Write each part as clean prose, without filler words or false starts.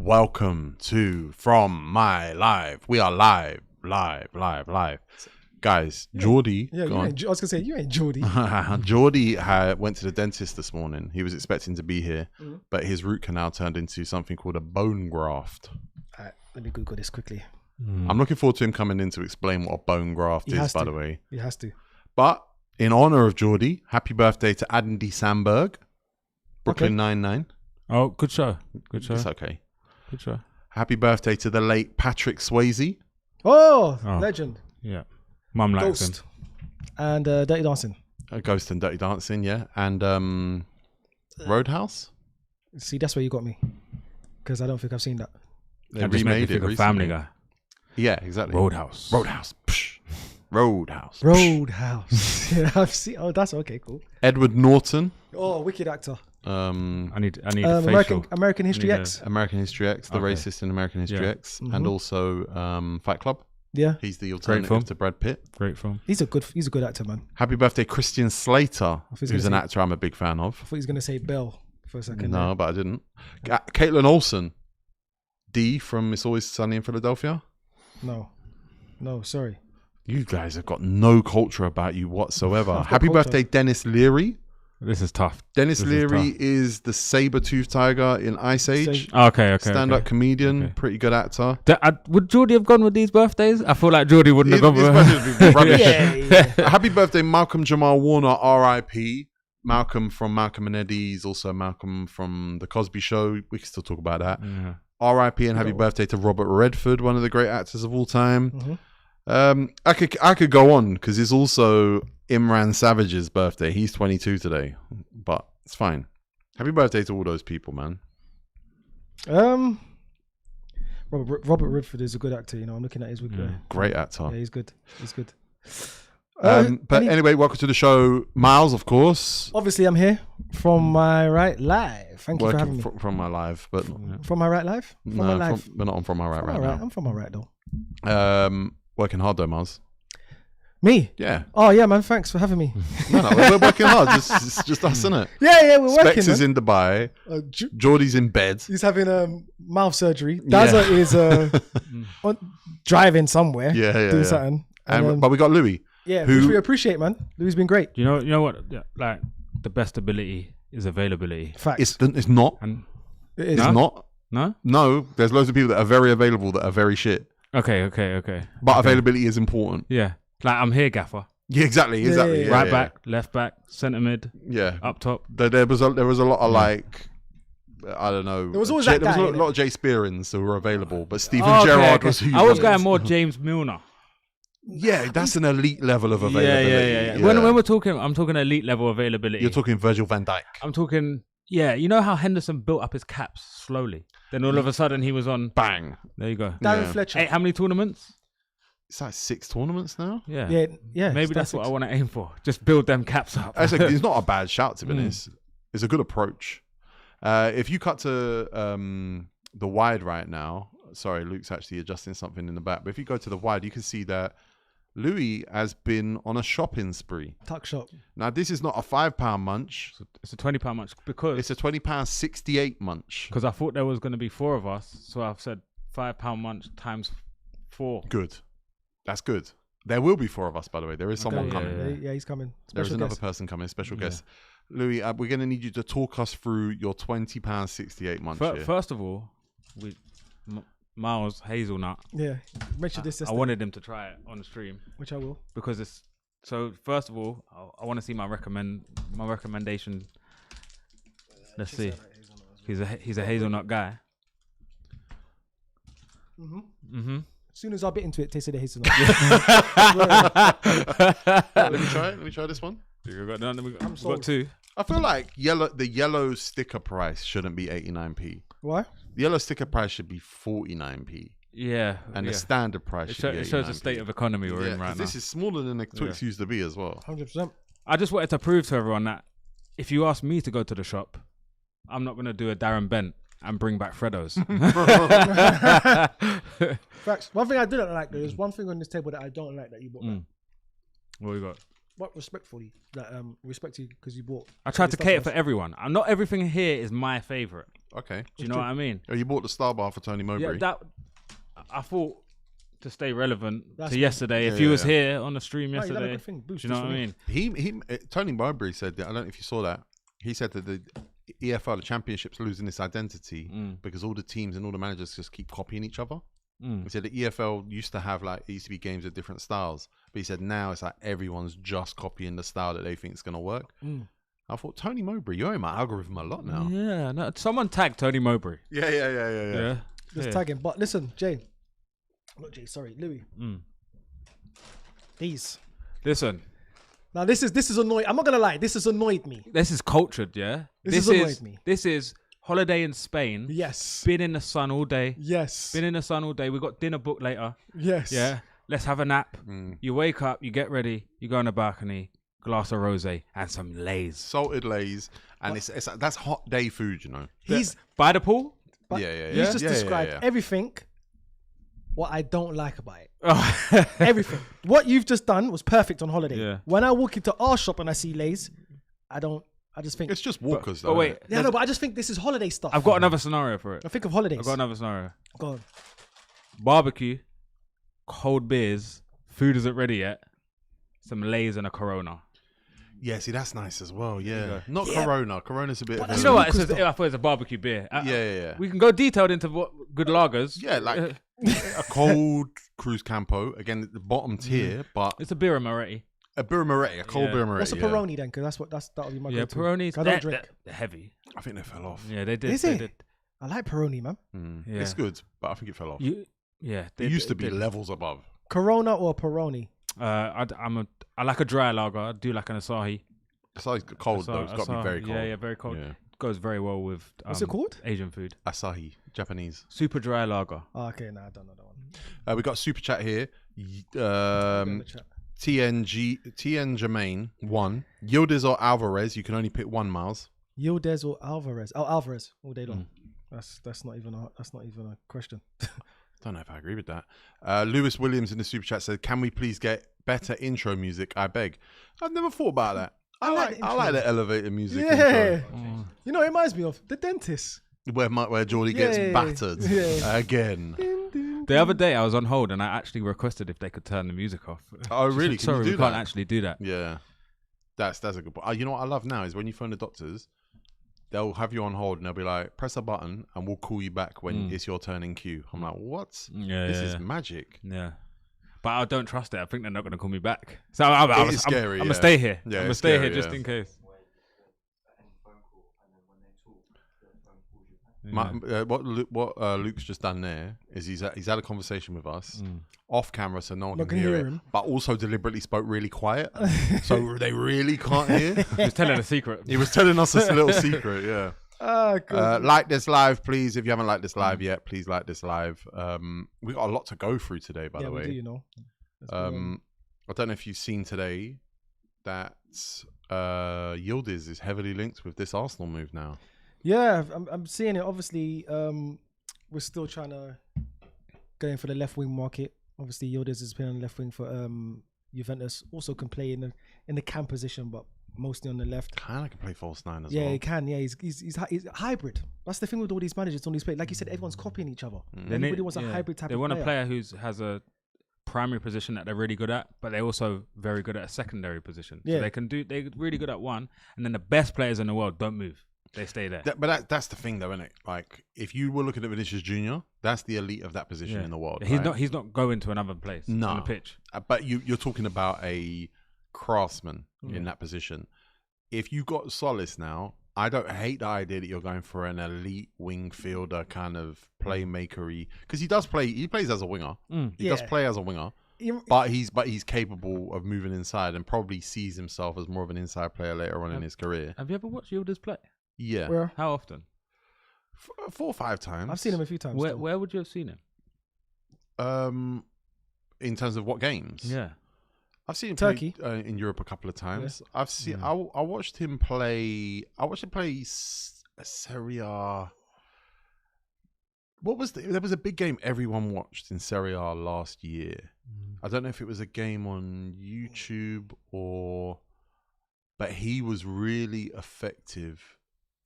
Welcome to From My Live. We are live. Guys, Geordie. Yeah, I was going to say, you ain't Geordie. Geordie went to the dentist this morning. He was expecting to be here, but his root canal turned into something called a bone graft. All right, let me Google this quickly. I'm looking forward to him coming in to explain what a bone graft is, by the way. He has to. But in honor of Geordie, happy birthday to Andy Samberg, Brooklyn Nine-Nine. Oh, good show. It's okay. Good show. Happy birthday to the late Patrick Swayze. Oh, legend. Yeah. Mum likes Ghost. him. And Dirty Dancing. Ghost and Dirty Dancing, yeah. And Roadhouse. See, that's where you got me. Because I don't think I've seen that. They And just make me remade it think of recently. Family Guy. Yeah, exactly. Roadhouse. Psh. Roadhouse. Roadhouse. Yeah, I've seen. Oh, that's okay, cool. Edward Norton. Oh, wicked actor. I need a facial. American History X. American History X, the racist in American History X, and also Fight Club. Yeah, he's the alternative to Brad Pitt. Great film. he's a good actor, man. Happy birthday, Christian Slater, who's an actor I'm a big fan of. I thought he was gonna say Bell for a second. No, but I didn't. Caitlin Olsen, D from It's Always Sunny in Philadelphia. No, sorry. You guys have got no culture about you whatsoever. Happy culture. birthday, Dennis Leary. This is tough. Dennis Leary is the saber-toothed tiger in Ice Age. Okay. Stand-up comedian, pretty good actor. Would Geordie have gone with these birthdays? I feel like Geordie wouldn't have gone with rubbish. Yeah. Happy birthday, Malcolm Jamal Warner, R.I.P. Malcolm from Malcolm and Eddie's, also Malcolm from The Cosby Show. We can still talk about that. Yeah. R.I.P. and happy birthday to Robert Redford, one of the great actors of all time. Mm-hmm. I could go on because it's also Imran Savage's birthday. He's 22 today, but it's fine. Happy birthday to all those people, man. Robert Redford is a good actor. You know, I'm looking at his Great actor. Yeah, he's good. But anyway, welcome to the show, Miles. Of course, obviously I'm here from my right live. Thank you for having me. From my live, but From my right live. we're not on from my right right now. I'm from my right though. Working hard though, Miles. Me? Yeah. Oh yeah, man. Thanks for having me. No, we're working hard. It's just us, isn't it? Yeah, we're working. Specs is in Dubai. Geordie's in bed. He's having mouth surgery. Daza is driving somewhere. Doing something. But we got Louis. Yeah, which we appreciate, man. Louis been great. You know what? Like the best ability is availability. Facts. It's not. And It is. It's not. No. There's loads of people that are very available that are very shit. Okay. But availability is important. Yeah. Like I'm here, gaffer. Yeah, exactly. Yeah. Right back, left back, centre mid. Yeah. Up top. There was a lot of like, I don't know. There was always that guy. There was a lot of Jay Spearins who were available, but Stephen Okay, Gerrard was who you I was wanted. going more James Milner. Yeah, that's an elite level of availability. Yeah. When we're talking, I'm talking elite level availability. You're talking Virgil van Dijk. I'm talking, you know how Henderson built up his caps slowly? Then all of a sudden he was on... Bang. There you go. Darren Fletcher. Hey, how many tournaments? It's like 6 tournaments now. Yeah. Maybe that's what I want to aim for. Just build them caps up. It's not a bad shout, to be honest. It's a good approach. If you cut to the wide right now, sorry, Luke's actually adjusting something in the back, but if you go to the wide, you can see that Louis has been on a shopping spree. Tuck shop. Now, this is not a £5 munch. It's a £20 munch because... It's a £20.68 munch. Because I thought there was going to be 4 of us, so I've said £5 munch times 4. Good. That's good. There will be 4 of us, by the way. There is someone coming. Yeah, he's coming. There is another person coming, special guest. Louis, we're going to need you to talk us through your £20.68 munch here. First of all, Miles Hazelnut. Yeah, mention this. I wanted him to try it on the stream, which I will, because it's so. First of all, I want to see my recommendation. Let's see. He's a hazelnut guy. As soon as I bit into it, tasted the hazelnut. Let me try it. Let me try this one. We've got 2. I feel like the yellow sticker price shouldn't be 89p. Why? The yellow sticker price should be 49p. Yeah. And the standard price should be 89p. It shows the state of economy we're in right now. This is smaller than the Twix used to be as well. 100%. I just wanted to prove to everyone that if you ask me to go to the shop, I'm not going to do a Darren Bent and bring back Freddo's. Facts. One thing I didn't like, there's one thing on this table that I don't like that you bought back. What you got? What respect you because you bought. I tried to cater for everyone. Not everything here is my favorite. Okay. Do you know what I mean? Oh, you bought the Star Bar for Tony Mowbray. Yeah, that I thought to stay relevant That's to good. yesterday. Yeah, if you was yeah. here on the stream No, you done a yesterday, good thing. do Boost you know this what I one. mean? Tony Mowbray said that. I don't know if you saw that. He said that the EFL, the Championship's losing its identity because all the teams and all the managers just keep copying each other. He said the EFL used to have it used to be games of different styles, but he said now it's like everyone's just copying the style that they think is going to work. I thought, Tony Mowbray, you're in my algorithm a lot now. Yeah, no, someone tagged Tony Mowbray. Yeah. Just tagging. But listen, Louis. These. Listen, Now this is annoying. I'm not gonna lie. This has annoyed me. this is cultured, yeah. This has annoyed me. This is holiday in Spain. Yes. Been in the sun all day. Yes. Been in the sun all day. We got dinner booked later. Yes. Yeah. Let's have a nap. You wake up, you get ready, you go on the balcony, glass of rosé and some Lays. Salted Lays, and that's hot day food, you know. He's By the pool? Yeah. He's just Yeah, described yeah. everything. What I don't like about it. Everything. What you've just done was perfect on holiday. Yeah. When I walk into our shop and I see Lays, I just think. It's just Walkers, But though. wait, Yeah, no, but I just think this is holiday stuff. I've got another scenario for it. I think of holidays. I've got another scenario. Go on. Barbecue, cold beers, food isn't ready yet, some Lays and a Corona. Yeah, see, that's nice as well. Yeah, go. not Yeah. Corona. Corona's a bit. But Of You a- know what? Lucas I thought it's a barbecue beer. Yeah. We can go detailed into what good lagers. Yeah, like a cold Cruz Campo again, at the bottom tier, but It's a beer and Moretti. a Birra Moretti, a cold Yeah. Birra Moretti. What's a yeah. Peroni then? Because that'll be my Yeah, go-to. Peroni's. I don't drink. They're heavy. I think they fell off. Yeah, they did. Is they it? did. I like Peroni, man. Yeah. It's good, but I think it fell off. Yeah, It used to be levels above. Corona or Peroni? I like a dry lager. I do like an Asahi. It's like cold though. It's got to be very cold. Yeah, very cold. Yeah. Goes very well with What's it called? Asian food. Asahi, Japanese. Super dry lager. Oh, okay, no, I don't know that one. We got super chat here. Go in the chat. TN Jermaine 1. Yildiz or Alvarez? You can only pick one, Miles. Yildiz or Alvarez? Oh, Alvarez all day long. That's not even a question. Don't know if I agree with that. Lewis Williams in the super chat said, "Can we please get better intro music? I beg." I've never thought about that. I like the elevator music. Yeah. Intro. You know, it reminds me of The Dentist. Where Geordie gets Yeah. battered again. The other day I was on hold and I actually requested if they could turn the music off. Oh, really? Can Sorry, you do we can't that? actually do that. Yeah, that's a good point. You know what I love now is when you phone the doctors, they'll have you on hold and they'll be like, "Press a button and we'll call you back when it's your turn in queue." I'm like, "What? Yeah, This yeah, is yeah. magic." Yeah. But I don't trust it. I think they're not going to call me back. So I'm going scary, to yeah. stay here. Yeah, I'm going to it's stay scary, here just yeah. in case. What Luke's just done there is he's had a conversation with us off camera, so no one Not can gonna hear hear it, him. but also deliberately spoke really quiet, so they really can't hear. He was telling a secret. He was telling us a little secret. Yeah. Ah, God. Like this live, please. If you haven't liked this live yet, please like this live. We got a lot to go through today, by yeah, the we way. do, you know. Let's go on. I don't know if you've seen today that Yildiz is heavily linked with this Arsenal move now. Yeah, I'm seeing it. Obviously, we're still trying to go in for the left wing market. Obviously, Yildiz is playing on the left wing for Juventus. Also can play in the cam position, but mostly on the left. Kind of can play false nine as Yeah, well. he can. Yeah, he's hybrid. That's the thing with all these managers on these players. Like you said, everyone's copying each other. Everybody wants a hybrid type They of want player. a player who has a primary position that they're really good at, but they're also very good at a secondary position. Yeah. So they're really good at one, and then the best players in the world don't move. They stay there. That's the thing, though, isn't it? Like, if you were looking at Vinicius Junior, that's the elite of that position in the world. He's right? He's not going to another place on the pitch. But you're talking about a craftsman in that position. If you got Solace now, I don't hate the idea that you're going for an elite wing fielder kind of playmakery, because he does play. He plays as a winger. He does Yeah. play as a winger. But he's capable of moving inside and probably sees himself as more of an inside player later on in his career. Have you ever watched Yildiz play? Yeah, Where? How often? 4 or 5 times. I've seen him a few times. Where would you have seen him? In terms of what games? Yeah. I've seen him Turkey. play in Europe a couple of times. I've seen. I watched him play. I watched him play Serie A. There was a big game everyone watched in Serie A last year. I don't know if it was a game on YouTube but he was really effective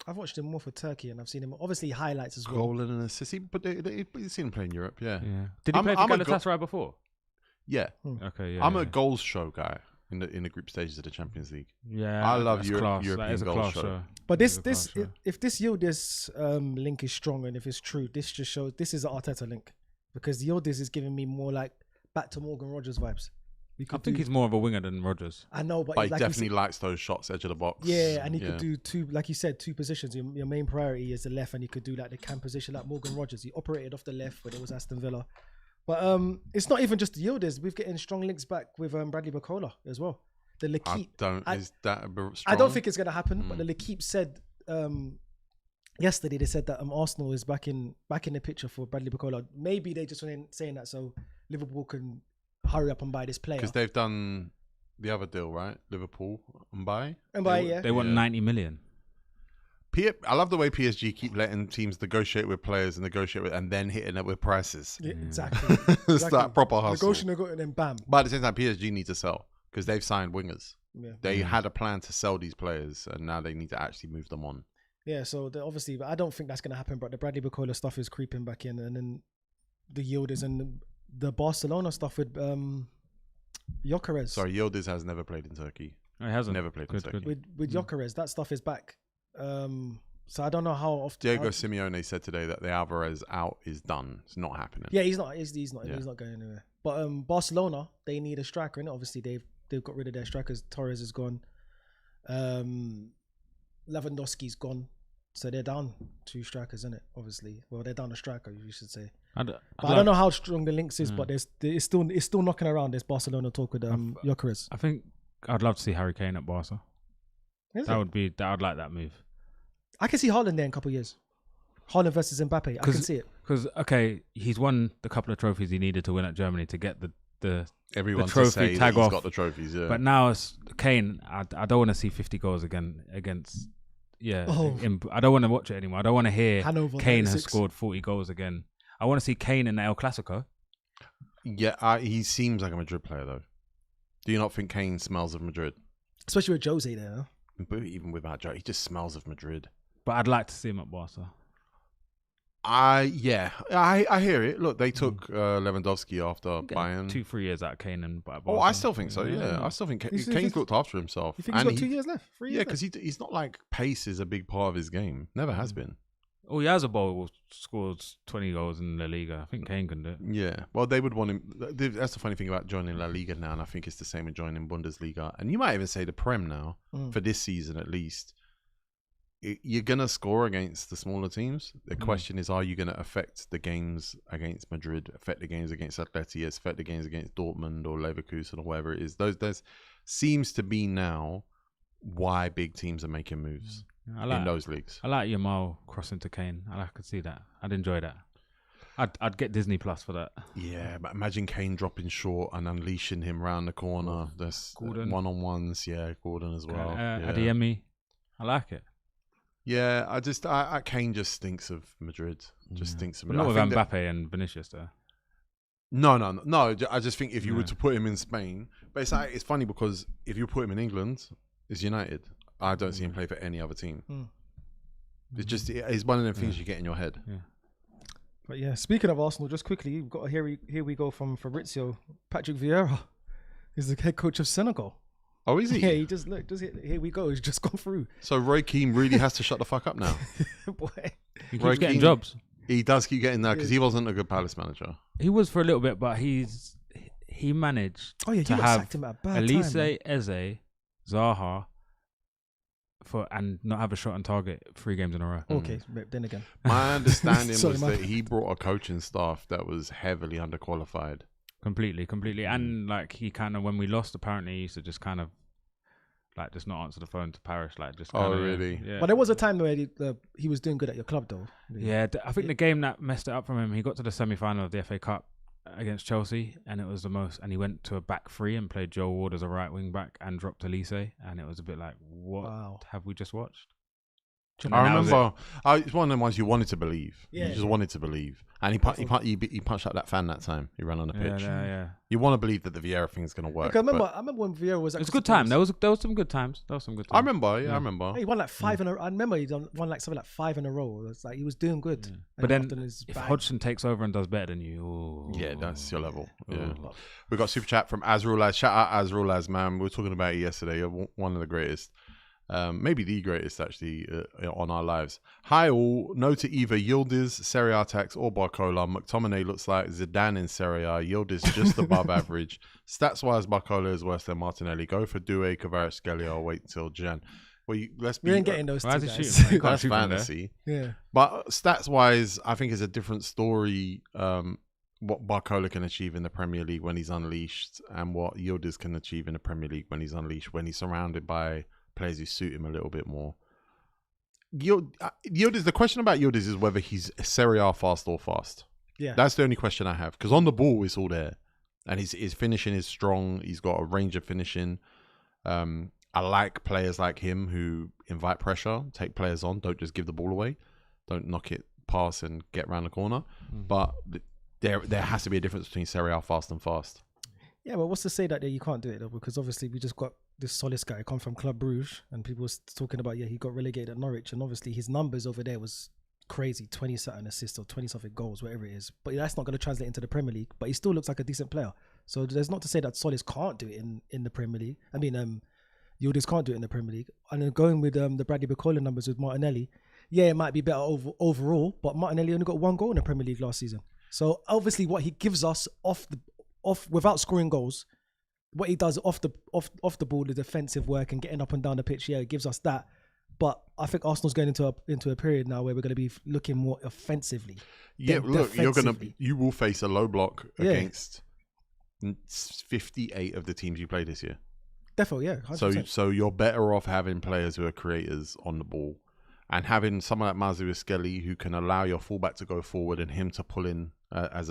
I've watched him more for Turkey, and I've seen him obviously highlights as well. Goal and an assist. But you've seen him play in Europe, yeah. Did he play for I'm a Galatasaray before? Yeah. Okay, yeah. I'm a goals show guy in the group stages of the Champions League. Yeah, I love that's European That is a goals class show. But if this Yildiz link is strong and if it's true, this just shows this is an Arteta link, because Yildiz is giving me more like back to Morgan Rogers vibes. I think he's more of a winger than Rodgers. I know, But but he like definitely likes those shots, edge of the box. Yeah, and he could do two, like you said, two positions. Your main priority is the left, and he could do like the cam position like Morgan Rogers. He operated off the left when it was Aston Villa. But it's not even just the Yildiz. We're getting strong links back with Bradley Bacola as well. The L'Equipe. Is that a bit strong? I don't think it's going to happen, but the L'Equipe said yesterday, they said that Arsenal is back in the picture for Bradley Bacola. Maybe they just went saying that so Liverpool can hurry up and buy this player. Because they've done the other deal, right? Liverpool and buy. They want 90 million. I love the way PSG keep letting teams negotiate with players and then hitting it with prices. Yeah, exactly. It's that proper hustle. Negotiate and then bam. But at the same time, PSG need to sell because they've signed wingers. Yeah. They had a plan to sell these players, and now they need to actually move them on. Yeah, so obviously, but I don't think that's going to happen. But the Bradley Bacola stuff is creeping back in, and then the Yildiz and the Barcelona stuff with Gyökeres. Sorry, Yildiz has never played in Turkey. No, he hasn't. Never played in Turkey. With Gyökeres, that stuff is back. So I don't know how often. Diego Simeone said today that the Alvarez out is done. It's not happening. Yeah, he's not. He's not going anywhere. But Barcelona, they need a striker, and obviously they've got rid of their strikers. Torres is gone. Lewandowski's gone. So they're down 2 strikers, isn't it? Obviously, well, they're down a striker, you should say. I don't know how strong the links is, but it's still knocking around. There's Barcelona talk with Gyökeres. I think I'd love to see Harry Kane at Barca. I'd like that move. I can see Haaland there in a couple of years. Haaland versus Mbappe. I can see it. Because he's won the couple of trophies he needed to win at Germany to get the Everyone trophy to say tag that he's off. got the trophies. Yeah. But now it's Kane. I don't want to see 50 goals again against. Yeah, I don't want to watch it anymore. I don't want to hear Hanover Kane 96. has scored 40 goals again. I want to see Kane in the El Clasico. Yeah, he seems like a Madrid player though. Do you not think Kane smells of Madrid? Especially with Jose there. Huh? But even without Joe, he just smells of Madrid. But I'd like to see him at Barca. I hear it. Look, they took Lewandowski after Bayern. 2-3 years out of Kane and Barca. Oh, I still think so. Yeah, I still think Kane's looked after himself. You think he's got 2 years left? 3 years Yeah, because he's not like pace is a big part of his game. Never has been. Oh, Yazabal scores 20 goals in La Liga. I think Kane can do it. Yeah. Well, they would want him. That's the funny thing about joining La Liga now, and I think it's the same with joining Bundesliga. And you might even say the Prem now, for this season at least. You're going to score against the smaller teams. The question is, are you going to affect the games against Madrid, affect the games against Atleti, affect the games against Dortmund or Leverkusen or whatever it is? There's seems to be now why big teams are making moves in those leagues. I like Yamal crossing to Kane. I could see that. I'd enjoy that. I'd get Disney Plus for that. Yeah, but imagine Kane dropping short and unleashing him round the corner. There's one-on-ones. Yeah, Gordon as well. Adeyemi. I like it. Yeah, I Kane just stinks of Madrid. Just stinks of Madrid. But not with Mbappe and Vinicius though. No. I just think if you were to put him in Spain, but it's funny because if you put him in England, it's United. I don't see him play for any other team. It's one of them things you get in your head. Yeah. But yeah, speaking of Arsenal, just quickly, we've got here we go from Fabrizio. Patrick Vieira is the head coach of Senegal. Oh, is he? Yeah, he just here we go. He's just gone through. So Roy Keane really has to shut the fuck up now. Boy, he keeps getting jobs. He does keep getting that because he wasn't a good Palace manager. He was for a little bit, but he managed. Oh yeah, to you have sacked him at a bad Elise, time. Eze, Zaha, and not have a shot on target 3 games in a row. Okay, then again, my understanding was that he brought a coaching staff that was heavily underqualified. Completely. And like he kind of, when we lost, apparently he used to just kind of like just not answer the phone to Parish, like just. Kinda, really? Yeah. But there was a time where he was doing good at your club, though. Yeah, I think the game that messed it up from him, he got to the semi-final of the FA Cup against Chelsea, and it was and he went to a back 3 and played Joe Ward as a right wing back and dropped Elise, and it was a bit like, what have we just watched? I remember. It's one of the ones you wanted to believe. Yeah, You just wanted to believe. And he punched out that fan that time. He ran on the pitch. Yeah. You want to believe that the Vieira thing's going to work. I remember when Vieira was. It was a good time. There was some good times. I remember. Yeah, I remember. Hey, he won like 5 in a row. I remember he won like something like 5 in a row. It was like he was doing good. Yeah. But then if Hodgson takes over and does better than you, yeah, that's your level. Yeah. Ooh. We got super chat from Azrulaz. Shout out Azrulaz, man. We were talking about it yesterday. One of the greatest. Maybe the greatest, actually, on our lives. Hi all. No to either Yildiz, Serie A tax, or Barcola. McTominay looks like Zidane in Serie A. Yildiz just above average. Stats-wise, Barcola is worse than Martinelli. Go for Doué, Kvaratskhelia, or wait till Jan. Well, we ain't getting those two guys. That's fantasy. Yeah. But stats-wise, I think it's a different story what Barcola can achieve in the Premier League when he's unleashed and what Yildiz can achieve in the Premier League when he's unleashed, when he's surrounded by players who suit him a little bit more. Yildiz, the question about Yildiz is whether he's Serie A fast or fast. Yeah. That's the only question I have. Because on the ball, it's all there. And his finishing is strong. He's got a range of finishing. I like players like him who invite pressure, take players on, don't just give the ball away. Don't knock it past and get around the corner. But there has to be a difference between Serie A fast and fast. Yeah, but what's to say that you can't do it though? Because obviously we just got this Solis guy come from Club Brugge, and people was talking about he got relegated at Norwich, and obviously his numbers over there was crazy, 20-something assists or 20-something goals, whatever it is. But that's not going to translate into the Premier League. But he still looks like a decent player. So there's not to say that Solis can't do it in the Premier League. I mean, Yildiz can't do it in the Premier League. And then going with the Bradley Barcola numbers with Martinelli, yeah, it might be better overall, but Martinelli only got 1 goal in the Premier League last season. So obviously what he gives us off without scoring goals, what he does off the ball, the defensive work and getting up and down the pitch, yeah, it gives us that. But I think Arsenal's going into a period now where we're going to be looking more offensively. Yeah, look, you will face a low block against 58 of the teams you play this year. Definitely, yeah. 100%. So you're better off having players who are creators on the ball, and having someone like Mazzuchelli who can allow your fullback to go forward and him to pull in as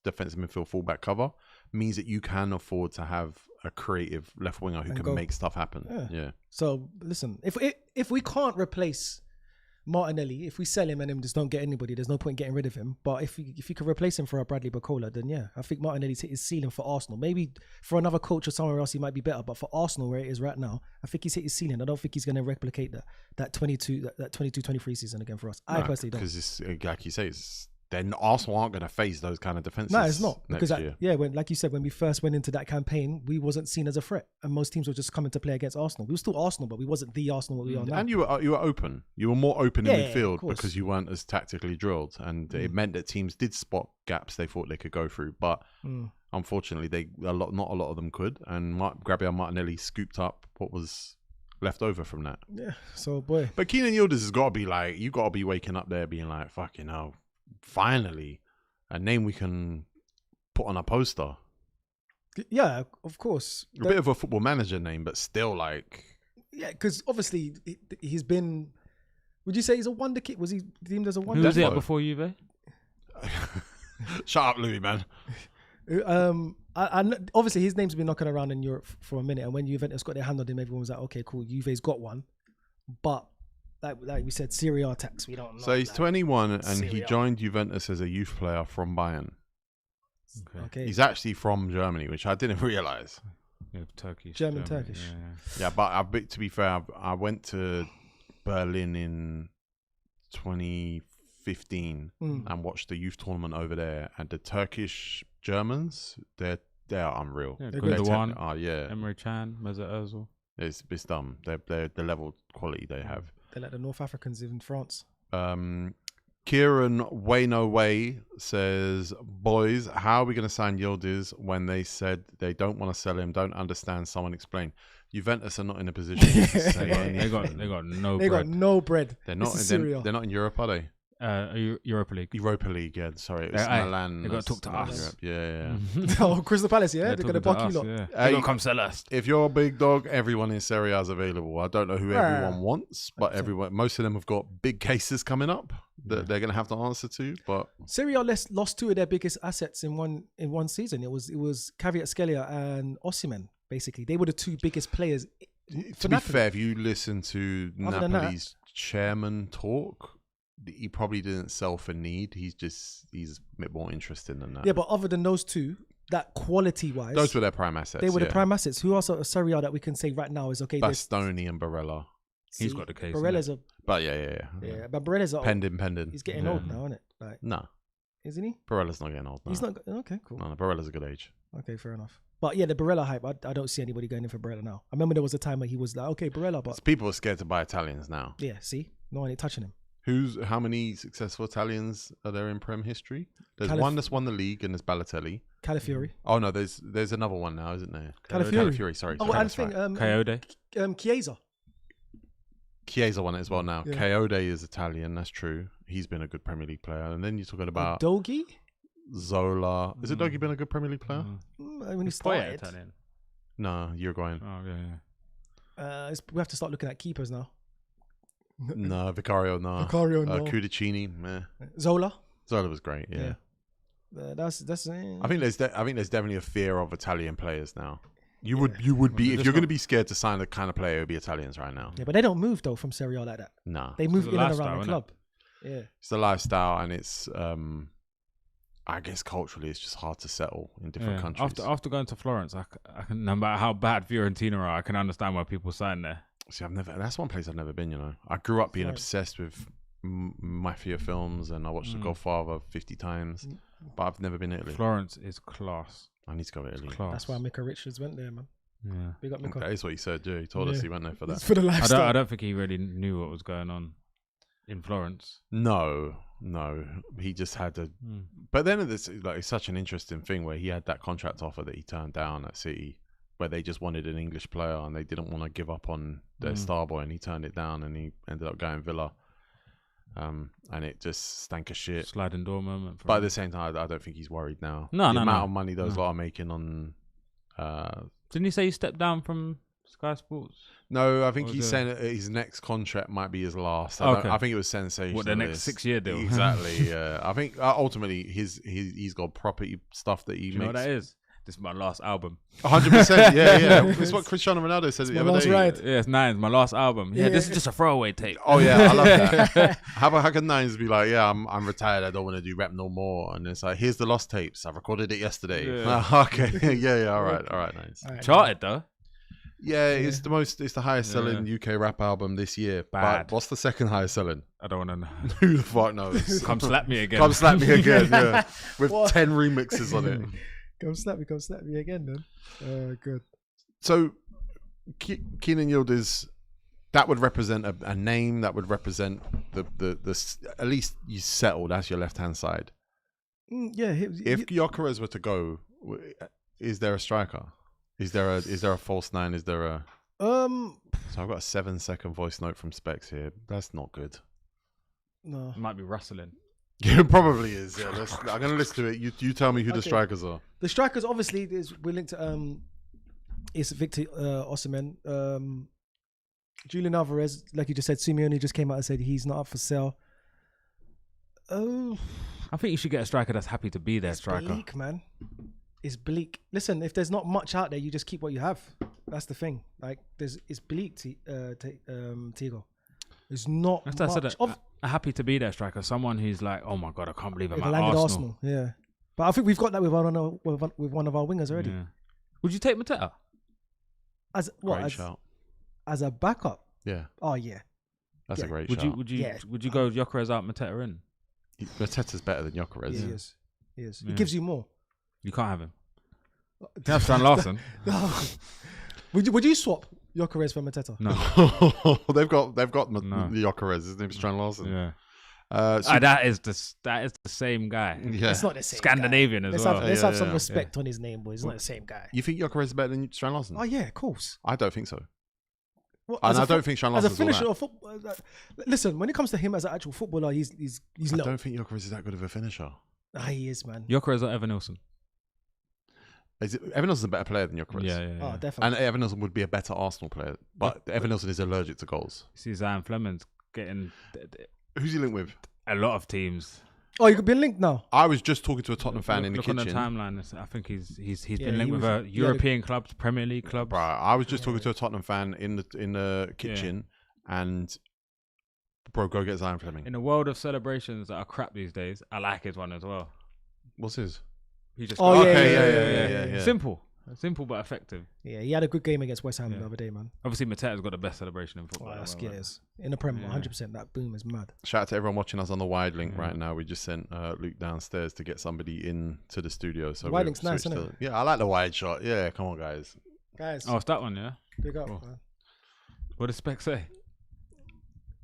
defensive midfield fullback cover means that you can afford to have a creative left winger who can make stuff happen. Yeah. So listen, if we can't replace Martinelli, if we sell him and him just don't get anybody, there's no point getting rid of him. But if you could replace him for a Bradley Barcola, then yeah, I think Martinelli's hit his ceiling for Arsenal. Maybe for another coach or somewhere else he might be better, but for Arsenal where it is right now, I think he's hit his ceiling. I don't think he's going to replicate that 22-23 season again for us. I personally don't. Because it's like you say, then Arsenal aren't going to face those kind of defenses. No, it's not. Because year. when, like you said, when we first went into that campaign, we wasn't seen as a threat, and most teams were just coming to play against Arsenal. We were still Arsenal, but we wasn't the Arsenal we are now. And you were open. You were more open in midfield because you weren't as tactically drilled, and it meant that teams did spot gaps they thought they could go through. But unfortunately, not a lot of them could. And Gabriel Martinelli scooped up what was left over from that. Yeah. So boy, but Kenan Yildiz has got to be like, you got to be waking up there being like, fucking hell. Finally, a name we can put on a poster. Yeah, of course. A bit of a Football Manager name, but still like... Yeah, because obviously he's been... Would you say he's a wonder kid? Was he deemed as a wonder? Who was it before Juve? Shut up, Louis, man. Obviously, his name's been knocking around in Europe for a minute, and when Juventus got their hand on him, everyone was like, okay, cool, Juve's got one. But... Like we said, Serie A tax. We don't know. So he's 21 and he joined Juventus as a youth player from Bayern. Okay. He's actually from Germany, which I didn't realize. Yeah, Turkish. Turkish. Yeah, but to be fair, I went to Berlin in 2015 and watched the youth tournament over there, and the Turkish Germans, they are unreal. Yeah, Gundogan, yeah. Emre Can, Mesut Ozil. It's dumb. They're the level quality they have. They're like the North Africans in France. Kieran Way says, boys, how are we going to sign Yildiz when they said they don't want to sell him, don't understand, someone explain. Juventus are not in a position to say anything. They got no bread. They got no bread. They're not in Europe, are they? Europa League. Europa League, yeah. Sorry, it's Milan. They got to talk to us. Yeah. Oh, Crystal Palace, yeah? They're going to buck you lot. Yeah. They're going to come sell us. If you're a big dog, everyone in Serie A is available. I don't know who everyone wants, but most of them have got big cases coming up that they're going to have to answer to. But Serie A lost 2 of their biggest assets in one season. It was Kvaratskhelia and Osimhen, basically. They were the 2 biggest players. To be fair, if you listen to Napoli's chairman talk, he probably didn't sell for need. He's a bit more interested than that. Yeah, but other than those two, that quality-wise, Those were their prime assets. they were the prime assets. Who else at Serie A that we can say right now is okay? Bastoni and Barella. He's got the case. Barella's a But yeah. but Barella's a Pending. He's getting old now, isn't it? Like, No, isn't he? Barella's not getting old. No. He's not. Okay, cool. No, Barella's a good age. Okay, fair enough. But yeah, the Barella hype, I don't see anybody going in for Barella now. I remember there was a time where he was like, okay, Barella, but People are scared to buy Italians now. yeah, see, no one ain't touching him. How many successful Italians are there in Prem history? There's Calif- one that's won the league, and there's Balotelli. Calafiori. Oh no, there's another one now, isn't there? Calafiori. Sorry. Oh, and that's thing, right. Coyote. Chiesa. Chiesa won it as well now. Yeah. Coyote is Italian, that's true. He's been a good Premier League player. And then you're talking about Dogi. Zola. Is it Dogi been a good Premier League player? When he Poya started. Italian. No, Uruguayan. Oh yeah. We have to start looking at keepers now. No, Vicario, no. Vicario, no. Cudicini, meh. Zola. Zola was great, yeah. That's. I think there's definitely a fear of Italian players now. You would be if you're going to be scared to sign the kind of player, it would be Italians right now. Yeah, but they don't move though from Serie A like that. Nah, They move It's in a and around lifestyle, the innit? club. Yeah. it's the lifestyle, and it's I guess culturally it's just hard to settle in different countries. After going to Florence, I can, no matter how bad Fiorentina are, I can understand why people sign there. See, that's one place I've never been. You know, I grew up being Right. obsessed with mafia films, and I watched The Godfather 50 times, but I've never been to Italy. Florence is class. I need to go to Italy. Class. That's why Mika Richards went there, man. Yeah. Big up Mika. That is what he said. Yeah, he told us Yeah. he went there for It's that. for the lifestyle. I don't think he really knew what was going on in Florence. No, he just had to. But then it's such an interesting thing where he had that contract offer that he turned down at City, where they just wanted an English player and they didn't want to give up on their star boy, and he turned it down and he ended up going Villa. And it just stank of shit. Sliding door moment. But at the same time, I don't think he's worried now. No, the amount of money those lot are making on. Didn't he say he stepped down from Sky Sports? No, I think Or he's the- saying that his next contract might be his last. Okay. I think it was sensational. What, the next 6-year deal? Exactly. Yeah, I think ultimately he's got property stuff that he Do you know makes. what that is? This is my last album. 100%. Yeah. It's what Cristiano Ronaldo said the my other last day. ride. Yeah, it's Nines, my last album. Yeah, this is just a throwaway tape. Oh yeah, I love that. How can Nines be like, yeah, I'm retired. I don't want to do rap no more. And it's like, here's the lost tapes. I recorded it yesterday. Yeah. Okay. yeah. All right. Nice. All right, Charted though. Yeah, it's the highest selling UK rap album this year. Bad. But what's the second highest selling? I don't want to know. Who the fuck knows? Come slap me again. Come slap me again, yeah. With What? 10 remixes on it. Come slap me again, then. Good. So, Kenan Yildiz, that would represent a name, that would represent the at least you settled, that's your left hand side. Yeah. If Gyökeres were to go, is there a striker? Is there a false nine? Is there a So I've got a 7-second voice note from Specs here. That's not good. No. Might be rustling. Yeah, it probably is. Yeah, I'm gonna listen to it. You tell me who the Okay. strikers are. The strikers obviously we're linked to it's Victor Osimhen. Julian Alvarez, like you just said, Simeone just came out and said he's not up for sale. Oh, I think you should get a striker that's happy to be there, it's striker. bleak, man. It's bleak. Listen, if there's not much out there, you just keep what you have. That's the thing. Like it's bleak, Tigo. There's not That's what I much. said. A happy to be there striker. Someone who's like, oh my god, I can't believe I'm If at I landed Arsenal. Yeah. But I think we've got that with one of our wingers already. Yeah. Would you take Mateta? As what? Great shout. As a backup. Yeah, Oh yeah. that's Yeah. a great Would shout. you Yeah. would you go Gyökeres out, Mateta in? Mateta's better than Gyökeres. He is. He is. Yeah. It gives you more. You can't have him. You can have Strand Larson. No. Would you swap Gyökeres for Mateta? No. they've got No. Gyökeres. His name's Strand Larson. Yeah. So- That is the same guy. yeah. It's not the same. Scandinavian guy. as Let's well. Have, let's Yeah, have some yeah. respect on his name, boy. It's not the same guy. You think Gyökeres is better than Strand Larson? Oh yeah, of course. I don't think so. Well, And as a I don't fo- think Strand as a Larson's all finisher that. of football. Listen, when it comes to him as an actual footballer, he's I low. don't think Gyökeres is that good of a finisher. He is, man. Gyökeres or Evan Nilsson? Evan Nilsson's a better player than Gyökeres. Yeah. Oh, And definitely. Evan Nilsson would be a better Arsenal player. But Evan Nilsson is allergic to goals. See, Zion Fleming's getting Who's he linked with? a lot of teams. Oh, you could be linked now. I was just talking to a Tottenham fan in the Look kitchen. on the timeline. I think he's Yeah, been he linked with was- a he had a- European clubs, Premier League clubs. Right, I was just talking to a Tottenham fan in the kitchen, and Bro, go get Zion Fleming. In the world of celebrations that are crap these days, I like his one as well. What's his? He just Oh, yeah. Simple but effective. Yeah, he had a good game against West Ham the other day, man. Obviously, Mateta's got the best celebration in Oh, football. that's yes. In the Prem, 100%. That boom is mad. Shout out to everyone watching us on the wide link right now. We just sent Luke downstairs to get somebody into the studio. So the wide link's nice, isn't it? Yeah, I like the wide shot. Yeah, come on, guys. Oh, it's that one, yeah? Big up, Cool. man. What does Spec say?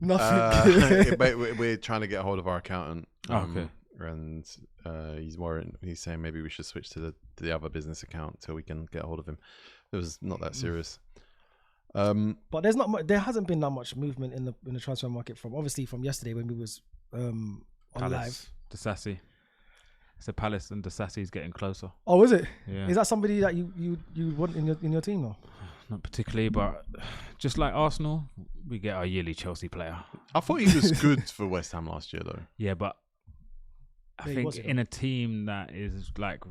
Nothing. We're trying to get a hold of our accountant. Okay. And he's saying maybe we should switch to the other business account till we can get a hold of him. It was not that serious. But there's not there hasn't been that much movement in the transfer market from yesterday when we was on live. Disassi. It's a Palace and Disassi is getting closer. Oh, is it? Yeah. Is that somebody that you want in your team now? Not particularly, but just like Arsenal, we get our yearly Chelsea player. I thought he was good for West Ham last year, though. Yeah, but I Yeah, think in a team that is like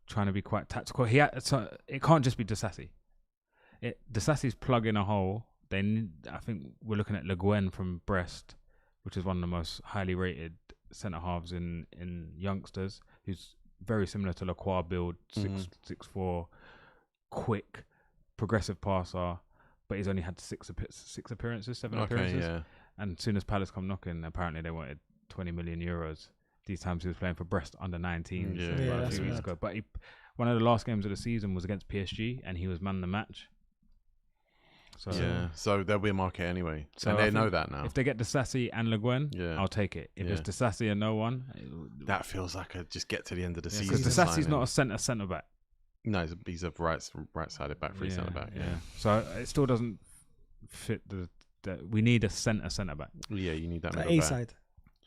trying to be quite tactical, it can't just be Disassi. Disassi's plug in a hole. I think we're looking at Le Guen from Brest, which is one of the most highly rated centre halves in youngsters, who's very similar to Lacroix build, 6'4", quick, progressive passer, but he's only had 7 appearances. Yeah. And as soon as Palace come knocking, apparently they wanted 20 million euros. These times he was playing for Brest under 19 a few weeks ago. But one of the last games of the season was against PSG, and he was man of the match. So there'll be a market anyway. So and they know that now. If they get Disassi and Le Guen, I'll take it. If it's Disassi and no one, that feels like a just get to the end of the season. Because Disassi's not a centre back. No, he's a right-sided back, free centre back. Yeah. So it still doesn't fit we need a centre back. Yeah, you need that A side.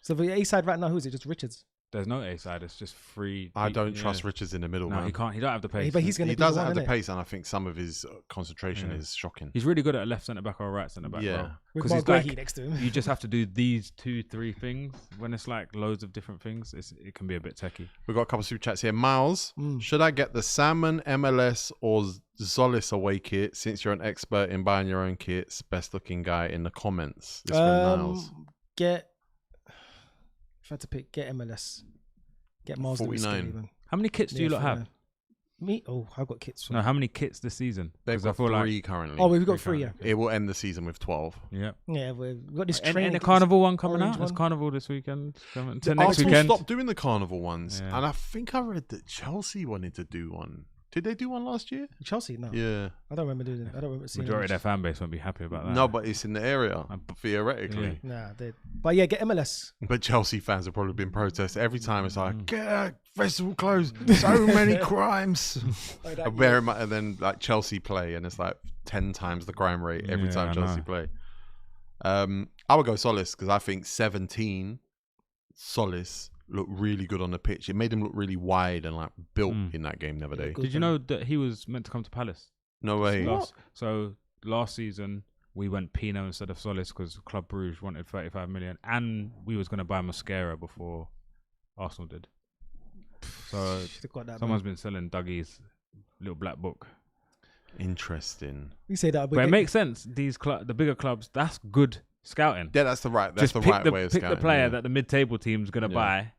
So the A side right now, who is it? Just Richards. There's no A side. It's just free. I don't trust Richards in the middle. No, man. he can't. He don't have the pace. But he's going to. He doesn't have the pace, and I think some of his concentration is shocking. He's really good at a left centre back or a right centre back. Yeah, because he's like, next to him. You just have to do these 2-3 things. When it's like loads of different things, it can be a bit techie. We've got a couple of super chats here. Miles, should I get the Salmon MLS or Zolis away kit? Since you're an expert in buying your own kits, best looking guy in the comments. This from Miles. If I had to pick, get MLS. Get Miles 49. How many kits do you lot have? Me? Oh, I've got kits. No, how many kits this season? They've got 3 currently. Oh, we've got 3, yeah. It will end the season with 12. Yeah. Yeah, we've got this training. And the Carnival one coming out? There's Carnival this weekend. Next Arsenal weekend. stopped doing the Carnival ones. And I think I read that Chelsea wanted to do one. Did they do one last year? Chelsea? No. Yeah. I don't remember doing it. I don't remember seeing Majority of their fan base won't be happy about that. No, but it's in the area, theoretically. Yeah. Nah, but yeah, get MLS. But Chelsea fans have probably been protesting every time. It's like, get festival closed. So many crimes. And then like Chelsea play, and it's like 10 times the crime rate every time Chelsea play. I would go Solis because I think 17 Solis looked really good on the pitch. It made him look really wide and like built in that game the other day. Did you know that he was meant to come to Palace? No way. So last season we went Pino instead of Solis because Club Brugge wanted 35 million, and we was going to buy Mosquera before Arsenal did. So someone's been selling Dougie's little black book. Interesting. We say that, but it makes sense. The bigger clubs, that's good scouting. Yeah, that's the right way of scouting. Pick the player that the mid-table team's going to buy.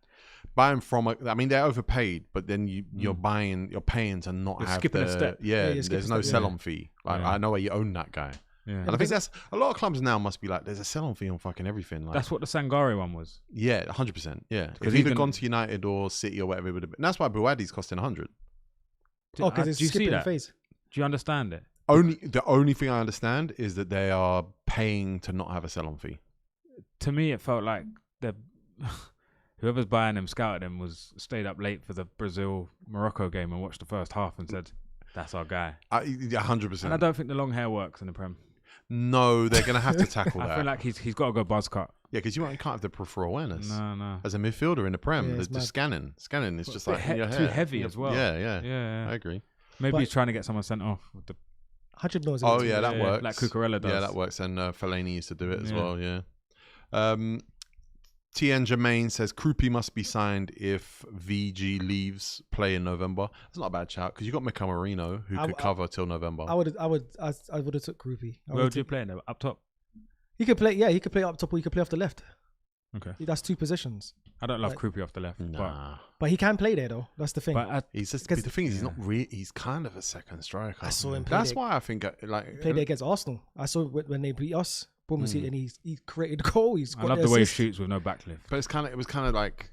Buying from they're overpaid, but then you're paying to not have skipping a step. There's no sell-on fee. Like, I know where you own that guy. Yeah. And I think that's a lot of clubs now must be like, there's a sell-on fee on fucking everything. Like, that's what the Sangare one was. Yeah, 100%. Yeah, if he'd have gone to United or City or whatever, it would have been. And that's why Buadi's costing 100. Oh, because it's skipping the phase. Do you understand it? The only thing I understand is that they are paying to not have a sell-on fee. To me, it felt like whoever's buying him, scouted him, stayed up late for the Brazil-Morocco game and watched the first half and said, "That's our guy." 100%. And I don't think the long hair works in the Prem. No, they're going to have to tackle that. I feel like he's got to go buzz cut. Yeah, because you can't have the peripheral awareness. No. As a midfielder in the Prem, the scanning is just like in your too hair. heavy as well. Yeah. I agree. Maybe he's trying to get someone sent off with the 100 mils. Oh yeah, that works. Like Cucurella does. Yeah, that works. And Fellaini used to do it as well. Yeah. TN Jermaine says Krupi must be signed if VG leaves play in November. That's not a bad shout because you got Mika Marino who could cover till November. I would have took Krupi. Where would you play him? Up top? He could play. Yeah, he could play up top or he could play off the left. Okay. That's 2 positions. I don't love Like- Krupi off the left. Nah. But he can play there though. That's the thing. But He's just Because- the thing is he's not he's kind of a second striker. I saw him play That's there. why I think He like played there against Arsenal. I saw it when they beat us, Bournemouth, and he created a goal. He's I got love the way he assist. shoots with no backlift. but it was kind of like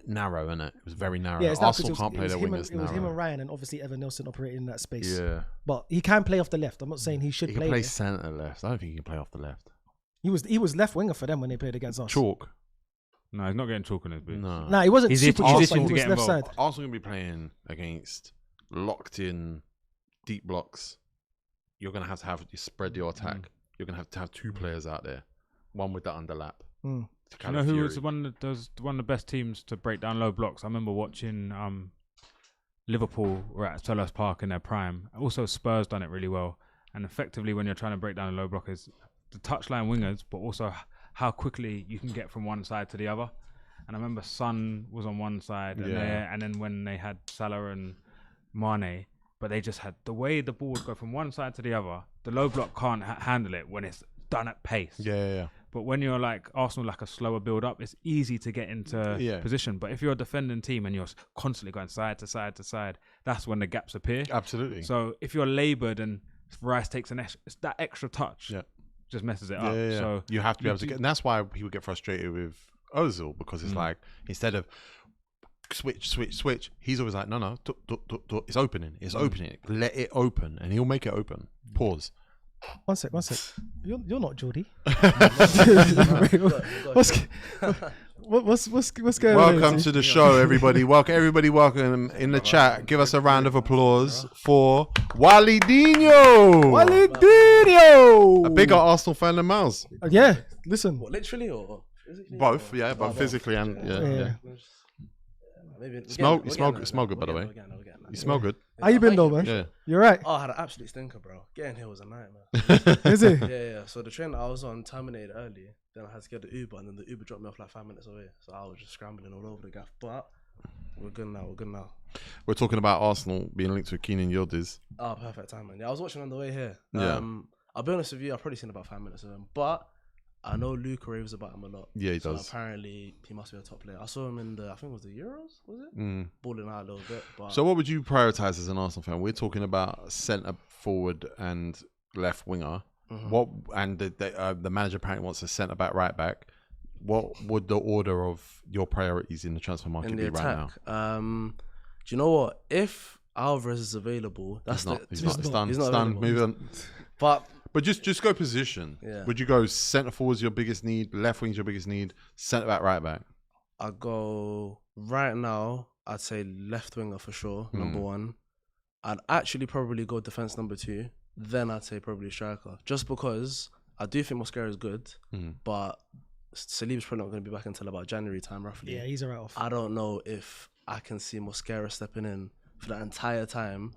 narrow, innit? It was very narrow. Yeah, it's not 'cause Arsenal can't play their him wingers and, it was him narrow. and Ryan, and obviously Evan Nelson operating in that space. Yeah, But he can play off the left. I'm not saying he should he can play. play there. centre left. I don't think he can play off the left. He was left winger for them when they played against us. Chalk. No, he's not getting chalk on his boots. No. Nah, he wasn't He's super itching- chalk, he's but he itching to was get left involved. side. Arsenal gonna be playing against locked in deep blocks. You're gonna have to spread your attack. You're gonna have to have 2 players out there, one with the underlap. Mm. to You kind know of who fury. was one of the best teams to break down low blocks? I remember watching Liverpool were at Selhurst Park in their prime. Also Spurs done it really well. And effectively when you're trying to break down a low block is the touchline wingers, but also how quickly you can get from one side to the other. And I remember Son was on one side and then when they had Salah and Mane, but they just had the way the ball would go from one side to the other, the low block can't handle it when it's done at pace. Yeah. But when you're like Arsenal, like a slower build up, it's easy to get into position. But if you're a defending team and you're constantly going side to side to side, that's when the gaps appear. Absolutely. So if you're laboured and Rice takes it's that extra touch, just messes it up. Yeah. So you have to be able to get, and that's why people get frustrated with Ozil, because it's like instead of switch, he's always like, no, it's opening, let it open, and he'll make it open. Pause. One sec. You're not Geordie. What's going on? Welcome to the show, everybody. Welcome in the chat. Give us a round of applause for Walidinho. A bigger Arsenal fan than Miles. Yeah, listen. What, literally or physically? Both, or? yeah, but physically and Yeah. Maybe Smell good, by the way. You smell good. How you been though, man? Yeah. You're right. Oh, I had an absolute stinker, bro. Getting here was a nightmare. Is it? yeah. So the train that I was on terminated early. Then I had to get the Uber, and then the Uber dropped me off like 5 minutes away. So I was just scrambling all over the gaff. But we're good now. We're talking about Arsenal being linked with Kenan Yildiz. Oh, perfect timing. Yeah, I was watching on the way here. Yeah. I'll be honest with you, I've probably seen about 5 minutes of him. But I know Luke raves about him a lot. Yeah, he so does. Apparently, he must be a top player. I saw him in I think it was the Euros, was it? Mm. Balling out a little bit. But So what would you prioritize as an Arsenal fan? We're talking about centre forward and left winger. What and the manager apparently wants a centre back, right back. What would the order of your priorities in the transfer market in the be attack, right now? do you know what? If Alvarez is available, that's He's not. the, He's not. It's done. he's It's not done. available. Move on. But Just go position. Yeah. Would you go centre forward's your biggest need, left wing's your biggest need, centre back, right back? I go right now. I'd say left winger for sure. Number one. I'd actually probably go defense number 2. Then I'd say probably striker, just because I do think Mosquera is good, but Saliba's probably not going to be back until about January time, roughly. Yeah, he's a write off. I don't know if I can see Mosquera stepping in for that entire time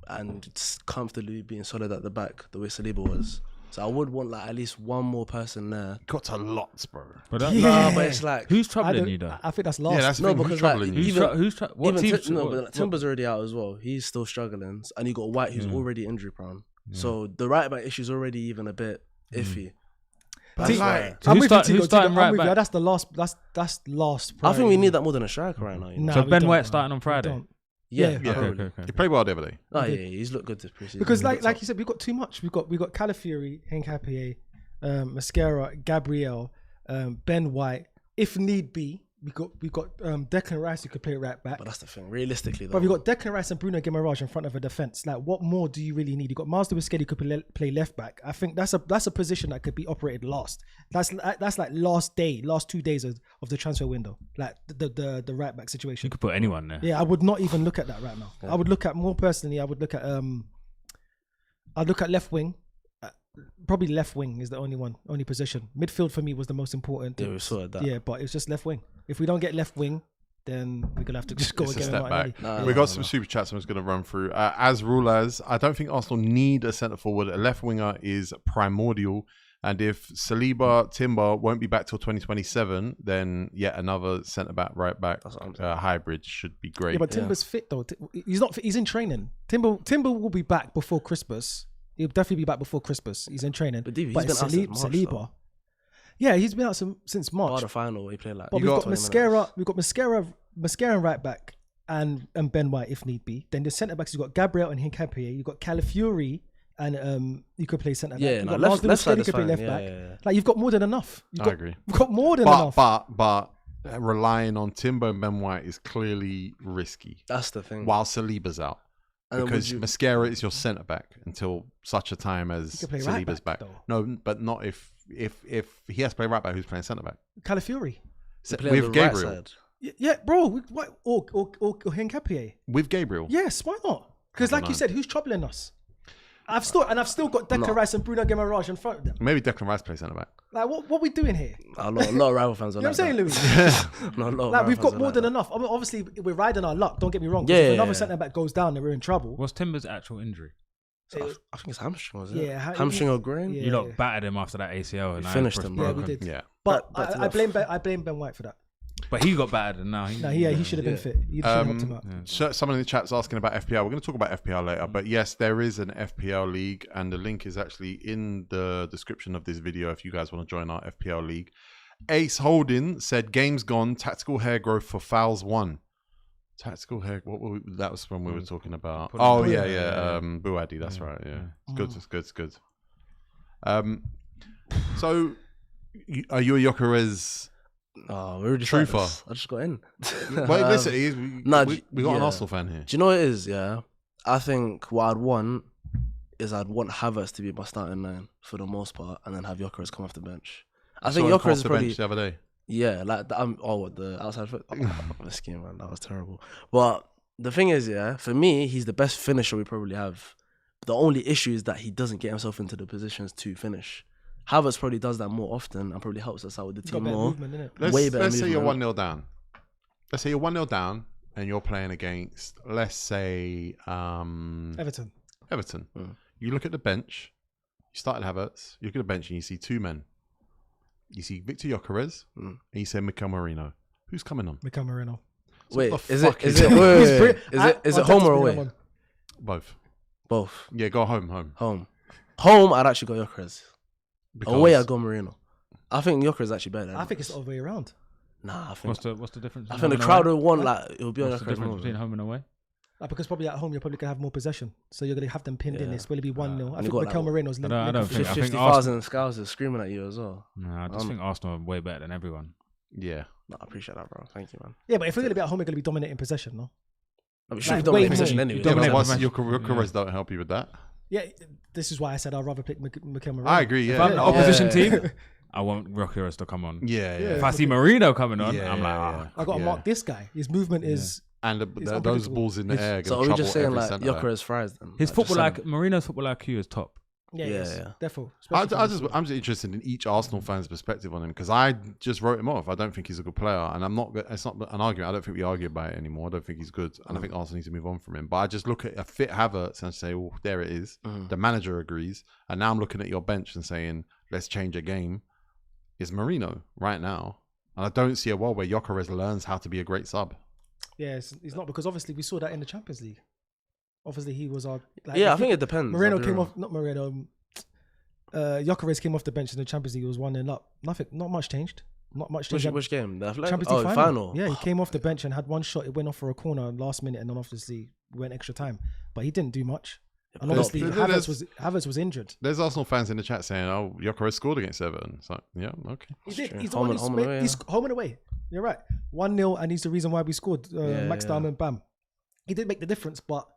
and just comfortably being solid at the back the way Saliba was. So I would want like at least one more person there. Got a lot, bro. but that, Nah, but it's like who's troubling you though? I think that's last. Yeah, that's the no, thing. because Who's like troubling you? What even teams? no, but like, Timber's already out as well. He's still struggling, and you got White who's already injury prone. So the right back issue is already even a bit iffy. See, like- So who's starting right back? That's the last. That's last. I think we priority. need that more than a striker right now. You know? Nah, So we Ben don't, White man. starting on We Friday. don't. Yeah, Yeah. probably. Okay. He played well the other day. Oh yeah, he's looked good this preseason. Because He's like looked you top. said, we've got too much. We've got Calafiori, Hincapie, Mascara, Gabriel, Ben White. If need be, we got Declan Rice who could play right back. But that's the thing. Realistically, though, But we got Declan Rice and Bruno Guimaraes in front of a defense. Like, what more do you really need? You got Miles Lewis-Skelly who could play left back. I think that's a position that could be operated last. That's like last 2 days of the transfer window. Like the right back situation. You could put anyone there. Yeah, I would not even look at that right now. I would look at more personally. I would look at I'd look at left wing. Probably left wing is the only position. Midfield for me was the most important. Yeah, we sorted that. Yeah, but it's just left wing. If we don't get left wing, then we're gonna have to just go It's a again. step back. No, We no, got some super chats I'm just going to run through. As rulers, I don't think Arsenal need a centre forward. A left winger is primordial. And if Saliba, Timber won't be back till 2027, then yet another centre back, right back That's what I'm saying. hybrid should be great. Yeah, but Timber's fit though. He's not fit. He's in training. Timber will be back before Christmas. He'll definitely be back before Christmas. He's in training. But he's but been out since March, Saliba. though. Yeah, he's been out since Bar March. the final, he played like. But You we've got got 20 minutes. Mascara and right back, and Ben White if need be. Then the centre backs, you've got Gabriel and Hincapié. You've got Calafiori, and you could play centre back. Yeah, You've no, got left Lars side Lewis, is you could play fine. left Yeah, back. yeah. Like you've got more than enough. I agree. You've got more than enough. But relying on Timber and Ben White is clearly risky That's the thing. while Saliba's out. And then Because would you- Mascara is your centre back until such a time as He could play right Saliba's back, back. though. No, but not if he has to play right back. Who's playing centre back? Calafiori. you play on With the right Gabriel. side. Yeah, bro. Or Hincapié. With Gabriel. Yes, why not? Because I like don't you know. said, who's troubling us? I've still got Declan No. Rice and Bruno Guimaraes in front of them. Maybe Declan Rice plays centre back. Like what are we doing here? A lot of rival fans are You know what I'm saying, Louis? No, a lot of Like rival we've fans got are more like than that. enough. I mean, obviously, we're riding our luck. Don't get me wrong. 'Cause Yeah, if another yeah. centre back goes down, then we're in trouble. What's Timber's actual injury? So I think it's hamstring, was it? Yeah, hamstring or groin. Yeah. You lot battered him after that ACL, and We I finished was him, Yeah, broken. we did. Yeah. But That's I enough. blame Ben White for that. But he got battered, and now he. No, he should have been Yeah. fit. He should have helped him out. So someone in the chat's asking about FPL. We're going to talk about FPL later, but yes, there is an FPL league, and the link is actually in the description of this video if you guys want to join our FPL league. Ace Holding said, "Game's gone. Tactical hair growth for fouls won." Tactical hair. That was when we were talking about. Put it Oh in. yeah. Buadi. That's right. Yeah, it's good. It's good. It's good. So, are you a Jokeres? Oh, we already Truther. started this. I just got in. Wait, listen. nah, We got an yeah. Arsenal fan here. Do you know what it is? Yeah, I think what I'd want is I'd want Havertz to be my starting 9 for the most part, and then have Jokeres come off the bench. I think Saw him come Jokeres off is the probably bench the other day. the outside foot. This game, man, that was terrible. But the thing is, yeah, for me, he's the best finisher we probably have. The only issue is that he doesn't get himself into the positions to finish. Havertz probably does that more often and probably helps us out with the He's got team better more. movement, innit? Let's better say you're movement. 1-0 down. Let's say you're 1-0 down and you're playing against, let's say, Everton. Everton. Mm. You look at the bench. You started Havertz. You look at the bench and you see two men. You see Victor Jokeres and you say Mikel Merino. Who's coming on? Mikel Merino. So Wait, what the is fuck it? is Is it? it? Wait, He's wait, brilliant. wait. Is it Arteta's home or been on away? one. Both. Both. Yeah, go home. Home, I'd actually go Jokeres. Because Away, I'd go Marino. I think Jokeres is actually better. Than I think it's the other way around. Nah, I think. What's the difference? I between think the home and crowd away? would want like it would be on What's the Jokeres difference more. between home and away? Like, because probably at home you're probably gonna have more possession, so you're gonna have them pinned in. Yeah. It's going to be 1-0. I and think you got, Mikel like, Merino's. I don't think- I think 50,000 scouts are screaming at you as well. No, I just think Arsenal are way better than everyone. Yeah. No, I appreciate that, bro. Thank you, man. Yeah, but if we're going to be at home, we're going to be dominating possession, no? I mean, Like, should be way dominating more. position You anyway. dominate But Yeah, once but- Jokeres don't help you with that. Yeah, this is why I said I'd rather pick Mikel Merino. I agree. If Yeah. I'm the Yeah. opposition Yeah. team, I want Jokeres to come on. Yeah. If I see Marino coming on, Yeah, I'm like, yeah, I got to Yeah. mark this guy. His movement is. And It's those unpredictable. balls in the It's- air. So Gonna are we trouble just saying every like centre back. Jokeres fries then? his Like, football just like Marino's football IQ is top. Yeah, Yeah, yes, yeah. therefore. I'm especially for just interested in each Arsenal fan's perspective on him because I just wrote him off. I don't think he's a good player, and I'm not. It's not an argument. I don't think we argue about it anymore. I don't think he's good, and I think Arsenal needs to move on from him. But I just look at a fit Havertz and I say, "Oh, there it is." The manager agrees, and now I'm looking at your bench and saying, "Let's change a game." It's Marino right now, and I don't see a world where Jokeres learns how to be a great sub. Yeah, it's not because obviously we saw that in the Champions League. Obviously, he was our. Like, Yeah, I if think you- it depends. Moreno I'll be came real. off. Not Moreno. Jokeres came off the bench in the Champions League. It was 1-0 up. Nothing. Not much changed. Not much changed. Which game? The Athletic? Champions Oh, League final. Yeah, he came off the bench and had one shot. It went off for a corner last minute, and then obviously went extra time. But he didn't do much. And There's- obviously, there's- Havertz was injured. There's Arsenal fans in the chat saying, "Oh, Jokeres scored against Everton." It's like, yeah, okay. He did. true. He's the Home one and- who's home and made- away, he's home and away. You're right. 1-0, and he's the reason why we scored. Max yeah. Diamond, bam. He did make the difference, but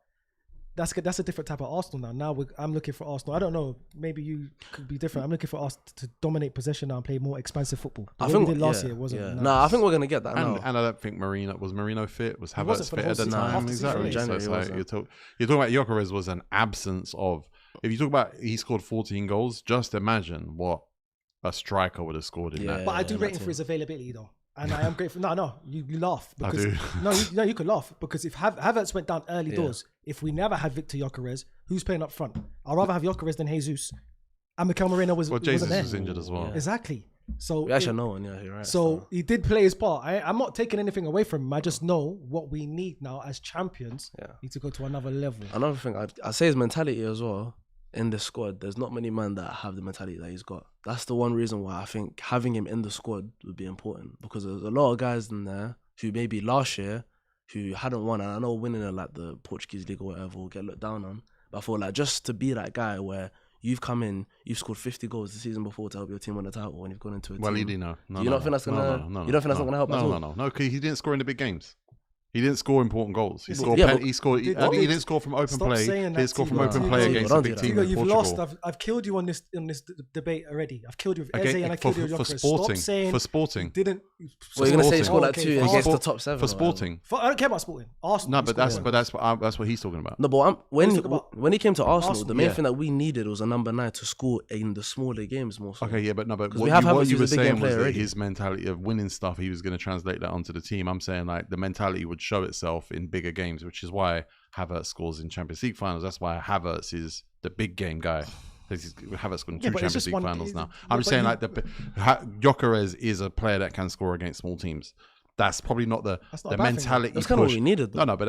that's a different type of Arsenal now. I'm looking for Arsenal. I don't know. Maybe you could be different. I'm looking for us to dominate possession now and play more expansive football. The I way think we did last yeah, year wasn't. Yeah. nice. No, I think we're gonna get that And, now. and I don't think Marino fit. Was He wasn't Havertz for the fit whole at the season. time? Half the season, Exactly. yeah. So January it's he like wasn't. you're talking about Jokeres was an absence of. If you talk about he scored 14 goals, just imagine what a striker would have scored in Yeah. that. But I do that rate him team. for his availability though. And I am grateful. No, you laugh I because do. you could laugh because if Havertz went down early doors, if we never had Victor Jokeres, who's playing up front? I'd rather have Jokeres than Jesus. And Mikel Merino Well, Jesus wasn't there. was injured as well. Yeah. Exactly. So We actually know one. Yeah, you're right. So he did play his part. I'm not taking anything away from him. I just know what we need now as champions. Yeah. Need to go to another level. Another thing, I'd say his mentality as well. in the squad, there's not many men that have the mentality that he's got. That's the one reason why I think having him in the squad would be important, because there's a lot of guys in there who maybe last year who hadn't won, and I know winning in like the Portuguese league or whatever will get looked down on, but I feel like just to be that guy where you've come in, you've scored 50 goals the season before to help your team win the title, and you've gone into a Well, team. he didn't know. Do you not think that's gonna? You don't think that's not gonna help at all? No, because he didn't score in the big games. He didn't score important goals. He scored. Yeah, He scored. He didn't score from open Stop play. saying He that, didn't score from Tigo. open play Tigo, against don't a do big that. team Tigo, in you've Portugal. lost. I've killed you on this debate already. I've killed you with Eze Again, and I killed you with for Gyökeres. Sporting. Stop saying For Sporting. didn't. Well, you're gonna say he Sporting. scored like Okay, 2 for against the Sport- top 7 For or whatever. Sporting. I don't care about Sporting. Arsenal. No, he but scored. that's what he's talking about. No, but Let's talk about when he came to Arsenal, Arsenal, the main yeah. thing that we needed was a number 9 to score in the smaller games more so. Okay, yeah, but we what have you, Havertz what you were who's a big game saying was player that already. his mentality of winning stuff, he was going to translate that onto the team. I'm saying like the mentality would show itself in bigger games, which is why Havertz scores in Champions League finals. That's why Havertz is the big game guy. Havertz scored in Yeah, 2 but it's Champions just League one- finals it's- now. yeah, I'm but saying you- like Gyökeres is a player that can score against small teams. That's probably not the That's not a the bad thing, mentality. That's kind of what push. we needed. No, but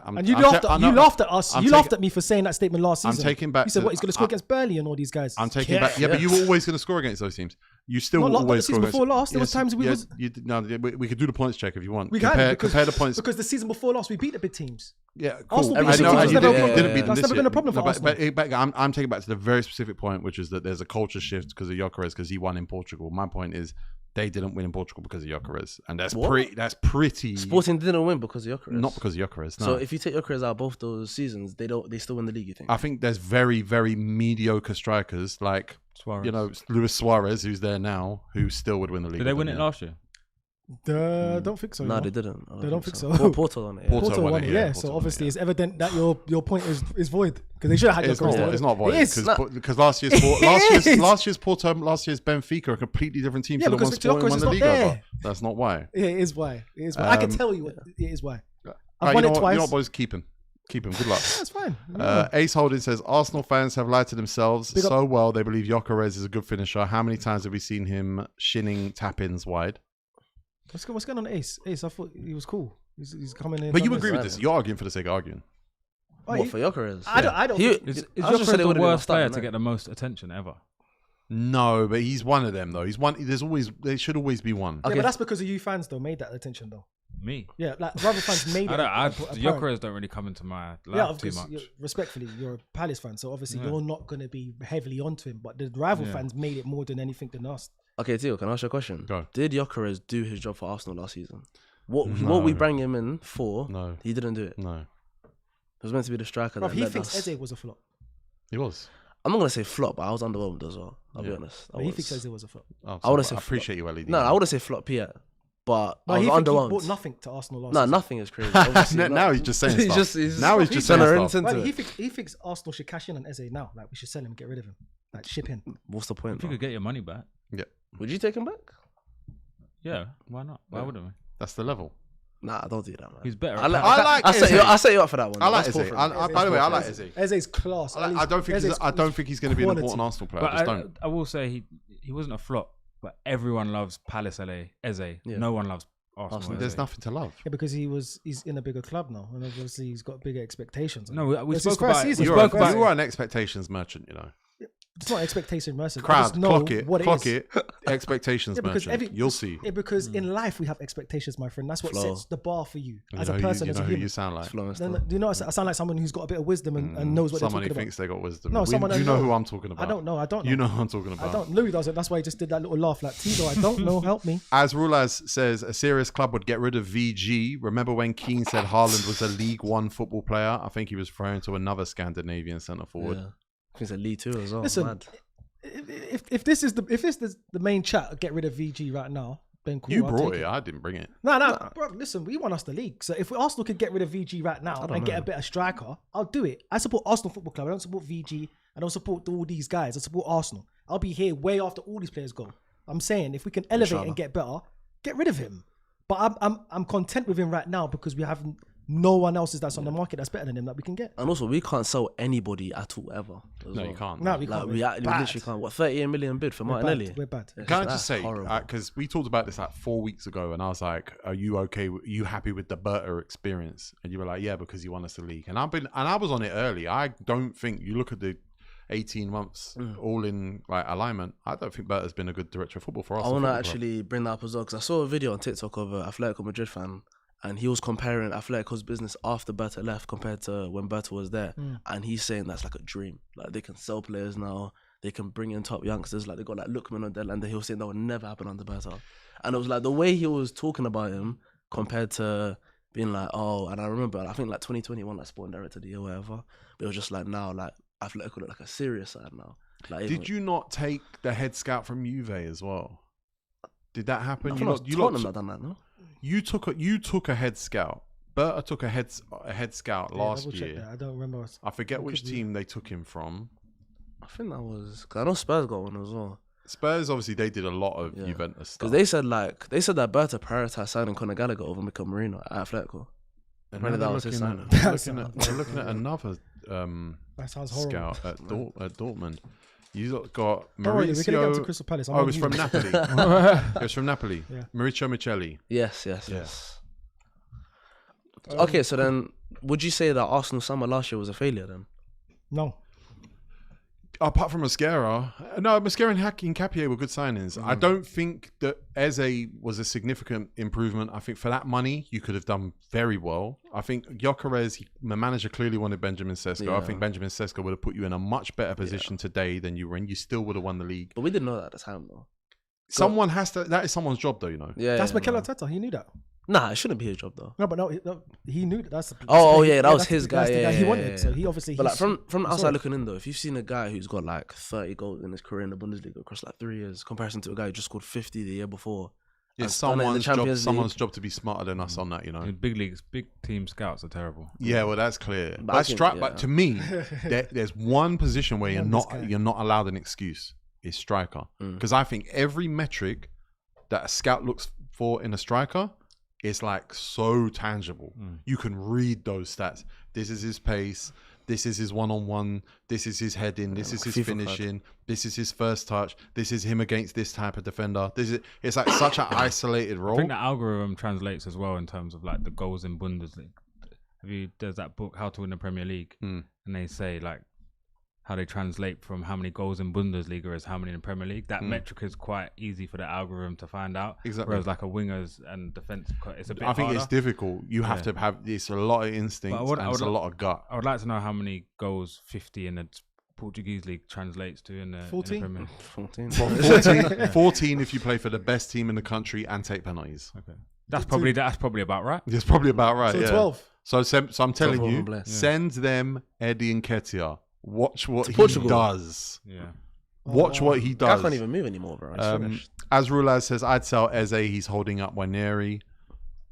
I'm. And you I'm laughed. ta- You no, laughed at us. I'm You taking- laughed at me for saying that statement last I'm season. taking back You said to- what? He's going to score against Burnley and all these guys. I'm taking back. Yeah, but you were always going to score against those teams. You still Not the always season score before against. last. There was times we was. We could do the points check if you want. We compare can the points. because the season before last we beat the big teams. Yeah, cool. Arsenal I beat know, City. and you That's never didn't been- beat them that's this never year. been a problem for No, Arsenal. but I'm taking back to the very specific point, which is that there's a culture shift because of Gyökeres, because he won in Portugal. My point is they didn't win in Portugal because of Gyökeres, and that's What? pretty. Sporting didn't win because of Gyökeres. Not because of Gyökeres. No. So if you take Gyökeres out both those seasons, they still win the league. You think? I think there's very, very mediocre strikers like Suarez. Luis Suarez, who's there now, who still would win the league. Did they win with it them, last year? Don't think so. No, you they know. didn't. They don't think so. Porto on it. Porto Porto won won it, it, yeah. yeah. Porto So won it, obviously yeah. it's evident that your point is void because they should have had It's Gyökeres not. there. It's not void It is. because last year's It is. last year's Porto, last year's Benfica are a completely different team Yeah, to the because one Sporting Gyökeres won is the not league there. over. That's not why. Yeah, it is why. It is why. I can tell you it is why. I've won you it know twice. You know what, boys? Keep him. Good luck. That's fine. Ace Holding says Arsenal fans have lied to themselves Big up. so well they believe Gyökeres is a good finisher. How many times have we seen him shinning tap-ins wide? What's going on, Ace? Ace, I thought he was cool. He's coming in. But you done agree this. with this? You're arguing for the sake of arguing. Oh, What he- for Gyökeres? I don't. He- think- Is I was just Gyökeres saying they the would've been worst player starting, to innit? get the most attention ever? No, but he's one of them though. He's one. There should always be one. Yeah, Okay. but that's because of you fans though made that attention though. Me? Yeah, like rival fans made it. apparent. Gyökeres don't really come into my Yeah, life too because much. respectfully, you're a Palace fan, so obviously Yeah. you're not going to be heavily onto him. But the rival Yeah. fans made it more than anything than us. Okay, Theo, can I ask you a question? Go. Did Gyökeres do his job for Arsenal last season? What No. we bring him in for? No, He didn't do it. no, He was meant to be the striker. Bruv, that he led thinks us. Eze was a flop. he was. I'm not gonna say flop, but I was underwhelmed as well. I'll be Yeah. honest. But he thinks Eze was a flop. Oh, I wouldn't so say I appreciate you, LED. No, I wouldn't say flop yet, but No, I he was think he underwhelmed. brought nothing to Arsenal last No, season. nothing is crazy. Obviously, Now he's just saying he's stuff. just Now he's just saying trying to stuff. rinse into Right, it. he thinks Arsenal should cash in on Eze now. Like we should sell him, get rid of him, like ship him. What's the point? If you bro? could get your money back, Would you take him back? yeah, why not? Why Yeah. wouldn't we? That's the level. Nah, don't do that, man. He's better. I at like. passing. like I Eze. set you up for that one. I like That's Eze. poor from him. By the way, I like Eze. Eze's class. I don't think Eze's I don't think he's going to be an quality. important Arsenal player. But I just don't. I will say he wasn't a flop, but everyone loves Palace LA Eze. Yeah. No one loves Arsenal. Arsenal. Eze. There's nothing to love. Yeah, because he's in a bigger club now, and obviously he's got bigger expectations. No, we It's his spoke first about. season. We You spoke are, about. you are an expectations merchant, you know. It's not expectation mercy. I Crowd, just know clock it, what clock it is. it. Expectations Yeah, because merchant. You'll see. Yeah, because in life we have expectations, my friend. That's what Flow. sets the bar for you You as know a who person, you as know a who human. you sound like. Flowing Then, stuff. do you know I sound like someone who's got a bit of wisdom and knows what Someone they're who talking thinks they got wisdom. No, someone I you know know. who I'm talking about. about. I don't know. You know who I'm talking I about. don't. Louis doesn't. That's why he just did that little laugh like Tito. I don't know. Help me. As Rulaz says, a serious club would get rid of VG. Remember when Keane said Haaland was a League One football player? I think he was referring to another Scandinavian centre forward. Yeah. I think it's a lead too as well. Listen, Mad. if this is the main chat, get rid of VG right now. Then cool. You I'll brought take it. I didn't bring it. No, bro. Listen, we won us the league. So if Arsenal could get rid of VG right now and get a better striker, I'll do it. I support Arsenal Football Club. I don't support VG. I don't support all these guys. I support Arsenal. I'll be here way after all these players go. I'm saying if we can elevate and get better, get rid of him. But I'm content with him right now because we have no one else that's on the market that's better than him that we can get. And also, we can't sell anybody at all ever. as No, well. you can't. No, we Like, can't. we We're literally bad. can't. What, 38 million bid for Martinelli? We're bad. It's Can I that's just say, horrible. because we talked about this like 4 weeks ago, and I was like, "Are you okay? Are you happy with the Berta experience?" And you were like, "Yeah, because you won us the league." And I was on it early. I don't think you look at the 18 months, all in like alignment, I don't think Berta's been a good director of football for us. I want to actually bring that up as well because I saw a video on TikTok of an Atletico Madrid fan, and he was comparing Atletico's business after Berta left compared to when Berta was there, and he's saying that's like a dream. Like they can sell players now, they can bring in top youngsters. Like they got like Lookman on there, and he was saying that would never happen under Berta. And it was like the way he was talking about him compared to being like, oh, and I remember I think like 2021 like Sporting Director of the Year or whatever, but it was just like now like Atletico look like a serious side now. Like, did you not take the head scout from Juve as well? Did that happen? Tottenham not done that, no? You took a head scout. Berta took a head scout last year. That. I don't remember. I forget which team they took him from. I think that was because I know Spurs got one as well. Spurs obviously they did a lot of Juventus stuff. Because they said that Berta prioritized signing Conor Gallagher over Mikel Merino at Atletico. And that was his signing. They're looking at another scout at Dortmund. You got Mauricio. We could get to Crystal Palace. It was from Napoli. It was from Napoli. Yeah. Mauricio Michelli. Yes. Okay, so then would you say that Arsenal summer last year was a failure then? No. Apart from Mascara, no, Mascara and Hincapié were good signings. I don't think that Eze was a significant improvement. I think for that money, you could have done very well. I think Gyökeres, the manager clearly wanted Benjamin Sesko. Yeah. I think Benjamin Sesko would have put you in a much better position today than you were in. You still would have won the league. But we didn't know that at the time though. Someone has to, that is someone's job though, you know. Yeah, That's Mikel Arteta. He knew that. Nah, it shouldn't be his job though. No, he knew that. That's the, that was his guy. That's the guy he Yeah. wanted. So he obviously. But like from outside looking in though, if you've seen a guy who's got like 30 goals in his career in the Bundesliga across like 3 years, comparison to a guy who just scored 50 the year before, It's someone's job to be smarter than us on that, you know. In big leagues, big team scouts are terrible. Yeah, well, that's clear. But But to me, there's one position where you're not allowed an excuse. Is striker, because I think every metric that a scout looks for in a striker is like so tangible. You can read those stats. This is his pace. This is his one-on-one. This is his heading. This is his finishing. This is his first touch. This is him against this type of defender. It's like such an isolated role. I think the algorithm translates as well in terms of like the goals in Bundesliga. There's that book, How to Win the Premier League, and they say like how they translate from how many goals in Bundesliga as how many in the Premier League. That metric is quite easy for the algorithm to find out. Exactly. Whereas like a wingers and defense, it's a bit I think harder. it's difficult. You have to have, it's a lot of instinct and it's a lot of gut. I would like to know how many goals 50 in the Portuguese league translates to in the 14? In the Premier. 14 if you play for the best team in the country and take penalties. Okay. That's probably about right. It's probably about right, So 12. So I'm telling you, send them Eddie Nketiah. Watch what he does. Yeah. Watch what he does. I can't even move anymore, bro. As Rulaz says, I'd sell Eze. He's holding up Waneri.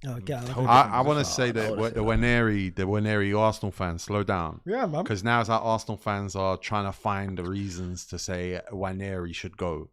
I want to say that the Waneri Arsenal fans, slow down. Yeah, man. Because now it's like Arsenal fans are trying to find the reasons to say Waneri should go.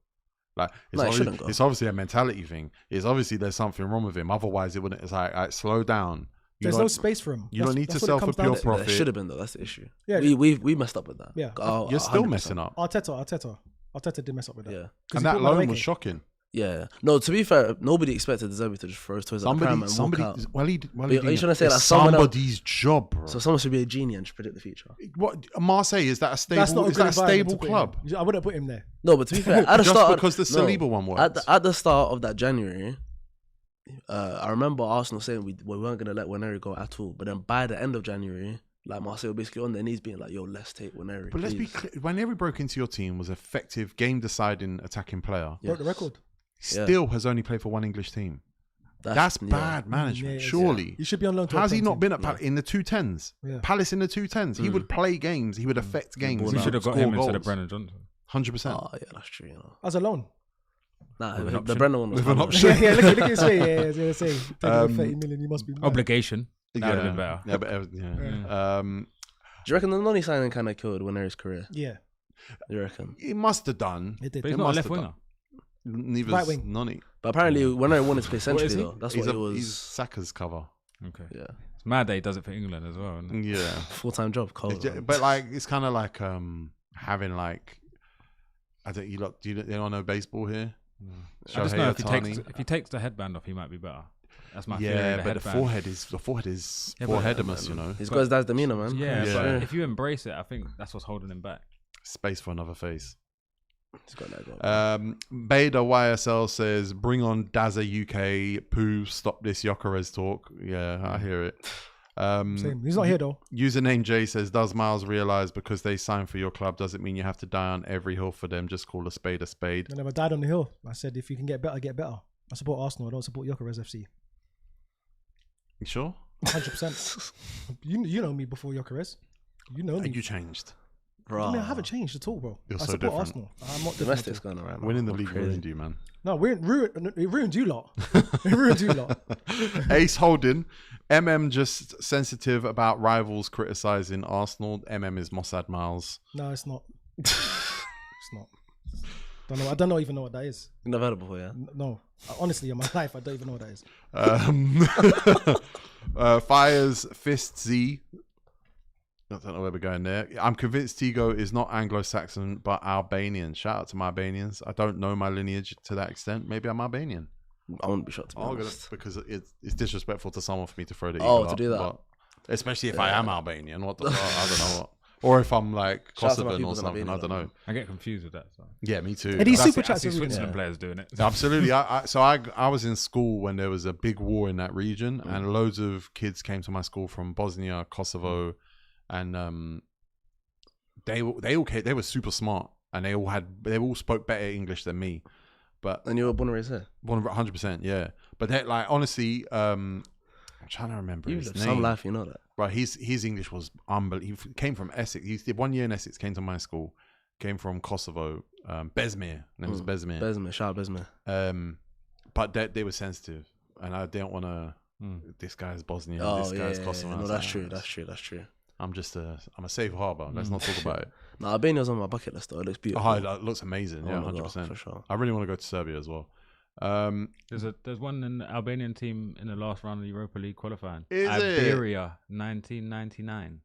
Like it's obviously a mentality thing. It's obviously there's something wrong with him. Otherwise, it wouldn't. It's like slow down. There's no space for him. You don't need to sell for pure profit. There should have been though. That's the issue. Yeah, we messed up with that. Yeah, you're still messing up. Arteta did mess up with that. Yeah, and that loan was shocking. Yeah, no. To be fair, nobody expected De Zerbi to just throw his toys at the pram and walk out. Well, he are you trying to say that somebody's job, bro? So someone should be a genie and predict the future. What Marseille is that a stable club? I wouldn't put him there. No, but to be fair, at the start, because the Saliba one worked. At the start of that January, I remember Arsenal saying we weren't going to let Waneri go at all. But then by the end of January, like Marseille were basically on their knees being like, yo, let's take Waneri. But let's be clear, Waneri broke into your team, was effective, game-deciding attacking player. Broke the record. Still has only played for one English team. That's bad management, surely. You should be on loan. How's he not been at in the 210s? Yeah. Palace in the 210s. He would play games. He would affect games. We should have got him instead of Brennan Johnson. 100%. Oh, yeah, that's true. You know. As a loan. Nah, the Brennan one was with an option. Yeah, look at his face. Yeah, I was going to say. 30 million, you must be mad. Obligation. That would have been better. Yeah, but do you reckon the Noni signing kind of killed Waneri's career? Yeah. You reckon? It must have done. It did. But he's not a left winger. Neither Right is wing. Noni. But apparently, Waneri wanted to play centrally though. That's what it was. He's Saka's cover. Okay. Yeah. It's mad that he does it for England as well. Isn't it? Yeah. Full-time job, cold. But like, it's kind of like having like, you don't know baseball here. I just know if he takes the headband off, he might be better. That's my theory. Yeah, but the forehead is foreheadimus, you know. He's got his dad's demeanor, man. Yeah, but if you embrace it, I think that's what's holding him back. Space for another face. He's got that goal. Beta YSL says, bring on Daza UK. Poo, stop this Gyökeres talk. Yeah, I hear it. Same. He's not here though. Username J says, does Miles realize because they signed for your club doesn't mean you have to die on every hill for them? Just call a spade a spade. I never died on the hill. I said if you can get better, get better. I support Arsenal. I don't support Gyökeres FC. You sure? 100%. You know me before Gyökeres. You know me. You changed. I mean, I haven't changed at all, bro. You're I so support different. Arsenal. I'm not different. Domestic's going around. Winning the league ruined you, man. No, it ruined you lot. It ruined you lot. Ace Holding. just sensitive about rivals criticizing Arsenal. is Mossad Miles. No, it's not. It's not. I don't even know what that is. You never heard it before, yeah? No. Honestly, in my life, I don't even know what that is. Fires Fist Z. I don't know where we're going there. I'm convinced Tigo is not Anglo-Saxon, but Albanian. Shout out to my Albanians. I don't know my lineage to that extent. Maybe I'm Albanian. I wouldn't be shocked, to be honest. Because it's disrespectful to someone for me to throw the Oh, eagle to up, do that. but especially if I am Albanian. What the fuck? I don't know what. Or if I'm like Shout out to my Kosovan people or in something. I Albania, don't know. I get confused with that. So. Yeah, me too. And these That's super it. I chats see are really Switzerland good. players doing it. Absolutely. I was in school when there was a big war in that region, and loads of kids came to my school from Bosnia, Kosovo, and they were super smart, and they all spoke better English than me. But And you were born and raised here? 100%, yeah. But they, like, honestly, I'm trying to remember You his lived name. some life, you know that. Right, his English was unbelievable. He came from Essex. He did 1 year in Essex. Came to my school. Came from Kosovo. Besmir. Name was Besmir. Besmir, shout out Besmir. But they were sensitive, and I didn't want to. This guy's Bosnian. Oh, this guy's yeah. Kosovo. No, that's true. That's true. I'm a safe harbor. Let's not talk about it. No, Albania's on my bucket list though. It looks beautiful. Oh, it looks amazing. Yeah, I wanna go, 100%. for sure. I really want to go to Serbia as well. There's one in the Albanian team in the last round of the Europa League qualifying. Is it? Iberia, 1999.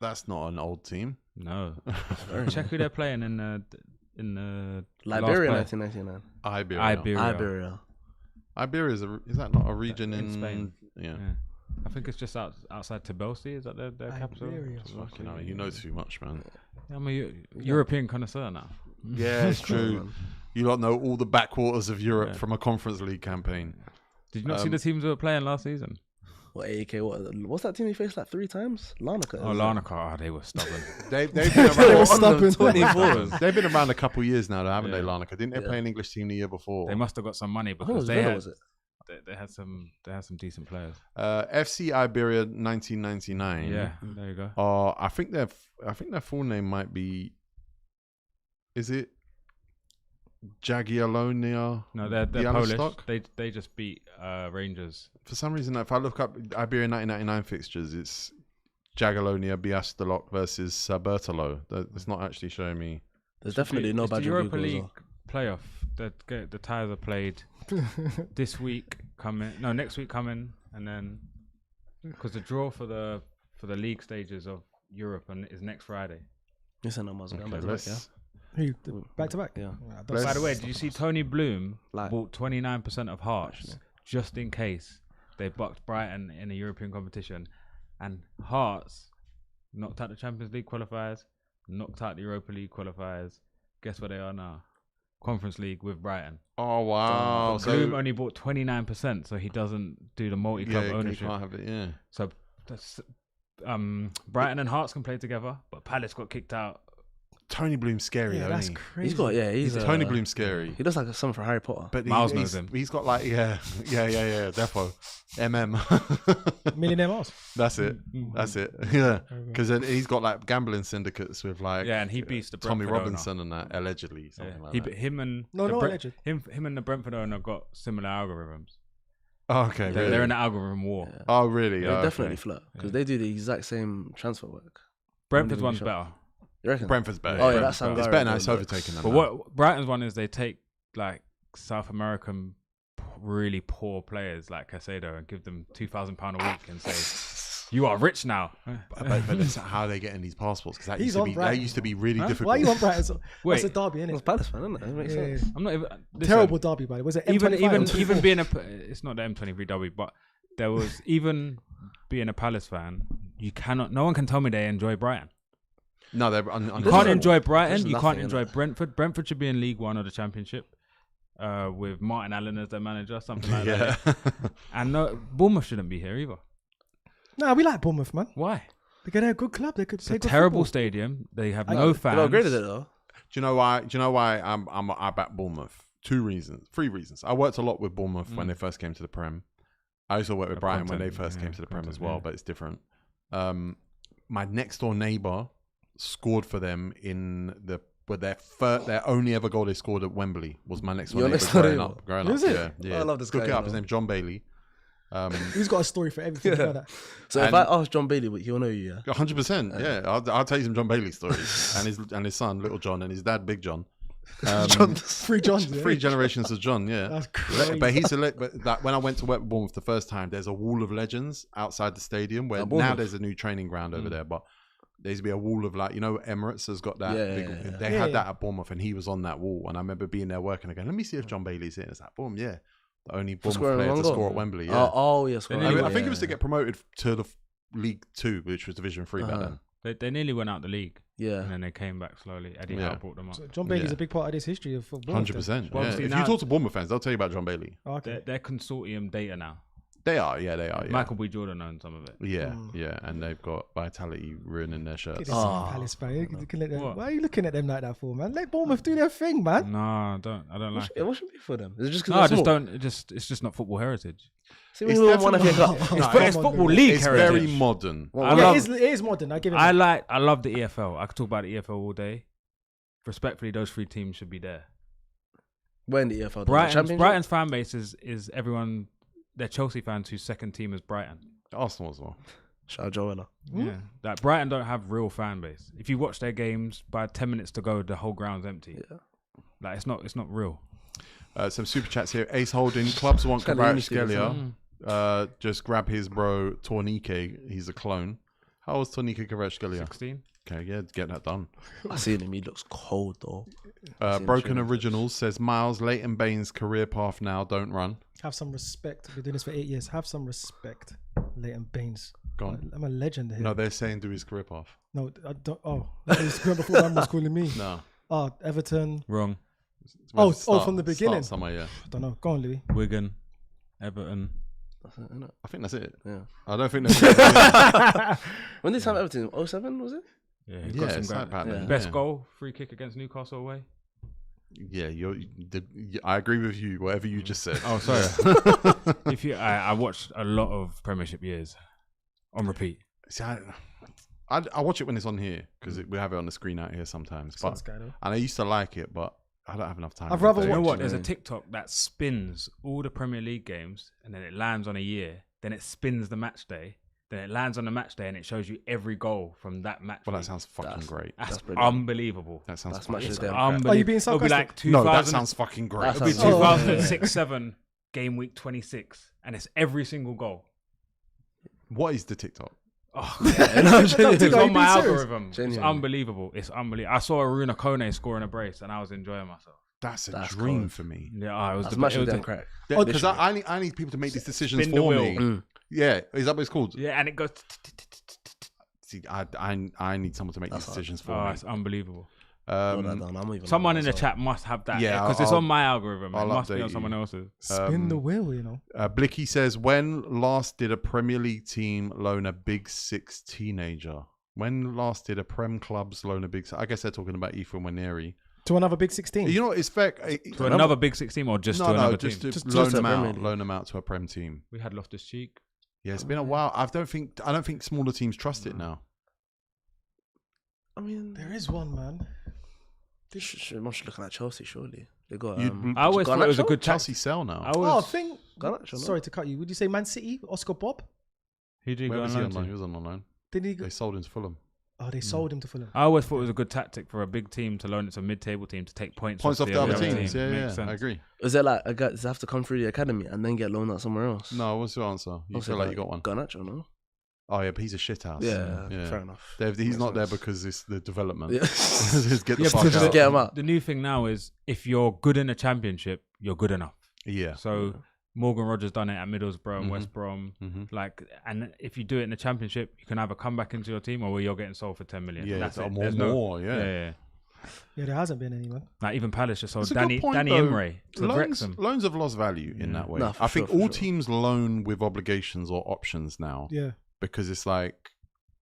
That's not an old team. No, check who they're playing in the Liberia, last 1999. Iberia. Iberia is that not a region in Spain? Yeah. I think it's just outside Tbilisi. Is that their capital? Iberia. Fucking hell, you know too much, man. I'm a European connoisseur now. Yeah, it's true. You lot know all the backwaters of Europe Yeah. from a Conference League campaign. Did you not see the teams that were playing last season? What AEK? What's that team he faced like 3 times? Larnaca. Oh, Larnaca. They were stubborn. They've been They were around. stubborn. 24. They've been around a couple years now, haven't they, Yeah. Larnaca? Didn't they play an English team the year before? They must have got some money I think it because was they Villa, had was it? they had some decent players. FC Iberia 1999. Yeah, there you go. I think their full name might be. Is it Jagiellonia? No, they're Białystok? Polish. They just beat Rangers. For some reason, if I look up Iberia 1999 fixtures, it's Jagiellonia Białystok versus Bertolo. That's not actually showing me. There's definitely no It's the bad Europa Google as League well. playoff. The ties are played this week coming. No, next week coming, and then because the draw for the league stages of Europe is next Friday. Listen, I'm Okay, back to back, yeah? Who? Back to back? Yeah. By the way, did you see Tony Bloom Like- bought 29% of Hearts just in case they bucked Brighton in a European competition, and Hearts knocked out the Champions League qualifiers, knocked out the Europa League qualifiers. Guess where they are now? Conference League with Brighton. Oh wow! Bloom only bought 29%, so he doesn't do the multi-club you ownership. can't have it. Yeah. So that's, Brighton and Hearts can play together, but Palace got kicked out. Tony Bloom's scary, Yeah, though, that's isn't he? crazy. He's Tony Bloom's scary. He looks like something for Harry Potter. But Miles knows him. He's got like yeah, defo, Millionaire Miles. That's it. That's it. Yeah, because then he's got like gambling syndicates with like Yeah, and he beats the Tommy Brentford Robinson and that allegedly owner. something Yeah. like that. Him and No, the no, Bre- alleged. him and the Brentford owner got similar algorithms. Oh, okay, They're really? in the algorithm war. Yeah. Oh, really? They Oh, definitely okay. flirt because they do the exact same transfer work. Brentford's Really one's sure. better. You reckon? Brentford's better. Oh, yeah, Brentford's that's better. It's Sangare better now. goal, It's but- overtaken them. But now. what Brighton's one is they take like South American really poor players like Casado and give them £2,000 a week and say, "You are rich now." But that's how they get in these passports because He's on that Brighton. used to be really Huh? difficult. Why you want Brighton? Wait. That's a derby, It's innit? Palace fan, isn't it? It makes Yeah, sense. yeah. I'm not even Terrible derby, by the way. Was it Even M25 or even 24? being it's not the M23 derby, but there was even being a Palace fan, you cannot. No one can tell me they enjoy Brighton. No, they're You can't enjoy Brighton. there's You can't nothing in enjoy it. Brentford. Brentford should be in League One or the Championship, with Martin Allen as their manager, something like yeah. that. And no, Bournemouth shouldn't be here either. Nah, we like Bournemouth, man. Why? Because they're a good club. They could It's play a good terrible football. stadium. They have I- no They fans. upgraded it though. Do you know why I back Bournemouth? 3 reasons. I worked a lot with Bournemouth when they first came to the Prem. I also worked with Brighton when they first came to the Prem as well, but it's different. My next door neighbour scored for them their only ever goal they scored at Wembley was my next door Your neighbour next door growing neighbour? up. Growing Is up, it? yeah. I love this Look guy, it up. you His know. name's John Bailey. He's got a story for everything. You know that. So if And- I ask John Bailey, he'll know you. Yeah. 100%. Yeah, I'll tell you some John Bailey stories and his son, Little John, and his dad, Big John. 3 Johns. Yeah. 3 generations of John. Yeah. That's crazy. But but when I went to work with Bournemouth the first time, there's a wall of legends outside the stadium where At now Bournemouth? there's a new training ground over there. But there used to be a wall of Emirates has got that. Yeah. They Yeah, had yeah. that at Bournemouth, and he was on that wall. And I remember being there working again. Let me see if John Bailey's here. It's like, boom, yeah, the only Bournemouth scoring player one to goal? score at Wembley. Yeah. Oh yes. They I, nearly mean, won, I think it was to get promoted to the League 2, which was Division 3 back then. They nearly went out the league, Yeah. and then they came back slowly. Eddie Yeah. Howe brought them up. So John Bailey's Yeah. a big part of this history of football. 100%. Well, Yeah. obviously If now- you talk to Bournemouth fans, they'll tell you about John Bailey. Okay. They're consortium data now. They are. Yeah. Michael B. Jordan owns some of it. Yeah, and they've got Vitality ruining their shirts. Look at this Palace fan. You can let them- What? Why are you looking at them like that for, man? Let Bournemouth do their thing, man. No, I don't like it. What should be for them? Is it just because No, I just don't. It's just not football heritage. See, we It's won one definitely- FA Cup. It's, come it's on, football dude. league It's heritage. very modern. Well, I Yeah, love. it is modern. I give it. that. I love the EFL. I could talk about the EFL all day. Respectfully, those 3 teams should be there. When the EFL? Brighton's fan base is everyone. They're Chelsea fans whose second team is Brighton. Arsenal as well. Shout out Joella. Yeah, like Brighton don't have real fan base. If you watch their games, by 10 minutes to go, the whole ground's empty. Yeah. Like it's not real. Some super chats here. Ace Holding. Clubs want Kinda Kvaratskhelia. Just grab his bro Tornike. He's a clone. How old's Tornike Kvaratskhelia? 16. Okay, yeah, get that done. I seen him. He looks cold though. Broken Originals says Miles Leighton Baines' career path now. Don't run. Have some respect. We've been doing this for 8 years. Have some respect, Leighton Baines. Go on. I'm a legend here. No, they're saying do his career path. No, I don't. Oh, that was before man was calling me. No. Oh, Everton. Wrong. Oh, from the beginning. Start somewhere, yeah. I don't know. Go on, Louis. Wigan, Everton. That's it, innit? I think that's it. Yeah. I don't think that's When did Sam Everton? 07 was it? Yeah, he's Yeah, got some it's like that, yeah. best yeah. goal, free kick against Newcastle away. Yeah, I agree with you. Whatever you just said. Oh, sorry. I watched a lot of Premiership years on repeat. See, I watch it when it's on here because we have it on the screen out here sometimes. But Sounds though. and I used to like it, but I don't have enough time. I'd rather to You know watch what? it. There's a TikTok that spins all the Premier League games, and then it lands on a year. Then it spins the match day. Then it lands on the match day, and it shows you every goal from that match. Well, that week. sounds fucking great. That's brilliant. unbelievable. That sounds That's fucking much as great. them. Unbelievable. Are you being It'll be like sarcastic? 2000. No, that sounds fucking great. That It'll be sounds- Oh. 2006-7 game week 26, and it's every single goal. What is the TikTok? Oh, No, it's genuinely. on my Are you being serious? algorithm. It's Genuinely. unbelievable. It's unbelievable. I saw Aruna Kone scoring a brace, and I was enjoying myself. That's a That's dream cold. for me. Yeah, it was As the much it as was them the- crack. Because I need people to make these decisions Spin the for wheel. me. Yeah, is that what it's called? Yeah, and it goes. See, I need someone to make these decisions for Oh, me. it's unbelievable. Someone in the chat must have that. Yeah, because it's I'll- on my algorithm. It I'll must be update on someone you. else's. Spin the wheel, you know. Blicky says, when last did a Premier League team loan a Big Six teenager? When last did a Prem clubs loan a Big Six? I guess they're talking about Ethan Waneri. To another big 16. You know what? It's fair. To another Big 16 or just to another just team? to Just loan to them a Premier out. League. Loan them out to a Prem team. We had Loftus Cheek. Yeah, it's been a while. I don't think smaller teams trust it now. I mean, There is one, man. Must looking at Chelsea, surely. They got. You'd- I always thought it was a Garnacho? good Chelsea tactic. sell now. I Oh, always, I think. Garnacho, no? Sorry to cut you. Would you say Man City? Oscar Bob? who did he Where go was on he loan on loan? to? He was on loan. Did he? Go? They sold him to Fulham. Oh, they sold him to Fulham. I always thought it was a good tactic for a big team to loan it to a mid-table team to take points Points off the other team. teams. Yeah, Makes yeah. sense. I agree. Is it like a guy does it have to come through the academy and then get loaned out somewhere else? No, what's your answer? You Also, feel like you got one. Garnacho, no? Oh yeah, but he's a shithouse. Yeah, yeah. fair enough. He's Makes not there sense. because it's the development. Yeah. Just get the Yeah, fuck because out. get him out. The new thing now is if you're good in a championship, you're good enough. Yeah. So Morgan Rogers done it at Middlesbrough and West Brom. Like, and if you do it in the Championship, you can either come back into your team or you're getting sold for 10 million. Yeah, That's it. more, There's yeah. Yeah, there hasn't been anyone. Like even Palace just sold It's a good point, Danny though. Imre to Wrexham. Loans have lost value in that way. No, for I think sure, for all sure. teams loan with obligations or options now. Yeah. Because it's like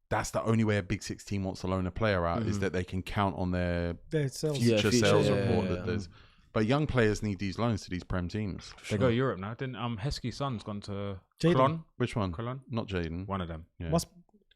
that's the only way a Big Six team wants to loan a player out is that they can count on their Their sales. future sales yeah, report. yeah, That there's, but young players need these loans to these Prem teams. They go Europe now. Didn't Heskey's son's gone to Jadon. Cologne? Which one? Cologne? Not Jaden. One of them. Yeah.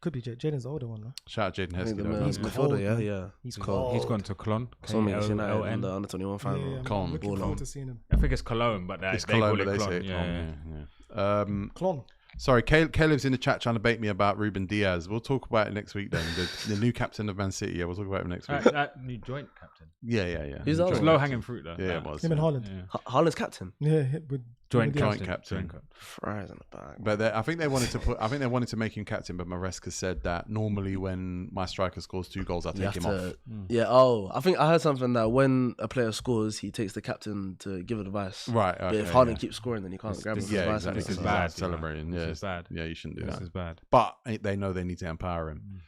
Could be Jaden's the older one, though. Shout out Jaden I think Heskey. the though. He's midfielder, cold, yeah, man. yeah. He's cold. He's gone to Cologne. Saw me in that K-O-L-N. in the under 21 final. I'm Cologne. looking Ball forward on. to seeing him. I think it's Cologne, but It's they Cologne, call but it they say Cologne. it Yeah. Cologne. Clon. Sorry, Caleb's in the chat trying to bait me about Ruben Diaz. We'll talk about it next week then. The new captain of Man City. Yeah, we'll talk about it next week. That new joint captain. Yeah. Who's that It's one? low hanging fruit though. Yeah, it was. Him and Haaland. Yeah. Haaland's captain. Yeah, with Joint Diaz. captain. Fries in the bag. But I think they wanted to make him captain, but Maresca said that normally when my striker scores 2 goals, I You take have him to, off. yeah. Oh, I think I heard something that when a player scores, he takes the captain to give advice. Right. But Okay, if Haaland yeah. keeps scoring, then you can't grab him. this- for Yeah, advice. exactly. This is Because bad, he's you know. celebrating. This Yeah, is bad. Yeah, you shouldn't do This that. is bad. But they know they need to empower him.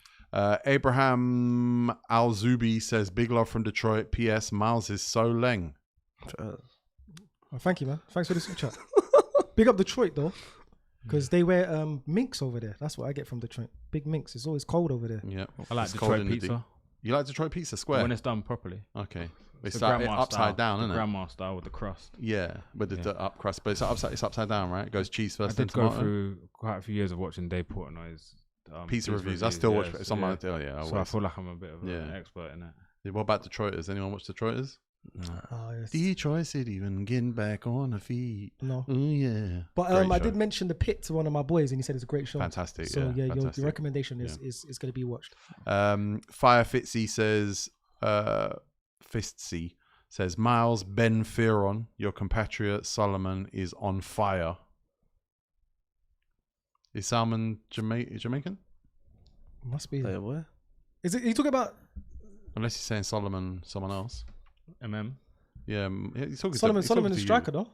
Abraham Al-Zubi says, big love from Detroit. P.S. Miles is so leng. Oh, thank you, man. Thanks for the super chat. Big up Detroit, though. Because they wear minks over there. That's what I get from Detroit. Big minks. It's always cold over there. Yeah. I like It's cold Detroit in the pizza. deep. You like Detroit pizza square? When it's done properly. Okay. It's The grandma upside style, down, the isn't it? grandma style with the crust. Yeah, with the up crust, but it's upside down, right? It goes cheese I first, then did go tomato. through quite a few years of watching Dave Portnoy's Pizza reviews. I still watch it. yes, It's on my yeah. So I feel like I'm a bit of an expert in it. What about Detroiters? Anyone watch Detroiters? Oh, yes. Detroit City when getting back on her feet. No. Oh yeah. But Great I show. did mention The Pit to one of my boys, and he said it's a great show. Fantastic. So yeah, fantastic. your recommendation is going to be watched. Fire Fitzy says, Fistsy says, Miles Ben Fearon, your compatriot Solomon is on fire. Is Salmon Jamaican? Must be. Hey, boy. Is it? You talking about Unless he's saying Solomon, someone else. MM. Yeah, he's talking Solomon? to, Solomon he's is talking striker, to you. though.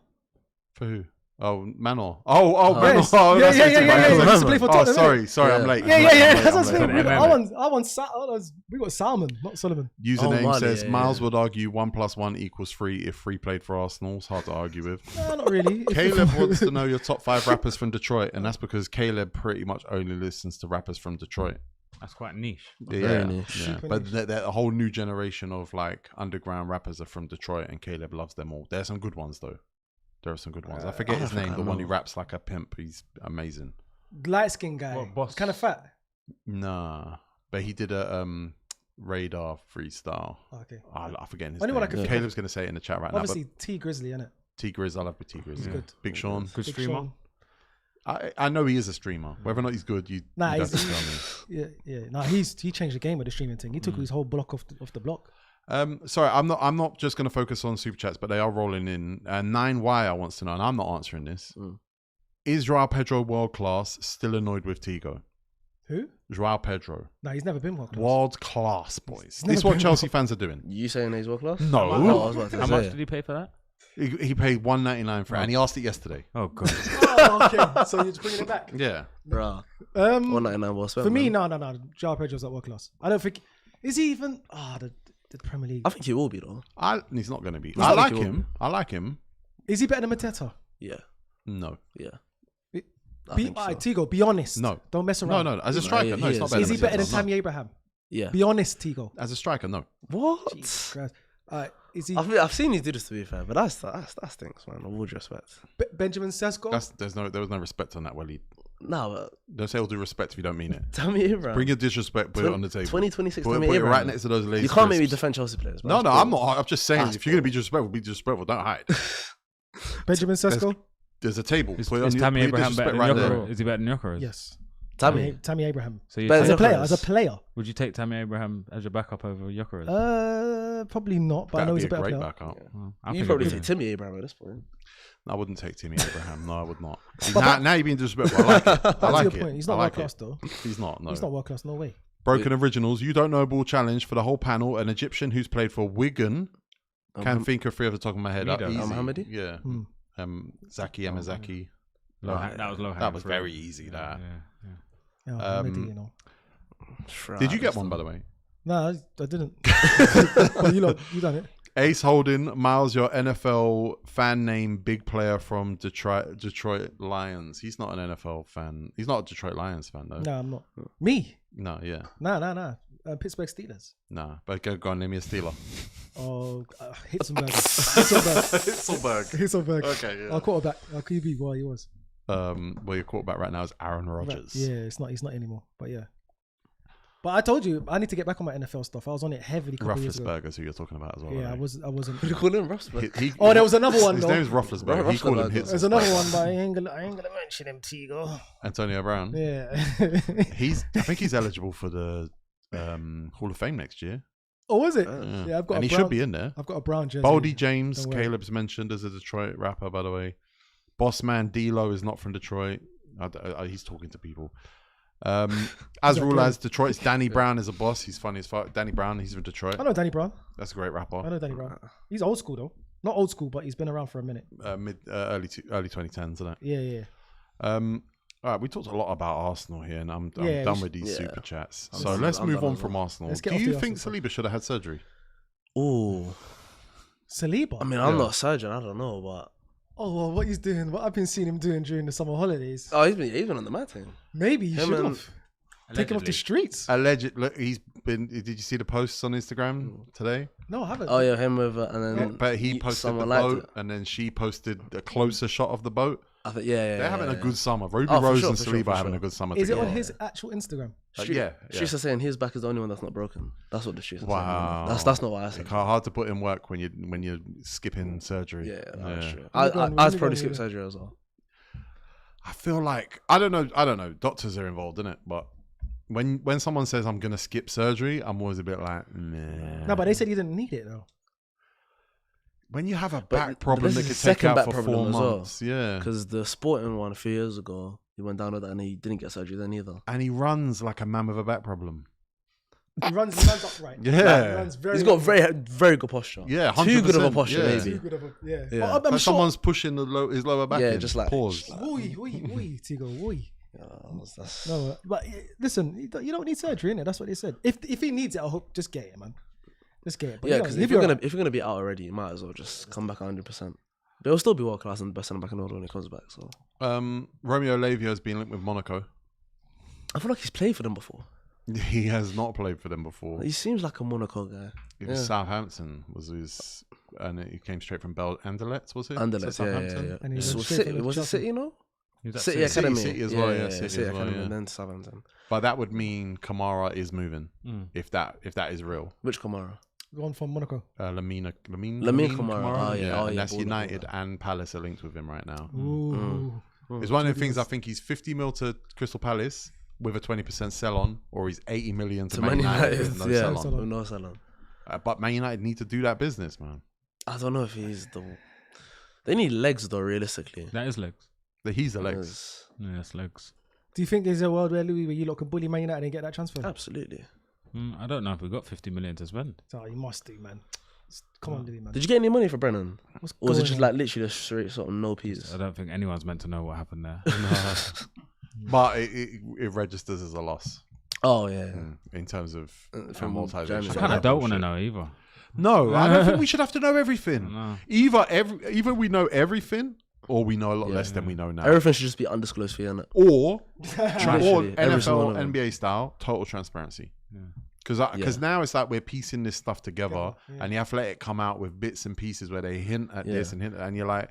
For who? Oh, Manor. Oh, Manor. Yes. Oh, Yeah, that's yeah, what yeah, it's yeah, about. yeah. He used to play for Tottenham, sorry, Yeah. I'm late. Yeah. That's what I'm saying. late. I want. We got Salmon, not Solomon. Username Mali, says yeah, Miles yeah. would argue 1 + 1 = 3 if 3 played for Arsenal. It's hard to argue with. No, not really. Caleb wants to know your top 5 rappers from Detroit, and that's because Caleb pretty much only listens to rappers from Detroit. That's quite niche. Yeah, niche. yeah. Super But niche. a whole new generation of like underground rappers are from Detroit, and Caleb loves them all. There's some good ones though. There are some good ones. I forget his name. The one who raps like a pimp. He's amazing. Light skinned guy. What, Boss? Kind of fat. Nah, but he did a radar freestyle. Okay. I forget his Only name. one I can think Caleb's gonna say it in the chat right Obviously, now. T Grizzly, innit? But T Grizz, I love T Grizz. He's Yeah. good. Big Sean. Good Big streamer. Sean. I know he is a streamer. Whether or not he's good, you Nah, you'd have to he's- tell me. Yeah. Nah, he changed the game with the streaming thing. He took his whole block off the block. Sorry, I'm not just going to focus on super chats, but they are rolling in. 9Y wants to know, and I'm not answering this. Is Joao Pedro world class? Still annoyed with Tigo. Who? Joao Pedro, Nah, he's never been world class. world class, boys. never This is what been Chelsea fans are doing. You saying he's world class? No. Oh, I was about to How say. much did he pay for that? He paid $1.99 for it, and he asked it yesterday. Oh god. Oh, okay. So you're just bringing it back. Yeah, Bruh. Um, 199 well spent. for me, man. no. Joao Pedro's at world class. I don't think. Is he even? The Premier League. I think he will be though. he's not going to be. I I think like he will him. I like him. Is he better than Mateta? Yeah. No, Yeah. Be- I think so. Tigo, be honest. No. Don't mess no, around. no. As a No, striker, he no, it's is. not better. Is he than better than Mateta, Tammy no. Abraham? Yeah. Be honest, Tigo. As a striker, no. What? Christ. Is he I've seen you do this to be fair, but that stinks, man. All due respect. Benjamin Sesko? There was no respect on that, Waleed. No, but Don't say all due respect if you don't mean it. Tammy Abraham. Bring your disrespect, put it on the table. 2026 Put Tammy it Abraham. right next to those ladies. You can't make me defend Chelsea players. No, man. I'm not. I'm just saying, That's if you're going to be disrespectful, be disrespectful. Don't hide. Benjamin Sesko? There's a table. Is Put it on your- Tammy put your Abraham better disrespect than right Yokoro? there. Is he better than Yokoro? Yes. Tammy. Tammy Abraham. So you Better As take, a player. Yokeres. As a player. would you take Tammy Abraham as your backup over Yokoro? Probably not, but I know That'd he's be a a better great player. backup. I You think probably it'd take be- Timmy Abraham at this point. I wouldn't take Timmy Abraham. No, I would not. Now you're being disrespectful. I like it. I That's like a good it. point. He's I not world like class, it. though. He's not. No. He's not world class, no way. Broken Originals. You don't know ball challenge for the whole panel. An Egyptian who's played for Wigan. Can't think of 3 off the top of my head. Mido. Easy. Mohammedi? Yeah. Zaki Yamazaki. That was low. That was very easy. That. Yeah, maybe, you know. Did you get one, by the way? No, I didn't. Well, you done it. Ace Holden, Miles, your NFL fan name, big player from Detroit Lions. He's not an NFL fan. He's not a Detroit Lions fan, though. No, I'm not. Me? No, yeah. Nah. Pittsburgh Steelers. Nah, but go on, name me a Steeler. Oh, Hitzenberg. Hitzelberg. Okay, yeah. Our quarterback. Our QB, boy, he was. Well, your quarterback right now is Aaron Rodgers. Yeah, he's not anymore. But yeah. But I told you, I need to get back on my NFL stuff. I was on it heavily a couple years ago. Roethlisberger is who you're talking about as well. Yeah, right? I wasn't. What do you call him, Roethlisberger? There was another one, his though. name is Roethlisberger. He called him Hitzelberger. There's another one, but I ain't gonna mention him, Tigo. Antonio Brown. Yeah. I think he's eligible for the Hall of Fame next year. Oh, was it? Yeah, I've got. And he should be in there. I've got a brown jersey. Baldy James, Don't worry. Caleb's mentioned as a Detroit rapper, by the way. Bossman D-Lo is not from Detroit. He's talking to people. As rule as Detroit's Danny Brown is a boss. He's funny as fuck. Danny Brown, he's from Detroit. I know Danny Brown. That's a great rapper. I know Danny Brown. He's old school though. Not old school, but he's been around for a minute. Early 2010s, isn't it? Yeah. All right, we talked a lot about Arsenal here, and I'm Yeah, done with these super chats. So I'm let's done move as on well. from Arsenal. Let's get Do off you the think Arsenal Saliba should have had surgery? Oh, Saliba. I mean, I'm Yeah. not a surgeon. I don't know, but Oh, well, what he's doing, what I've been seeing him doing during the summer holidays. he's been on the mad thing. Maybe he Him should and- have taken off the streets. Alleged. Look, he's been. Did you see the posts on Instagram today? No, I haven't. Oh yeah, him with and then But he posted the someone liked boat, it. and then she posted a closer shot of the boat. I think yeah. They're having a good summer. Ruby Oh, for Rose sure, and for sure, Saliba for are having sure. a good summer. Is it together. on his actual Instagram? Yeah. She's just saying his back is the only one that's not broken. That's what the streets are Wow. saying. That's not what I said. It's hard to put in work when you're skipping surgery. Yeah, that's true. Let me go on, let I'd me go probably on skip with it. surgery as well. I feel like I don't know. Doctors are involved in it, but when someone says I'm gonna skip surgery, I'm always a bit like, nah. No, but they said he didn't need it though. When you have a But back problem this that is could the take you second out back for 4 problem as well. months, yeah. Because the sporting one a few years ago, he went down with that and he didn't get surgery then either. And he runs like a man with a back problem. He runs upright. Yeah. He runs very He's got upright. very good posture. Yeah, Too good of a 100%, posture, yeah. Too maybe. good of a, yeah. Yeah. But I'm Like sure. someone's pushing his lower back. Yeah, in. just like- Pause. Woi, Tigo. That's- No, but listen, you don't need surgery, innit? That's what they said. If he needs it, I hope just get it, man. Just get it. But Yeah, you know, because he'll if be you're alright. gonna be out already, you might as well just come back 100%. But he'll still be world class and best centre back in order when he comes back. So Romeo Lavia has been linked with Monaco. I feel like he's played for them before. He has not played for them before. He seems like a Monaco guy. It was Yeah. Southampton was his, and he came straight from Anderlecht, was it? Anderlecht, So Southampton? And he So went straight City, from was it Chelsea. City, no? He was at City City. Academy. City as well, yeah, City as well, Academy yeah. and then Southampton. But that would mean Kamara is moving Mm. if that is real. Which Kamara? Gone from Monaco. Lamine Kamara. Oh, yeah. Oh, and yeah, that's baller, United baller. and Palace are linked with him right now. Ooh. It's one of the things. I think he's 50 mil to Crystal Palace with a 20% sell on, or he's 80 million to Man United with no yeah, sell on. with no sell-on. But Man United need to do that business, man. I don't know if he's the. They need legs though, realistically. That is legs. He's the legs. Because- Yeah, that's legs. Do you think there's a world where Louis, where you lot can bully Man United and get that transfer? Absolutely. I don't know if we got 50 million to spend. So you must do, man. Come on, Louis, man. Did you get any money for Brennan? What's Or was it going just on? like literally just straight sort of no peas? I don't think anyone's meant to know what happened there. But it registers as a loss Oh yeah. in terms of From amortization. January. I kind of don't want to know either. No, I don't think we should have to know everything. No. Either we know everything, or we know a lot less than we know now. Everything should just be undisclosed fee, innit? Or Literally, every single NFL, one of them. NBA style, total transparency. Because now it's like we're piecing this stuff together, and you have to let it come out with bits and pieces where they hint at this and hint at, and you're like,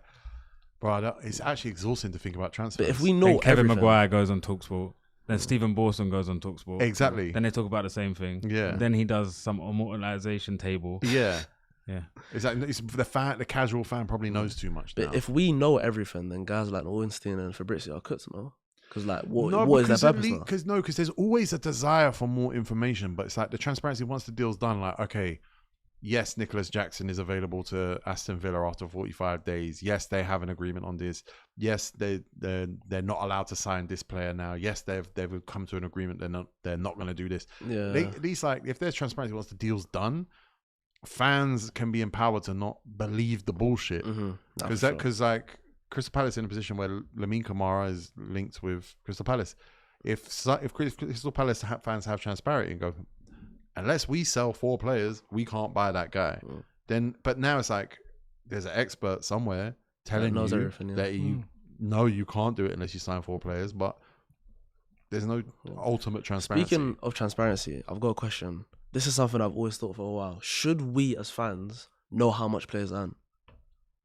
bro, it's actually exhausting to think about transfers. But if we know Then Kevin everything, Maguire goes on TalkSport. Then Stephen Borson goes on TalkSport. Exactly. Then they talk about the same thing. Yeah. Then he does some immortalization table. Yeah. Yeah. It's the casual fan probably knows too much now. but if we know everything, then guys like Ornstein and Fabrizio are cooked, no? Because like, what is their purpose now? Because there's always a desire for more information, but it's like the transparency once the deal's done. Like, okay, yes, Nicholas Jackson is available to Aston Villa after 45 days. Yes, they have an agreement on this. Yes, they're not allowed to sign this player now. Yes, they've come to an agreement. They're not going to do this. Yeah. At least like if there's transparency once the deal's done, fans can be empowered to not believe the bullshit. Mm-hmm. Because like Crystal Palace in a position where Lamine Kamara is linked with Crystal Palace. If Crystal Palace fans have transparency and go, unless we sell 4 players, we can't buy that guy. Then, but now it's like there's an expert somewhere telling you that you know you can't do it unless you sign 4 players, but there's no ultimate transparency. Speaking of transparency, I've got a question. This is something I've always thought for a while. Should we as fans know how much players earn?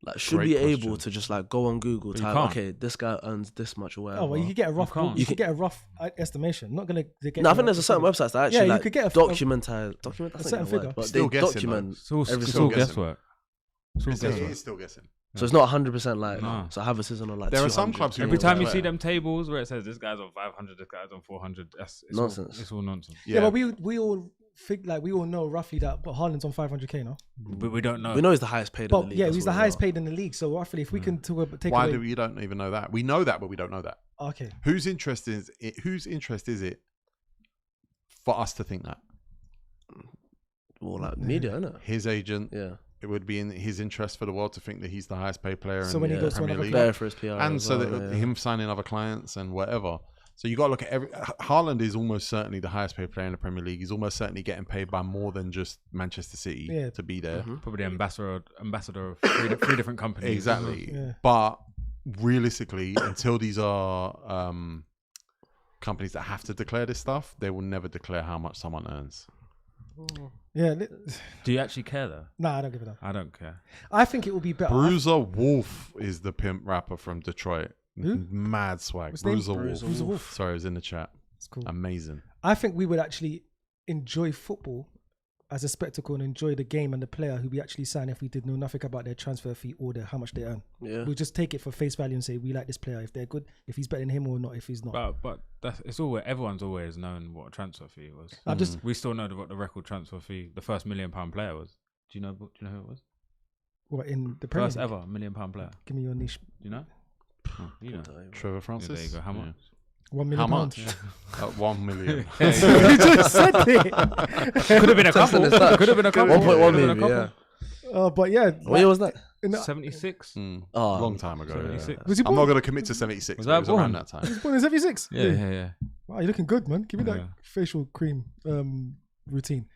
Like, should we be able to just like go on Google, type, okay, this guy earns this much or whatever? Oh, well, you could get a rough. You could get a rough estimation. Not gonna get. No, I think there's a certain websites that actually you like could get document. That's a certain figure. But Still they guessing, document. It's all single guesswork. It is still guessing. So it's not 100% like. No. So Havertz isn't on like. There are 200. some clubs who Every will time you declare. see them tables where it says this guy's on 500, this guy's on 400, it's Nonsense. It's all nonsense. Yeah, but we all think like we all know roughly that, but Haaland's on 500k now. But we don't know. We know he's the highest paid in the But league. yeah, that's he's what the we highest know. paid in the league. So roughly, if we can take Why away, do we don't even know that? We know that, but we don't know that. okay, Whose interest is it for us to think that? Well, like media, innit? His agent. Yeah. It would be in his interest for the world to think that he's the highest paid player So in when he the goes to Premier another League. club- Better for his PR. And as so well, that yeah. him signing other clients and whatever. So you got to look at Haaland is almost certainly the highest paid player in the Premier League. He's almost certainly getting paid by more than just Manchester City to be there. Probably the ambassador of 3 different companies. Exactly. Yeah. But realistically, until these are companies that have to declare this stuff, they will never declare how much someone earns. yeah. Do you actually care though? Nah, I don't give a damn. I don't care. I think it will be better. Bruiser Wolf is the pimp rapper from Detroit. Who? Mad swag. What's his name? Bruiser Wolf. Bruiser Wolf. Sorry, it was in the chat. It's cool. Amazing. I think we would actually enjoy football as a spectacle and enjoy the game and the player who we actually sign if we did know nothing about their transfer fee or how much they earn. Yeah. We'll just take it for face value and say we like this player if they're good, if he's better than him or not, if he's not. But it's always everyone's always known what a transfer fee was. We still know what the record transfer fee, the first £1 million player was. Do you know who it was? What in the Premier First League? ever £1 million player. Give me your niche. Do you know? You know. Trevor Yeah, Francis. there you go. How much? £1 million. How much? 1 million. You just said it. Could have been a couple. Could have been a couple. 1.1 Could've been a maybe, couple. yeah. But yeah, What year was that? 76. Oh, Long time ago. 76. Was he I'm born? not going to commit to 76. Was but it I was around born? that time. He was born in 76. Yeah. Wow, you're looking good, man. Give me that Yeah. facial cream routine.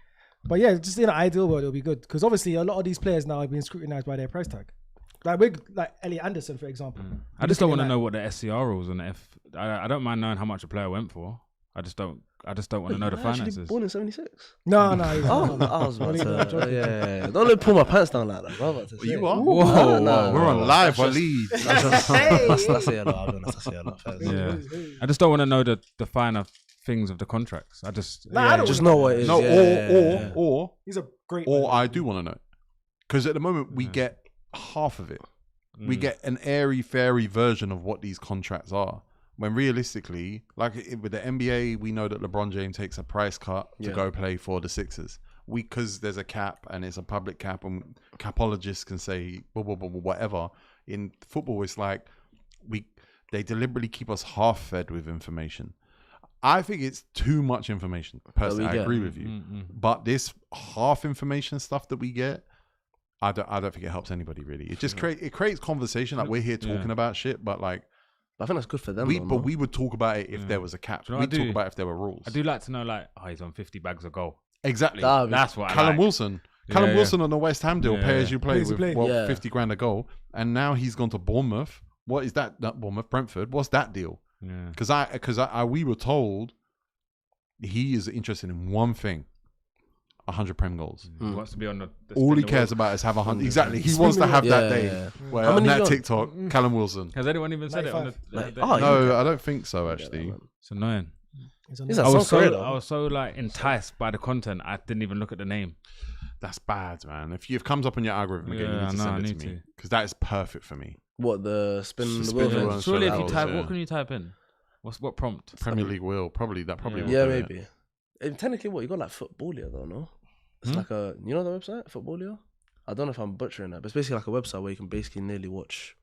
But yeah, just in an ideal world, it'll be good because obviously a lot of these players now are being scrutinized by their price tag. Like Elliot Anderson, for example. I just don't want to know what the SCR rules and I don't mind knowing how much a player went for. I just don't want to know the Actually finances. born in 76. No. Oh, I was about to. Yeah. Don't let me pull my pants down like that. I was about to say. You are? Whoa, No, We're on live for That's Leeds. That's it a lot. I'll be honest, that's it a lot. Yeah. I just don't want to know the finer things of the contracts. I just I don't Just wanna know what it is. No, yeah. or He's a great. or man. I do want to know. Because at the moment, we get half of it. We get an airy-fairy version of what these contracts are. When realistically, like with the NBA, we know that LeBron James takes a price cut to go play for the Sixers. Because there's a cap and it's a public cap, and capologists can say whatever. In football, it's like they deliberately keep us half-fed with information. I think it's too much information. Personally, I agree with you. But this half information stuff that we get, I don't think it helps anybody really. It just creates conversation. Like we're here talking about shit, but like I think that's good for them. we would talk about it if there was a cap. Do you know We'd what I talk do? about it if there were rules. I do like to know he's on 50 bags of gold. Exactly. That's what I Callum like. Wilson. Yeah, Callum yeah. Wilson on the West Ham deal, pay as you play Pay as you with play. 50 grand a goal, and now he's gone to Bournemouth. What is that? Not Bournemouth, Brentford. What's that deal? Yeah. Because we were told he is interested in one thing: 100 Prem goals. He wants to be on the All he spin the cares wheel. about is have 100. Exactly. He wants to have that day. Yeah. Where How on many that you got? TikTok, Callum Wilson. Has anyone even said it on the 95. Oh, No, I don't think so. Actually, It's annoying. He's on He's that. a- I was Some career, so though. I was so enticed by the content. I didn't even look at the name. that's bad, man. If it comes up on your algorithm again, you Yeah, need to I know, send I it need to me to. because that is perfect for me. What the spin the Spin wheel the thing? wheel. Surely, if that you was, type, yeah. what can you type in? What prompt? Premier League will probably Yeah. will Yeah, do it. maybe. And technically, what you got like Footballia though, no? It's like a the website Footballia. I don't know if I'm butchering that, but it's basically like a website where you can basically nearly watch.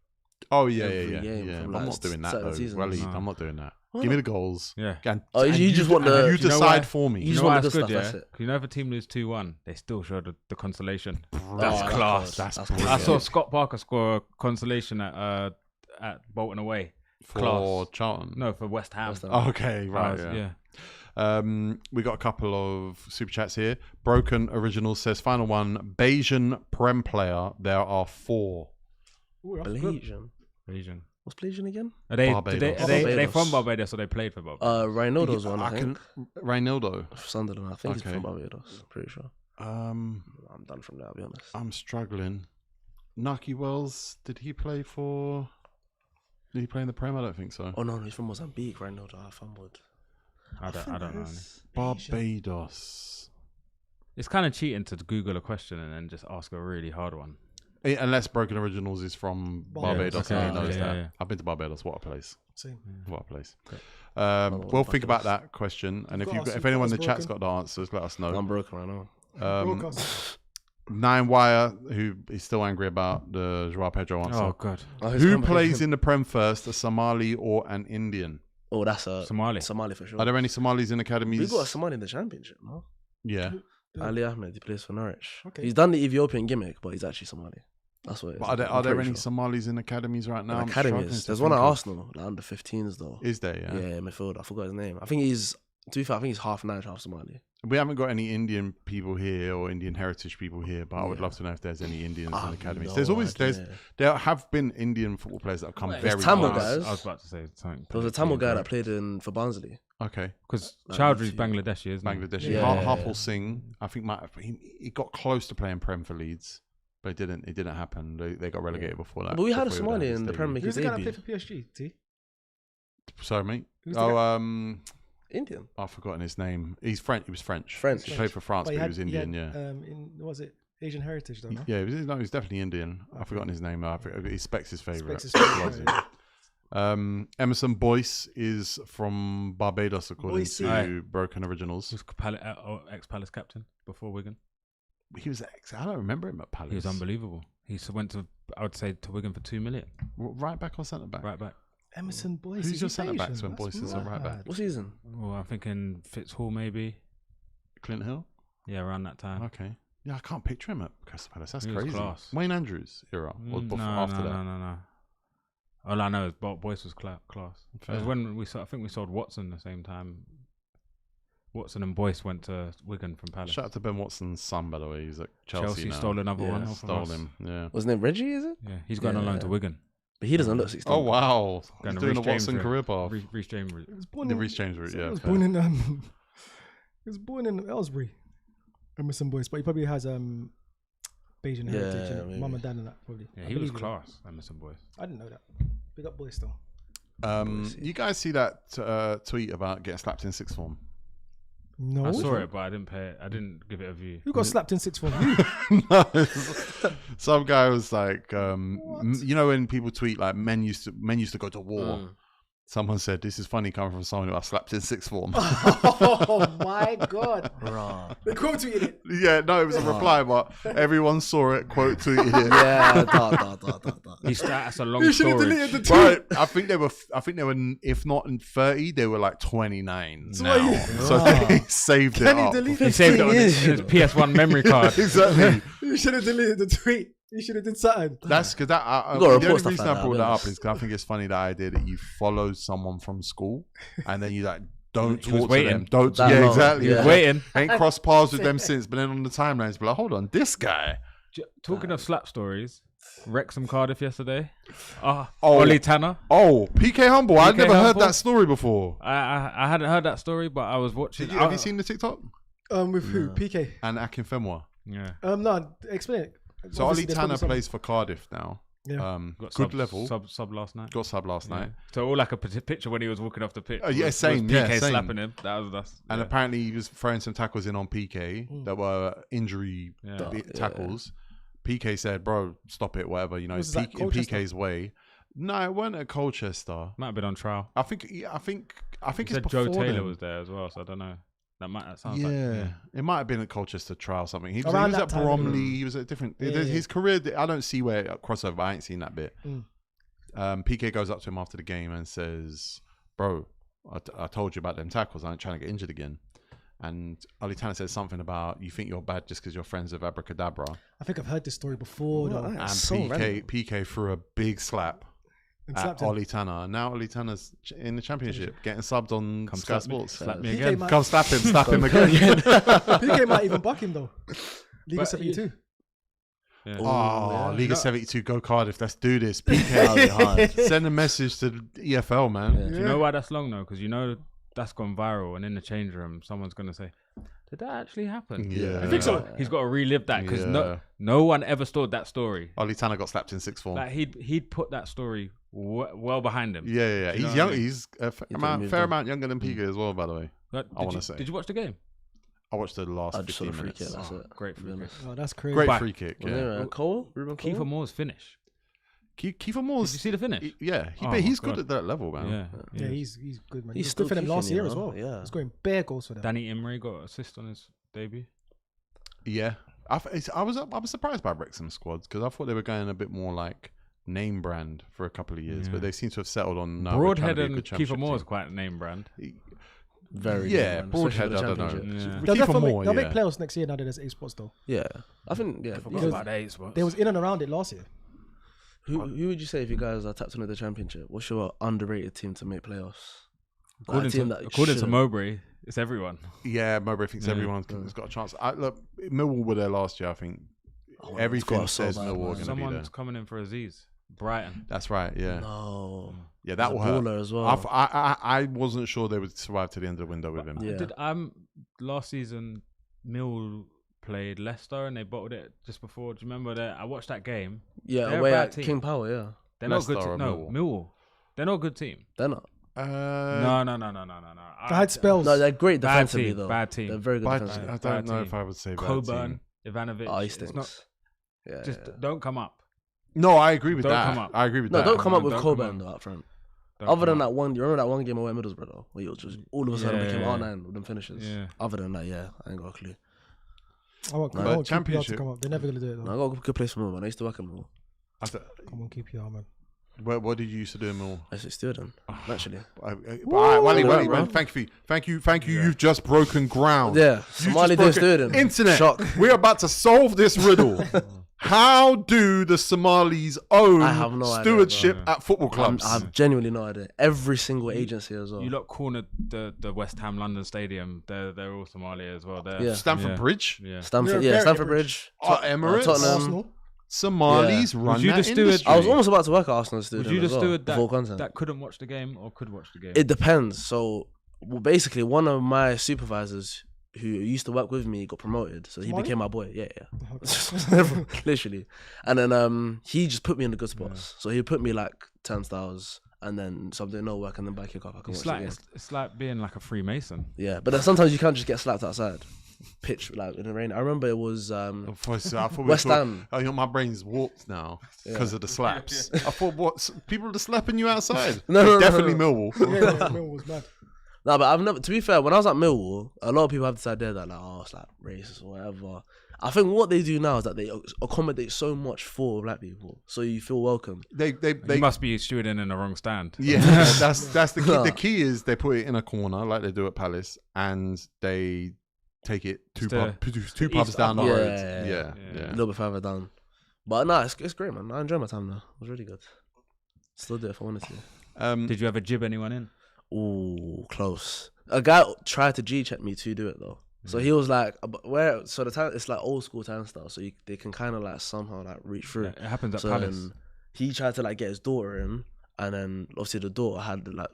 Oh yeah, Every yeah. game from, I'm like, not doing that certain though. seasons. Waleed, No. I'm not doing that. Why Give me not? the goals. Yeah. And, Oh, you just want and the- you Do you know decide why? for me. You You just know want what's the good good, stuff, yeah? that's it. You know, if a team lose 2-1, they still show the consolation. Bro, That's Oh, class. That's That's brilliant. I saw Scott Parker score a consolation at at Bolton away. For Class. Charlton. No, for West Ham. West Ham. Okay, right. Yeah. We got a couple of super chats here. Broken Original says, final one, Bayesian Prem player. There are 4. Ooh, that's good. Asian. What's Blasian again? Are they Barbados. are they Barbados. from Barbados or they played for Barbados? Reinaldo's one, I think. Reinaldo. Sunderland, I think he's Okay. from Barbados. I'm pretty sure. I'm done from there, I'll be honest. struggling. Naki Wells, did he play in the Prem? I don't think so. Oh no, he's from Mozambique, Reinaldo. I fumbled. I don't know. Barbados. It's kind of cheating to Google a question and then just ask a really hard one. Unless Broken Originals is from Barbados okay. and he knows that. Yeah. I've been to Barbados. What a place. Same. What a place. Well, We'll think about Barbados. that question. And You've got us, if anyone in the Broken. chat's got the answers, let us know. I'm broken right now. Broadcast. 9 Wire, who is still angry about the Joao Pedro answer. Oh god, Who plays in the Prem first, a Somali or an Indian? Oh, that's a Somali. Somali for sure. Are there any Somalis in We academies? got a Somali in the championship, no? Yeah. Ali Ahmed, he plays for Norwich. Okay. He's done the Ethiopian gimmick, but he's actually Somali. That's what it is. But are I'm there pretty any sure. Somalis in academies right now? I'm Academies. struggling to There's one at think of- Arsenal, like under 15s though. Is there? Yeah. Yeah, midfield. I forgot his name. I think he's, to be fair, I think he's half Nige, half Somali. We haven't got any Indian people here or Indian heritage people here, but I would Yeah. love to know if there's any Indians I in have academies. no there's always idea. there have been Indian football players that have come There's very Tamil close. guys. I was about to say something. There was a Tamil guy that played for Barnsley. Okay. Because Like, Chowdhury's few- Bangladeshi, isn't he? Bangladeshi. Yeah. Harpal Singh, I think he got close to playing Prem for Leeds, but it didn't happen. They got relegated before that. But we had a before he Somali had his in the debut. Premier Who's League the guy that debut. played for PSG? T? Sorry, mate. Who's the guy? Indian. I've forgotten his name. He's French. He was French. French. He played for France, but he was Indian. Yeah. Was it Asian heritage though? No? Yeah, he was definitely Indian. I've forgotten his name. He's Specs' favourite. Specs' favourite, Loves him. Emerson Boyce is from Barbados, according Boyce. to Aye. Broken Originals. He was ex-Palace captain before Wigan. He was I don't remember him at Palace. He was unbelievable. He went to, I would say, to Wigan for 2 million. Right back or centre back? Right back. Emerson Boyce. Who's is your he centre-backs Asian? when Boyce That's is a right back? mad. What season? Well, I'm thinking Fitzhall maybe. Clint Hill? Yeah, around that time. Okay. Yeah, I can't picture him at Crystal Palace. That's He was crazy. class. Wayne Andrews era or Mm, before, no, after that? No. All I know is Boyce was class. It Fair. was when I think we sold Watson the same time. Watson and Boyce went to Wigan from Palace. Shout out to Ben Watson's son, by the way. He's at Chelsea now. stole another Yeah, one. off of Stole us. him. Yeah. Was his name Reggie, is it? Yeah, he's going on loan to Yeah. Wigan. But he doesn't look 16. Oh wow! Going He's to doing a Reece James Watson route. career path. Reece James route. He was born The in. Reece James route. so Yeah. he was fair. born in. He was born in Aylesbury. Emerson Boyce, but he probably has Bayesian Yeah, heritage. maybe. Mum and dad and that probably. Yeah, I he was believe you. class. Emerson Boyce. I didn't know that. Big up Boyce though. You guys see that tweet about getting slapped in sixth form? No. I saw it, but I didn't pay it. I didn't give it a view. Who got slapped in sixth form? You. No, some guy was like, you know, when people tweet like men used to go to war. Someone said, "This is funny coming from someone who I slapped in sixth form." Oh my god. Bruh. They quote tweeted it. Yeah, no, it was a reply, but everyone saw it, quote tweeted it. Yeah, da. That's a long You should have story. deleted the tweet. Right, I think they were, if not in 30, they were like 29 So now. what So they saved it Can he up. delete He saved it on his 15 PS1 memory card. Exactly. You should have deleted the tweet. You should have did something. That's because that. You gotta The report only stuff reason like I that, brought I'll be that up honest. is because I think it's funny the idea that you follow someone from school and then you like don't He was talk to waiting. them. Don't. That Yeah, long. exactly. Yeah. Waiting. Ain't crossed paths with them since, but then on the timelines, be like, hold on, this guy. Talking of slap stories, Wrexham Cardiff yesterday. Oh. Ollie Tanner. Oh, PK Humble. I'd PK never heard Humble? that story before. I hadn't heard that story, but I was watching. Have you seen the TikTok? With who? PK. And Akin Femwa. Yeah. No, explain it. So Obviously, Ollie there's Tanner probably some- plays for Cardiff now. Yeah. Got Good sub, level. Sub last night. Got sub last Yeah. night. So all like a picture when he was walking off the pitch. Yeah, was same, PK yeah, same. slapping him. That's And yeah. apparently he was throwing some tackles in on PK that were injury Yeah. tackles. PK said, "Bro, stop it, whatever. You know, Was it's that in Colchester? PK's way." No, it wasn't at Colchester. might have been on trial. I think He it's said before Joe Taylor then. was there as well, so I don't know. That sounds Yeah. like It might have been at Colchester trial or something. He was Around that at time, Bromley. yeah. He was at different. Yeah, yeah. His career, I don't see where crossover. I ain't seen that bit. PK goes up to him after the game and says, "Bro, I told you about them tackles. I ain't trying to get injured again." And Ollie Tanner says something about you think you're bad just because you're friends with Abracadabra. I think I've heard this story before. What? though. And So PK random. threw a big slap And at slapped him. Ollie Tanner. Now Ollie Tanner's in the championship, getting subbed on Come Sky slap me, Sports. slap me He again. came out- Come slap him again. PK might even buck him though. League But of 72. Yeah. Oh, League No. of 72, go Cardiff. Let's do this. That would be hard. PK, send a message to the EFL, man. Yeah. Do you know why that's long though? Because you know that's gone viral, and in the change room, someone's gonna say, "Did that actually happen?" Yeah. I think so. He's got to relive that because Yeah. no one ever stored that story. Ollie Tanner got slapped in sixth form. Like he'd put that story well behind him. Yeah. Do you know He's what young. I mean? He's a He could've moved fair on. amount younger than PK as well, by the way. But I wanna did say. Did you watch the game? I watched the last I just saw 15 the free minutes. kick. That's it. Great free kick. Oh, that's crazy. Great Bye. free kick. Was Yeah. it Cole? Ruben Cole? Kiefer Moore's finish. Kiefer Did Moore's. you see the finish? Yeah, Oh my he's good God. at that level, man. Yeah. Yeah, yeah. he's good, man. He's He's still good for them last kicking, year you as know? well. Yeah. He's scoring bare goals for them. Danny Emery got an assist on his debut. Yeah. I was surprised by Wrexham's squads because I thought they were going a bit more like name brand for a couple of years, Yeah. but they seem to have settled on no, we're trying Broadhead to be a and good Kiefer championship Moore's team. quite a name brand. Very Yeah, good, man. Broadhead, Especially I for don't the know. championship. Yeah. They'll Kiefer definitely Moore, they'll yeah. make playoffs next year now that there's 8 spots though. Yeah. I think, yeah. Forgot because about the 8 spots. They was in and around it last year. who would you say if you guys are tapped into the championship? What's your underrated team to make playoffs? Like a team that According to should- Mowbray, it's everyone. Yeah, Mowbray thinks Yeah. everyone's got a chance. Look, Millwall were there last year. I think Oh, everything it's got says so bad, Millwall are man. going to be there. Someone's coming in for Aziz. Brighton. That's right. Yeah, No. yeah, that He's will a hurt. baller as well. I wasn't sure they would survive to the end of the window with him. Yeah. Did last season Mill played Leicester and they bottled it just before. Do you remember that? I watched that game. Yeah, They're a away bad at team. King Power, yeah. They're not a good. Leicester or No, Millwall? Millwall. They're not a good team. They're not. No. They had spells. No, they're great Bad defensively, team, though. bad team. They're very good But defensively. I Bad don't know team. if I would say bad Coburn, team. Ivanovic. Oh, he it's stinks. not. Yeah, Just yeah. don't come up. No, I agree with Don't that. come up. I agree with No, that. don't come up with Don't come Coburn up. though up front. Don't Other come than up. that one, you remember that one game away at Middlesbrough though, where you just all of a sudden Yeah, became yeah, R9 with them finishes. Yeah. Other than that, yeah, I ain't got a clue. I want But QPR to championship- come up. They're never gonna do it No, though. I got a good place for Mill, man. I used to work at Mill. Come on, QPR, man. What did you used to do in Millwall? I used to steer them, actually. All right, Wally, Woo! man, thank you. You've just broken ground. Yeah, You've Somali just didn't broken- steer them. Internet. Shock. We're about to solve this riddle. How do the Somalis own I have no idea, stewardship bro. at football clubs? I have genuinely no idea. Every single agency as well. You lot cornered the West Ham London Stadium. They're all Somali as well. They're, Yeah. Stamford yeah. Bridge, Yeah. Stamford, Yeah, yeah, very Stamford Bridge. Bridge. Emirates, Tottenham. Arsenal. Somalis run Was you that the steward- industry. I was almost about to work at Arsenal steward. Was you the as well, steward before content. that couldn't watch the game or could watch the game? It depends. So, well, basically, one of my supervisors who used to work with me got promoted, so he Somali? became my boy. Yeah, yeah. Literally. And then he just put me in the good spots. So he put me like turnstiles, and then something no work, and then back kick off. I can It's watch like the game. it's like being like a Freemason. Yeah, but then sometimes you can't just get slapped outside, pitch like in the rain. I remember it was I thought we West were Ham. Oh, you know, my brain's warped now because of the slaps. I thought, what? People are just slapping you outside? No, Definitely no. Millwall. Yeah, Millwall was mad. No, but I've never. To be fair, when I was at Millwall, a lot of people have this idea that like, oh, it's like racist or whatever. I think what they do now is that they accommodate so much for black people, so you feel welcome. They You must be stewarding in the wrong stand. Yeah, that's the key. The key is they put it in a corner like they do at Palace, and they take it two pubs east down the upper. road. Yeah. A little bit further down. But no, it's great, man. I enjoy my time there. It was really good. Still do it if I wanted to. Did you ever jib anyone in? Ooh, close. A guy tried to G check me to do it though. So he was like, "Where?" So the time it's like old school turnstile, so they can kind of like somehow like reach through. It happens at So Palace. then he tried to like get his daughter in, and then obviously the daughter had like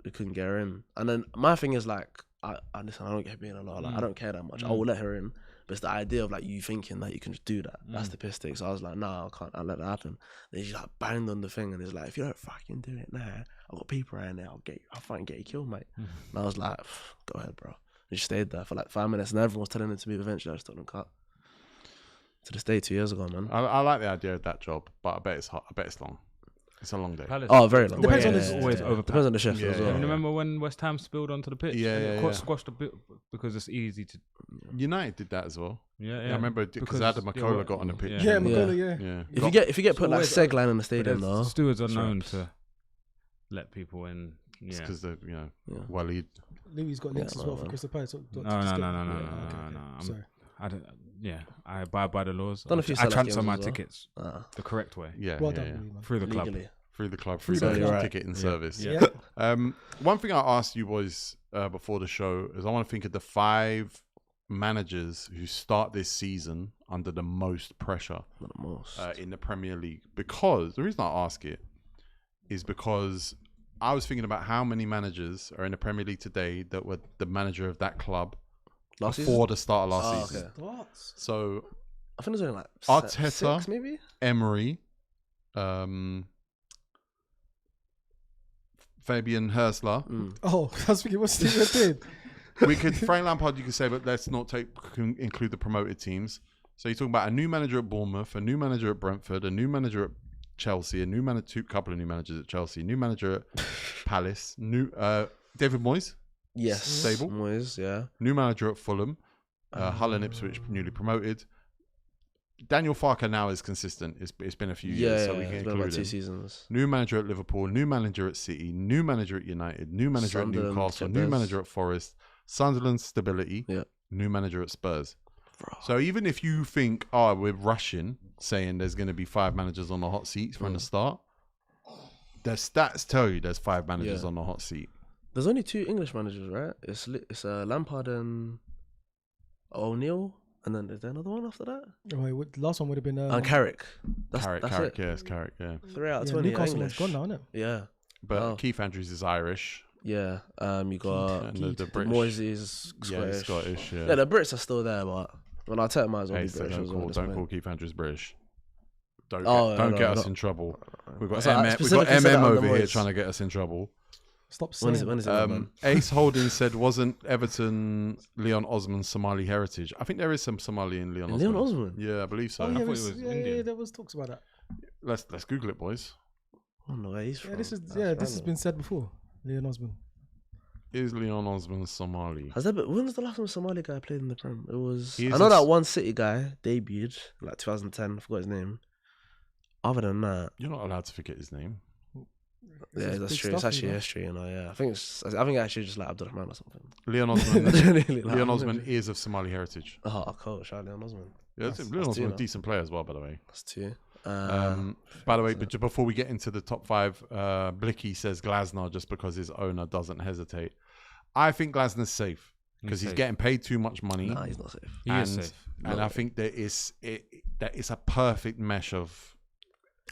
we couldn't get her in. And then my thing is like, I listen, I don't get being a lot. Like I don't care that much. I will let her in, but it's the idea of like you thinking that you can just do that. That's the piss take. So I was like, nah, I can't. I'll let that happen. Then she like banged on the thing, and it's like, if you don't fucking do it now, I've got people around there. I'll fucking get you killed, mate. And I was like, go ahead, bro. And she stayed there for like 5 minutes, and everyone was telling her to move. Eventually, I just told them cut. To this day, 2 years ago, man. I like the idea of that job, but I bet it's hot. I bet it's long. It's a long day. Palace. Oh, very long. Depends on Always- his- always overpacked. Depends on the shift Yeah, as yeah, well. And remember when West Ham spilled onto the pitch? Yeah, And yeah, it yeah. squashed a bit because it's easy to. United did that as well. Yeah, Yeah, I remember because Adam McCullough got on the pitch. Yeah, Yeah. Magola, yeah. Yeah. If you get put like always- seg line in the But stadium though, stewards are known traps. to let people in. It's Yeah. because they're Yeah. Waleed. Louis got links Yeah, as no, well for man. Crystal Palace. So No, just no, get- no, no, no, yeah, no, okay, no, okay. no. I'm- Sorry. I don't. Yeah, I abide by the laws. Done a few I select transfer games my as well. tickets Ah, the correct way Yeah. Well yeah, done, yeah. Louis, man. through the club. legally. Through the club, Through through the the club. Right. ticketing service. Yeah. One thing I asked you boys before the show is I want to think of the 5 managers who start this season under the most pressure Not the most. in the Premier League. Because the reason I ask it is because I was thinking about how many managers are in the Premier League today that were the manager of that club Last before the start of last Oh, season. okay. Starts. So I think there's only like Arteta. 6 maybe. Emery, Fabian Hersler. Oh, I was thinking, what's Stephen doing? We could Frank Lampard, you could say, but let's not include the promoted teams. So you're talking about a new manager at Bournemouth, a new manager at Brentford, a new manager at Chelsea, couple of new managers at Chelsea, new manager at Palace, new David Moyes, Yes. Stable. Moyes, yeah. new manager at Fulham, Hull and Ipswich newly promoted. Daniel Farker now is consistent. It's been a few years, so we can it's been about include 2 him. seasons. New manager at Liverpool, new manager at City, new manager at United, new manager Sunderland, at Newcastle, kept new theirs. manager at Forest, Sunderland stability, Yeah. new manager at Spurs. Bro. So even if you think, oh, we're rushing, saying there's going to be 5 managers on the hot seats from the start, the stats tell you there's 5 managers Yeah. on the hot seat. There's only 2 English managers, right? It's Lampard and O'Neill, and then is there another one after that? Oh, the last one would have been And Carrick. That's Carrick, it. yeah, it's Carrick, yeah. 3 out of yeah, 20 are Newcastle one's English. gone now, isn't it? Yeah, But Oh. Keith Andrews is Irish, yeah. You got and the British. Moyes is Yeah, Scottish. he's Scottish, yeah. Yeah, the Brits are still there, but when I might as well Hey, be so British as well. at this don't point. call Keith Andrews British. Don't Oh, get, don't no, get no. us in trouble. We've got, So I we've got specifically said that MM under over here Moyes. trying to get us in trouble. Stop saying When is it? Ace Holding said, wasn't Everton Leon Osman's Somali heritage? I think there is some Somali in Leon Osman. Leon Osman? Yeah, I believe so. Oh, yeah, thought it it was, was yeah, Indian. yeah, there was talks about that. Let's Google it, boys. Oh no, where he's Yeah, from. this is That's this has random. been said before. Leon Osman. Is Leon Osman Somali? Has there been, when was the last time a Somali guy played in the Prem? It was. He is I know a that s- one City guy debuted like 2010. I forgot his name. Other than that, You're not allowed to forget his name. yeah, that's big true. It's stuff, actually you know. history, you know. Yeah, I think actually just like Abdurrahman or something. Leon Osman. Really, like, Leon Osman is of Somali heritage. Oh, cool. Shout out Leon Osman. Yeah, That's Leon two Osman, a now. decent player as well, by the way. That's 2. By the way, but before we get into the top 5, Blicky says Glasner just because his owner doesn't hesitate. I think Glasner's safe because he's safe. getting paid too much money. Nah, he's not safe. He is safe. And I think that is a perfect mesh of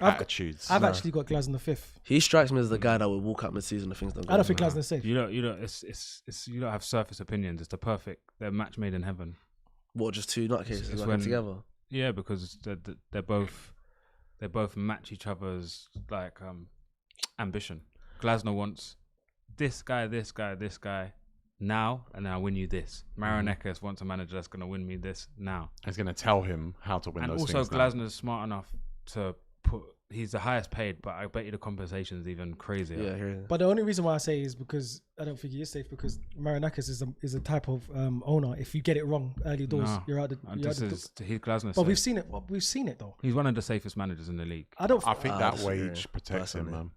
I've attitudes. I've actually got Glasner 5th. He strikes me as the guy that would walk out mid-season if things don't go. I don't think well. Glasner's safe. You don't. It's you don't have surface opinions. It's the perfect. They're match made in heaven. What, just 2 nutcases It's working when- together? Yeah, because they're both match each other's like ambition. Glasner wants this guy now, and then I win you this. Marinakis wants a manager that's going to win me this now. He's going to tell him how to win And those also, things. now. Glasner's smart enough to put. He's the highest paid, but I bet you the compensation is even crazier. Yeah, here. But the only reason why I say is because I don't think he is safe because Marinakis is a type of owner. If you get it wrong early doors, No. you're out the. And You're out this the is he's Glasner's. but safe. we've seen it. We've seen it though. He's one of the safest managers in the league. I don't. I think I that disagree, wage protects him, personally.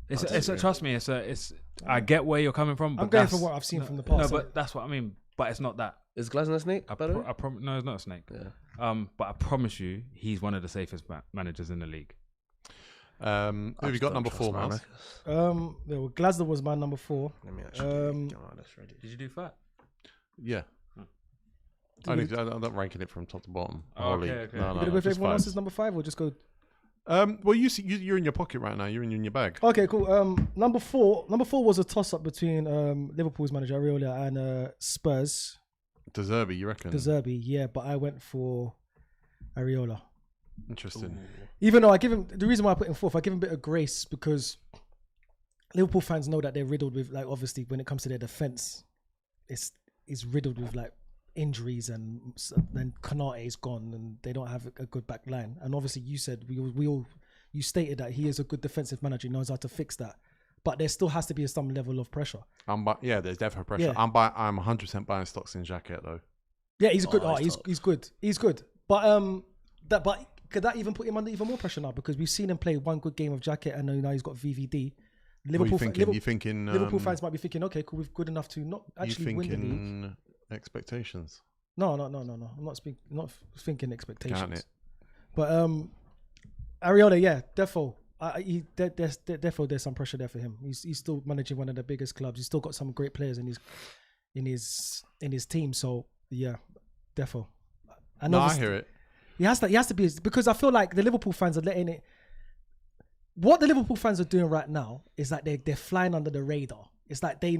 man. Trust me. It's. I get where you're coming from. But I'm going that's- for what I've seen from the No, past. but that's what I mean. But it's not that. Is Glasner a snake? By the way? No, it's not a snake. Yeah. But I promise you, he's one of the safest managers in the league. Who have you got number 4, Miles? yeah, well, Glasner was my number 4. Let me actually get my list ready. Did you do fat? Yeah. I'm not ranking it from top to bottom. Oh, Holy. okay. You're gonna go with just everyone 5. else's number 5 or just go? Well, you're in your pocket right now. You're in your bag. Okay, cool. Number 4 was a toss up between Liverpool's manager Areola and Spurs. De Zerbi, you reckon? De Zerbi, yeah, but I went for Areola. Interesting. Even though I give him the reason why I put him 4th, I give him a bit of grace because Liverpool fans know that they're riddled with, like, obviously when it comes to their defense, it's riddled with like injuries and then Konate is gone and they don't have a good back line. And obviously you said you stated that he is a good defensive manager, he knows how to fix that. But there still has to be some level of pressure. There's definitely pressure. Yeah. I'm 100% buying stocks in Jacket though. Yeah, he's good. Oh, He's good. He's good. But could that even put him under even more pressure now? Because we've seen him play one good game of Jacket and now he's got VVD. What are you thinking? You thinking Liverpool fans might be thinking, okay, cool, we're good enough to not actually win the league. thinking expectations? No. I'm not thinking expectations. Count it. But Areola, yeah, defo. There's some pressure there for him. He's still managing one of the biggest clubs. He's still got some great players in his team. So yeah, defo. And No, I hear it. He has to be, because I feel like the Liverpool fans are letting it. What the Liverpool fans are doing right now is that they're flying under the radar. It's like they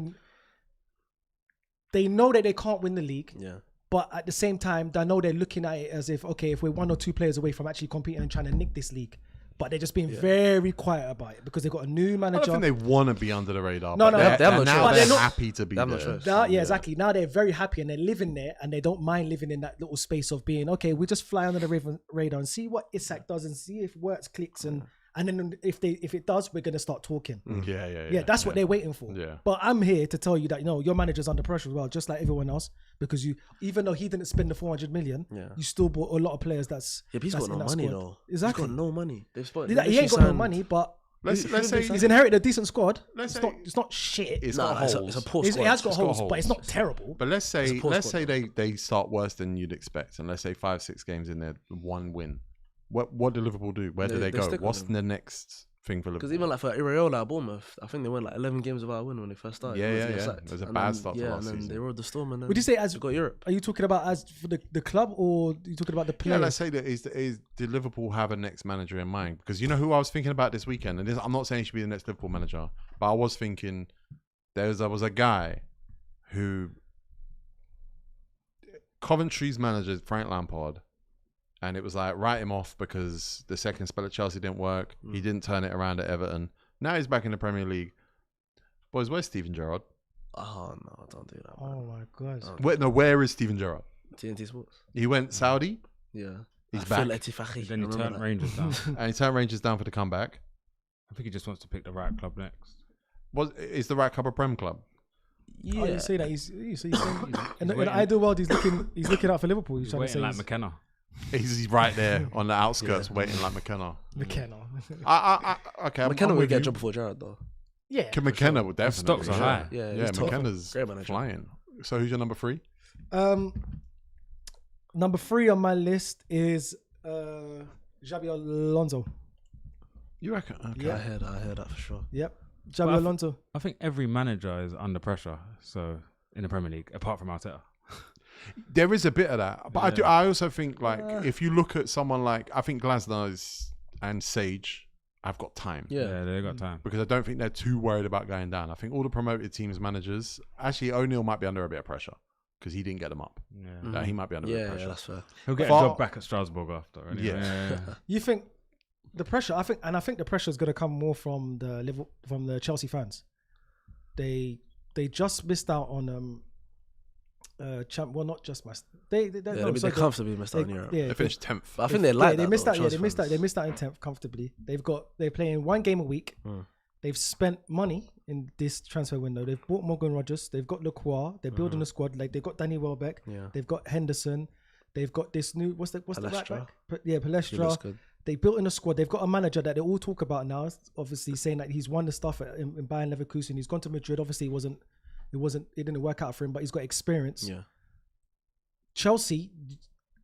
know that they can't win the league. Yeah. But at the same time, I know they're looking at it as if, okay, if we're 1 or 2 players away from actually competing and trying to nick this league. But they're just being very quiet about it because they've got a new I manager. don't think they want to be under the radar. No, but no, they're, no. now But they're they're not- happy to be they have no there. choice. Now, yeah, exactly. Now they're very happy and they're living there and they don't mind living in that little space of being, okay, we just fly under the radar and see what Isak does and see if works, clicks, and then if it does, we're gonna start talking. Yeah. That's what they're waiting for. Yeah. But I'm here to tell you that your manager's under pressure as well, just like everyone else, because even though he didn't spend the 400 million, you still bought a lot of players. But he's got no money though. Exactly. He's got no money. He ain't got no money, but Let's say he's inherited a decent squad. Let's It's say- not shit. it's got holes. It's a poor It squad. has got It's got holes, but it's holes. not terrible. But let's say poor squad. they start worse than you'd expect, and let's say 5-6 games in there, 1 win. What do Liverpool do? Where do They they go? stick with What's them. the next thing for Because Liverpool? even like for Iraola at Bournemouth, I think they went like 11 games without a win when they first started. Yeah, When yeah, they got yeah. sacked. It was a And bad then- start to yeah, last and then season. they rode the storm and then Would you say as they got Europe. are you talking about as for the club, or are you talking about the Yeah, players? let's say that is did Liverpool have a next manager in mind? Because you know who I was thinking about this weekend, and I'm not saying he should be the next Liverpool manager, but I was thinking there was a guy who Coventry's manager, Frank Lampard, and it was like write him off because the second spell at Chelsea didn't work. He didn't turn it around at Everton. Now he's back in the Premier League. Boys, where's Steven Gerrard? Oh no, don't do that. Man. Oh my god! Where is Steven Gerrard? TNT Sports. He went Saudi Yeah. He's I feel back. Etifaki. Then he Remember turned that? Rangers down. and he turned Rangers down for the comeback. I think he just wants to pick the right club next. Is the right club a Prem club? Oh, you say that he's in the waiting. ideal world. He's looking out for Liverpool. He's He's trying to say waiting like he's McKenna. He's right there on the outskirts, waiting like McKenna. McKenna. Okay, McKenna I'm would with get a you. job before Jared though. Yeah. McKenna would The definitely. stocks are high. Yeah, Yeah, he's tough. McKenna's Great manager. flying. So who's your number 3? Number 3 on my list is Xabi Alonso. You reckon? Okay. Yeah, I heard that for sure. Yep, But Xabi Alonso. I think every manager is under pressure. So in the Premier League, apart from Arteta. There is a bit of that, but Yeah. I also think like if you look at someone like I think Glasnow's and Sage have got time. Yeah. they got time. Because I don't think they're too worried about going down. I think all the promoted teams managers, actually O'Neill might be under a bit of pressure because he didn't get them up. Yeah. He might be under a bit of Yeah, pressure. that's fair. He'll get Far- a job back at Strasbourg after. Anyway. Yeah. You think the pressure? I think the pressure is going to come more from the Chelsea fans. They just missed out on well, not just missed. They comfortably missed out in Europe. They finished 10th. But I think they like they that. missed though, out. Yeah, Chelsea they missed out. fans. They missed out in 10th comfortably. They're playing 1 game a week. They've spent money in this transfer window. They've bought Morgan Rogers. They've got Lacroix. They're building a squad. Like they've got Danny Welbeck. Yeah. They've got Henderson. They've got this new what's the right Palestra. back? He Palestra. looks good. They built in a squad. They've got a manager that they all talk about now. Obviously saying that he's won the stuff in Bayern Leverkusen. He's gone to Madrid. Obviously it didn't work out for him, but he's got experience. Yeah. Chelsea,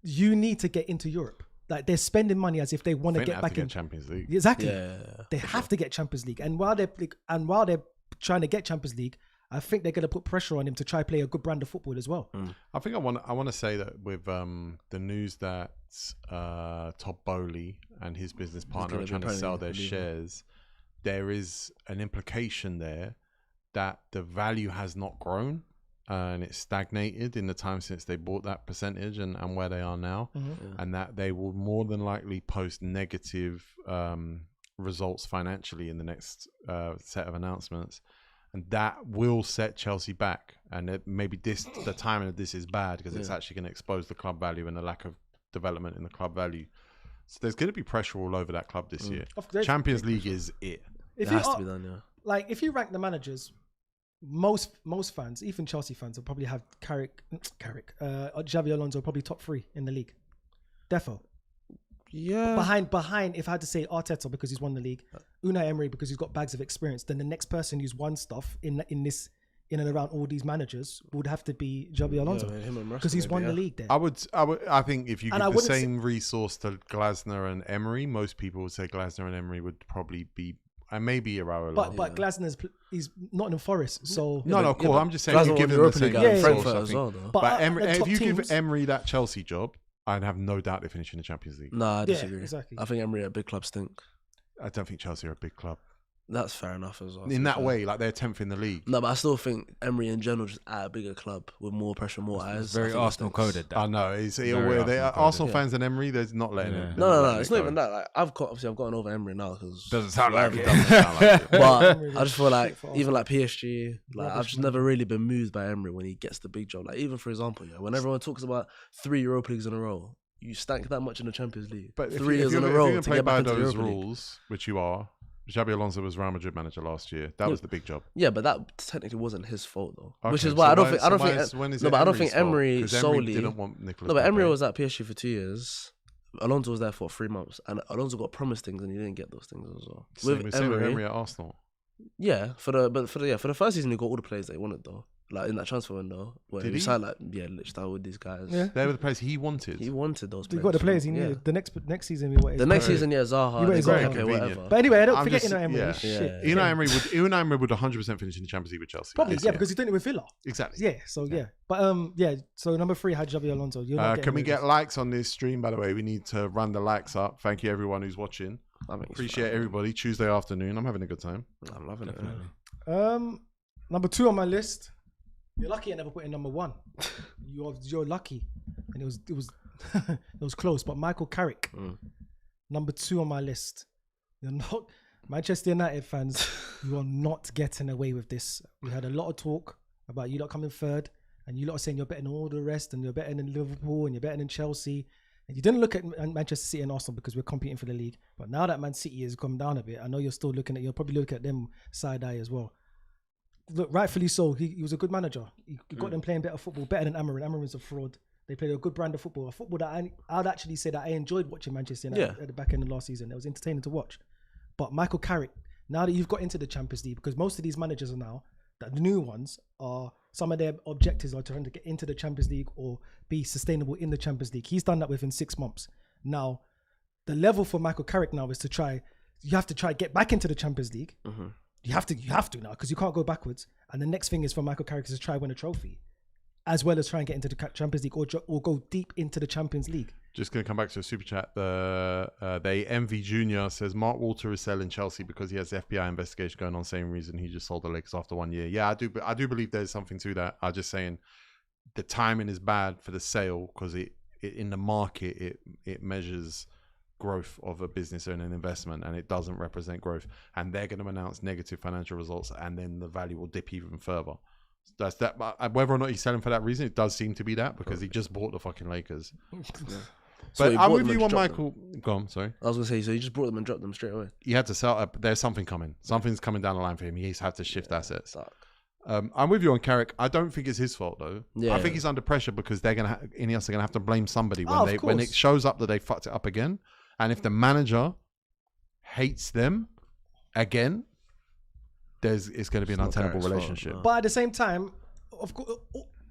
you need to get into Europe. Like they're spending money as if they want to get back in Champions League. Exactly. Yeah. They have to get Champions League, and while they're trying to get Champions League, I think they're going to put pressure on him to try play a good brand of football as well. I think I want to say that with the news that Todd Bowley and his business partner are gonna be trying to sell their leaving. shares, there is an implication there that the value has not grown and it's stagnated in the time since they bought that percentage and where they are now, and that they will more than likely post negative results financially in the next set of announcements. And that will set Chelsea back. And maybe the timing of this is bad because it's actually going to expose the club value and the lack of development in the club value. So there's going to be pressure all over that club this year. Champions League is it. It has to be done, yeah. Like if you rank the managers, most fans, even Chelsea fans, will probably have Xabi Alonso probably top 3 in the league. Defo. Yeah. Behind, if I had to say Arteta because he's won the league, Unai Emery because he's got bags of experience, then the next person who's won stuff in in and around all these managers would have to be Xabi Alonso because he's won the league there. I think if you And I give the wouldn't same resource to Glasner and Emery, most people would say Glasner and Emery would probably be, and maybe Iraola. But Glasner's he's Nottingham Forest, so no, of course. I'm just saying Glasner you give won them Europa the same League at resource, Frankfurt I as think. well, though. But Emery, the if top you give teams- Emery that Chelsea job, I'd have no doubt they finish in the Champions League. Nah, I disagree. exactly. I think Emery at big club stink. I don't think Chelsea are a big club That's fair enough as well. in that way. Like they're 10th in the league. No, but I still think Emery in general just at a bigger club with more pressure, more eyes. It's very I think Arsenal that stinks. coded. That. I know. It's Very Arsenal Arsenal fans and Emery. There's not letting Yeah. it. No. It's not even that. Like I've gotten over Emery now because Doesn't sound like it. Doesn't sound like it. But Emery I just feel like for even like PSG, like Rubbish, I've just man. never really been moved by Emery when he gets the big job. Like even for example, when everyone talks about 3 Europa Leagues in a row, you stank that much in the Champions League. But if 3 you- if years you're in a if you're row gonna to play get by back into the those Europa League. rules, which you are, Xabi Alonso was Real Madrid manager last year. That was the big job. Yeah, but that technically wasn't his fault though. Okay, Which is so why I don't why- think so why is- when is it but I don't Emery's think fault? Emery 'Cause Emery solely didn't want Nicolas No, but Emery Pepe. was at PSG for 2 years. Alonso was there for 3 months, and Alonso got promised things and he didn't get those things as well. Same with Emery at Arsenal. Yeah, for the first season he got all the players that he wanted though. Like in that transfer window, where Did he he? signed like Lichtenstein with these guys. Yeah. They were the players he wanted. He wanted those He players. got the players he Yeah. needed. The next season we wanted. The next Very- season, Zaha. You they went got Zaha. Pepe, Convenient. whatever. But anyway, I don't I'm forget just- Emery. yeah. Shit. Yeah. Unai Emery would 100% finish in the Champions League with Chelsea. Probably, this yeah, year. because he's doing it with Villa. Exactly. Yeah, so yeah. But yeah, so number 3 had Xabi Alonso. You're not Can we getting get likes on this stream, by the way? We need to run the likes up. Thank you, everyone who's watching. I think it's Appreciate fine. everybody. Tuesday afternoon. I'm having a good time. I'm loving it. Definitely. Number 2 on my list. You're lucky I never put in number 1. You're lucky, and it was it was close. But Michael Carrick, number 2 on my list. You're not Manchester United fans. You are not getting away with this. We had a lot of talk about you lot coming third, and you lot are saying you're better than all the rest, and you're better than Liverpool, and you're better than Chelsea. And you didn't look at Manchester City and Arsenal because we're competing for the league. But now that Man City has come down a bit, I know you're still looking at. You'll probably look at them side eye as well. Look, rightfully so. He was a good manager. He got them playing better football, better than Amarin. Amarin's a fraud. They played a good brand of football. A football that I'd actually say that I enjoyed watching Manchester United at the back end of last season. It was entertaining to watch. But Michael Carrick, now that you've got into the Champions League, because most of these managers are now, the new ones are, some of their objectives are trying to get into the Champions League or be sustainable in the Champions League. He's done that within 6 months. Now, the level for Michael Carrick now is you have to try get back into the Champions League. Mm-hmm. You have to now because you can't go backwards. And the next thing is for Michael Carrick is to try win a trophy, as well as try and get into the Champions League or go deep into the Champions League. Just going to come back to a super chat. They MV Junior says Mark Walter is selling Chelsea because he has the FBI investigation going on. Same reason he just sold the Lakers after 1 year. Yeah, I do believe there's something to that. I'm just saying the timing is bad for the sale because it in the market it measures growth of a business and an investment, and it doesn't represent growth. And they're going to announce negative financial results, and then the value will dip even further. That's that. Whether or not he's selling for that reason, it does seem to be that because he just bought the fucking Lakers. So But he I'm bought with them you and on dropped Michael. Go on, sorry. I was gonna say, so he just brought them and dropped them straight away. He had to sell. There's something coming. Something's coming down the line for him. He's had to shift assets. Suck. I'm with you on Carrick. I don't think it's his fault though. Yeah. I think he's under pressure because they're gonna Ineos are gonna have to blame somebody Oh, of when it course. shows up that they fucked it up again. And if the manager hates them again, it's going to be an not untenable Carrick's fault, relationship. no. But at the same time, of course,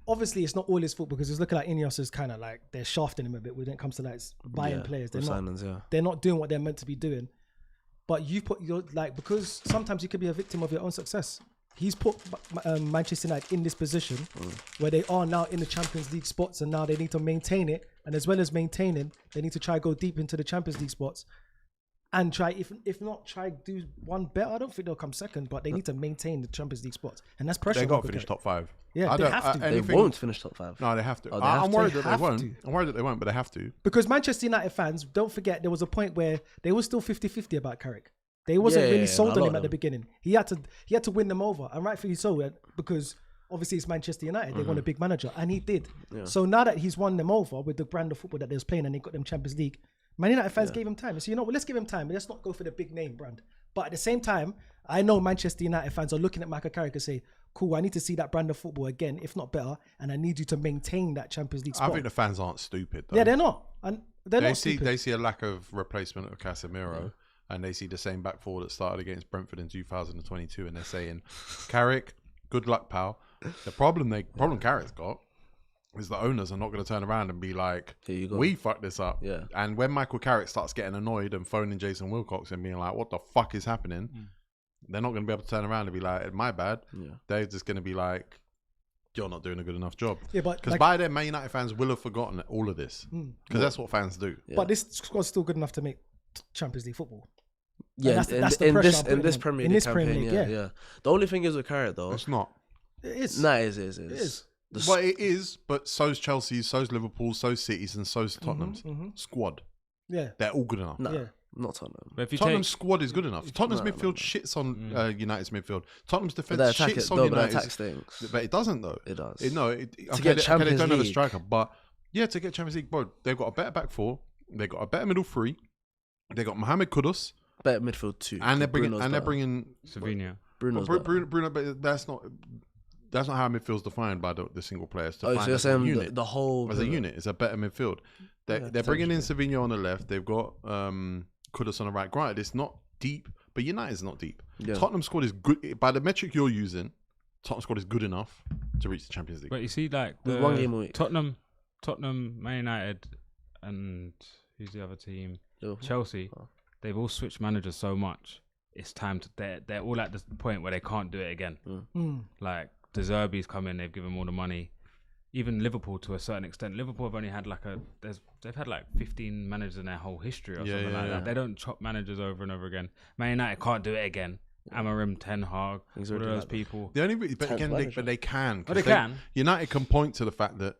obviously it's not all his fault because it's looking like Ineos is kind of like they're shafting him a bit when it comes to like buying players. They're with not. signings, They're not doing what they're meant to be doing. But you've put your because sometimes you could be a victim of your own success. He's put Manchester United in this position where they are now in the Champions League spots, and now they need to maintain it. And as well as maintaining, they need to try go deep into the Champions League spots, and try if not try do one better. I don't think they'll come second, but they need to maintain the Champions League spots, and that's pressure. They got to Michael finish Carrick. top 5. Yeah, I they don't- have to. They anything- won't finish top 5. No, they have to. Oh, they have I'm to? worried They that they have won't. to. I'm worried that they won't, but they have to. Because Manchester United fans, don't forget, there was a point where they were still 50-50 about Carrick. They wasn't really sold a on lot him of at the them. beginning. He had to win them over, and rightfully so, because obviously it's Manchester United. They want a big manager, and he did. Yeah. So now that he's won them over with the brand of football that they was playing, and they got them Champions League, Man United fans gave him time. So you know what? Let's give him time. Let's not go for the big name brand. But at the same time, I know Manchester United fans are looking at Michael Carrick and say, "Cool, I need to see that brand of football again, if not better, and I need you to maintain that Champions League I spot." think the fans aren't stupid. Though. Yeah, they're not, and they're They not see stupid. they see a lack of replacement of Casemiro, and they see the same back four that started against Brentford in 2022, and they're saying, "Carrick, good luck, pal. The problem Carrick's got is the owners are not going to turn around and be like, Here you go. we fucked this up. Yeah. And when Michael Carrick starts getting annoyed and phoning Jason Wilcox and being like, what the fuck is happening? They're not going to be able to turn around and be like, my bad. Yeah. They're just going to be like, you're not doing a good enough job. Yeah, but Because by then, Man United fans will have forgotten all of this. Because that's what fans do. Yeah. But this squad's still good enough to make Champions League football. Yeah, that's the in pressure this I'm putting in this on. Premier In League this Premier campaign, League, yeah. The only thing is with Carrick though, It's not. It is. nah, it is. It is. Well, it is, but so's Chelsea, so's Liverpool, so's City's, and so's Tottenham's squad. Yeah. They're all good enough. Nah, Yeah. not Tottenham. But if you Tottenham's take, squad is good enough. Tottenham's No, midfield no. shits on United's midfield. Tottenham's defense But their attack, shits on no, but their attack United's. stinks. But it doesn't though. It does. Okay, get they Champions don't have a League. striker, but yeah, to get Champions League, bro, they've got a better back four. They've got a better middle three. They got Mohamed Kudus, Better midfield too. and they're bringing Bruno's Savinho. Bruno's Bruno, better. Bruno, but that's not how midfield's defined by the single players. Oh, so Defined you're as a saying unit. the whole As a unit, it's a better midfield. They're bringing in Savinho on the left. They've got Kudus on the right. Granted, it's not deep, but United's not deep. Yeah. Tottenham squad is good. By the metric you're using, Tottenham squad is good enough to reach the Champions League. But you see, like With the one game a week. Tottenham, Man United, and who's the other team? Liverpool. Chelsea. Oh. They've all switched managers so much. It's time to. They're all at the point where they can't do it again. Like De Zerbi's come in. They've given them all the money. Even Liverpool, to a certain extent, Liverpool have only had they've had like 15 managers in their whole history or something like that. They don't chop managers over and over again. Man United can't do it again. Amorim, Ten Hag, all of those people. The only, but again, they can. 'cause They can. United can point to the fact that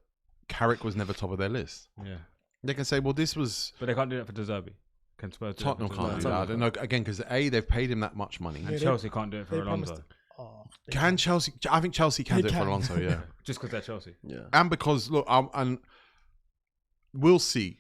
Carrick was never top of their list. Yeah, They can say, well, this was but they can't do it for De Zerbi. Can Spurs do it Tottenham for can't De do Zerbi? that. I don't know. Again, because they've paid him that much money. And Yeah, Chelsea can't do it for they Alonso. promised- Oh, Can Chelsea? I think Chelsea can They do it for can. Alonso. Yeah. Just because they're Chelsea. Yeah. And because look, and we'll see,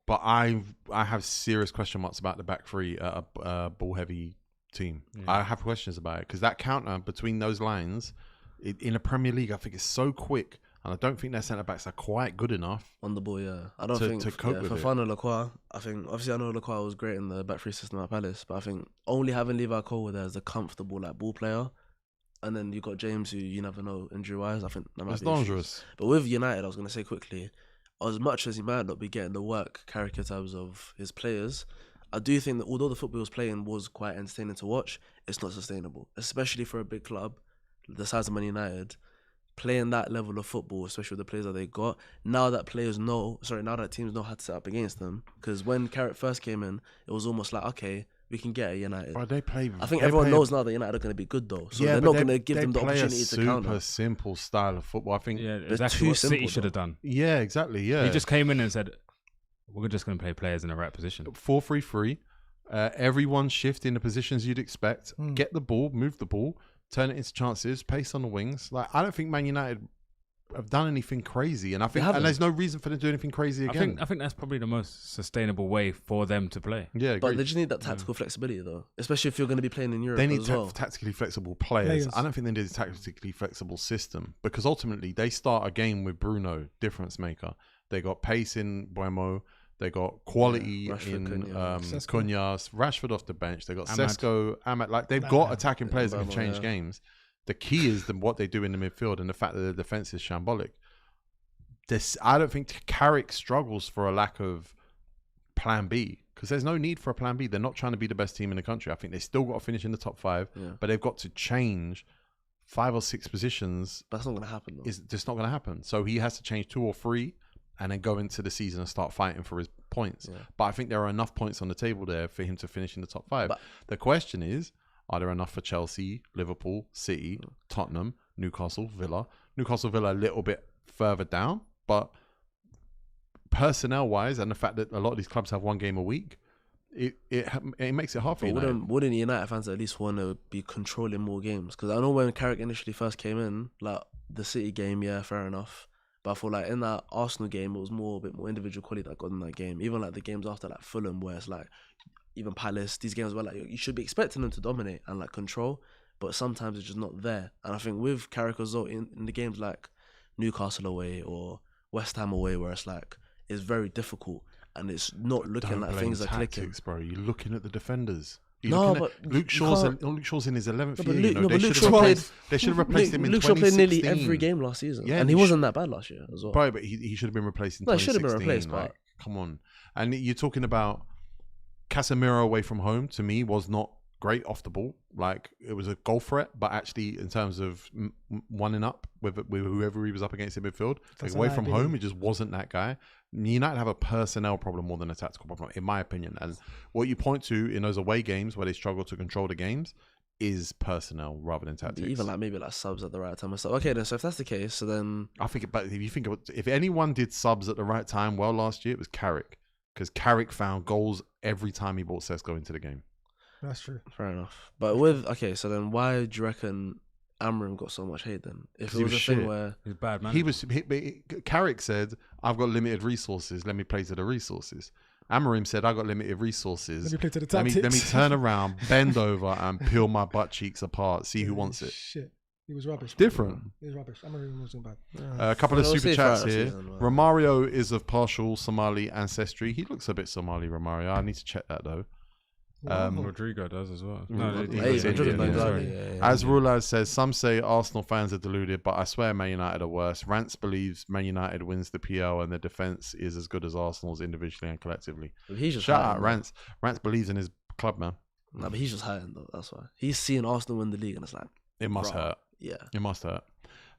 but I have serious question marks about the back three at a ball heavy team. Yeah. I have questions about it because that counter between those lines in the Premier League, I think is so quick, and I don't think their centre backs are quite good enough. On the ball, yeah. I don't To- think to cope with for it. Fano Lacroix, I think obviously I know Lacroix was great in the back three system at Palace, but I think only having Levi Cole there as a comfortable like ball player, and then you got James who you never know injury wise. I think that might It's be issues. dangerous. But with United, I was gonna say quickly, as much as he might not be getting the work Carrick in terms of his players, I do think that although the football he was playing was quite entertaining to watch, it's not sustainable, especially for a big club the size of Man United. Playing that level of football, especially with the players that they got, now that teams know how to set up against them. Because when Carrick first came in, it was almost like, okay, we can get a United. But they play. I think they everyone play knows now that United are going to be good though, so yeah, they're but not they- going to give they them the play opportunity a to counter. super simple style of football. I think. Yeah, They're exactly too what City simple, should have though. done. Yeah, exactly. Yeah. He just came in and said, "We're just going to play players in the right position." 4-3-3. Everyone shift in the positions you'd expect. Get the ball, move the ball, turn it into chances, pace on the wings. Like I don't think Man United have done anything crazy, and I think haven't. there's no reason for them to do anything crazy again. I think that's probably the most sustainable way for them to play. Yeah, But agreed. they just need that tactical flexibility though, especially if you're going to be playing in Europe They need as well. tactically flexible players. I don't think they need a tactically flexible system because ultimately they start a game with Bruno, difference maker. They got pace in Buemo. They got quality Rashford, in Cunha, Cunha, Rashford off the bench. They got Ahmad. Sesko, Ahmad. Like they've got attacking players that can Buemo, change yeah. games. The key is what they do in the midfield and the fact that the defense is shambolic. I don't think Carrick struggles for a lack of plan B because there's no need for a plan B. They're not trying to be the best team in the country. I think they still got to finish in the top 5, but they've got to change 5 or 6 positions. But that's not going to happen though. It's just not going to happen. So he has to change 2 or 3 and then go into the season and start fighting for his points. Yeah. But I think there are enough points on the table there for him to finish in the top 5. But- The question is, are there enough for Chelsea, Liverpool, City, Tottenham, Newcastle, Villa? Newcastle, Villa a little bit further down, but personnel-wise and the fact that a lot of these clubs have one game a week, it makes it hard for But United. wouldn't United fans at least want to be controlling more games? Because I know when Carrick initially first came in, like the City game, yeah, fair enough. But I feel like in that Arsenal game, it was a bit more individual quality that got in that game. Even like the games after like Fulham, where it's like even Palace, these games were like you should be expecting them to dominate and like control, but sometimes it's just not there. And I think with Carrick as well in the games like Newcastle away or West Ham away, where it's like it's very difficult and it's not looking Don't like blame things are tactics, clicking. bro. You're looking at the defenders. No, but Luke Shaw's in his 11th No, but year. Luke- You know, no, they but Luke should Shaw have played- they should have replaced him in Luke Shaw 2016. played nearly every game last season, Yeah, and he wasn't that bad last year as well. Bro, but he should have been replaced in No, he 2016. should have been replaced, Like, but- come on. And you're talking about Casemiro away from home, to me, was not great off the ball. Like, it was a goal threat, but actually, in terms of one up with whoever he was up against in midfield, like, away from home, he just wasn't that guy. United have a personnel problem more than a tactical problem, in my opinion. And what you point to in those away games where they struggle to control the games is personnel rather than tactics. Even maybe subs at the right time and stuff. Okay, then so if that's the case, so then I think, but if you think about, if anyone did subs at the right time well last year, it was Carrick, because Carrick found goals every time he brought Sesko into the game. That's true. fair enough. But so then why do you reckon Amorim got so much hate then? If 'Cause it he was a was thing shit. where He's bad, man. Carrick said, "I've got limited resources. Let me play to the resources." Amorim said, "I got limited resources. Let me play to the Let me tactics. turn around, bend over, and peel my butt cheeks apart. See who wants it." Shit. He was rubbish. Different. He was rubbish. Amorim wasn't bad. A couple of Well, super we'll see chats throughout the here. season, man. Romario is of partial Somali ancestry. He looks a bit Somali, Romario. I need to check that though. Rodrigo does as well. No, He Hey, was Madrid Indian, is yeah. Bengali, yeah. As Rulaz says, some say Arsenal fans are deluded, but I swear Man United are worse. Rance believes Man United wins the PL and their defence is as good as Arsenal's individually and collectively. But he's just Shout hiding, out though. Rance. Rance believes in his club, man. Nah, but he's just hiding though. That's why he's seeing Arsenal win the league, and it's like, It must Bro. hurt. yeah. It must hurt.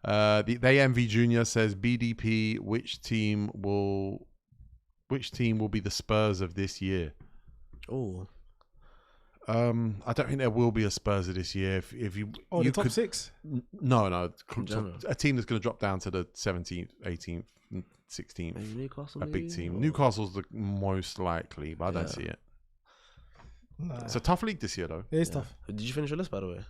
The AMV Junior says, BDP, which team will be the Spurs of this year? Oh, I don't think there will be a Spurs of this year. If you, Oh, you the top could, 6? no, In general. a team that's going to drop down to the 17th, 18th, 16th. maybe Newcastle. A big maybe? team. Or- Newcastle's the most likely, but I don't Yeah. see it. Nah. It's a tough league this year, though. It is Yeah. tough. Did you finish your list, by the way?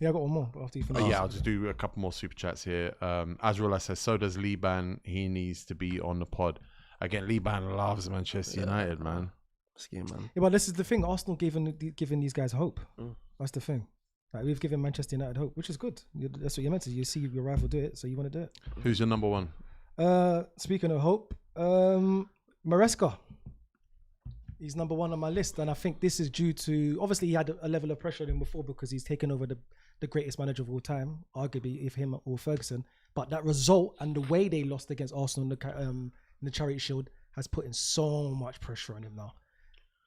Yeah, I got one more after you finish. Yeah, I'll just do a couple more super chats here. Azrael says, so does Liban. He needs to be on the pod. Again, Liban loves Manchester Yeah. United, man. Scheme, man. Yeah, but this is the thing. Arsenal giving these guys hope. Mm. That's the thing. Like, we've given Manchester United hope, which is good. That's what you're meant to. You see your rival do it, so you want to do it. Who's your number one? Speaking of hope, Maresca. He's number one on my list, and I think this is due to, obviously he had a level of pressure on him before because he's taken over the greatest manager of all time, arguably if him or Ferguson. But that result and the way they lost against Arsenal in the Charity Shield has put in so much pressure on him now.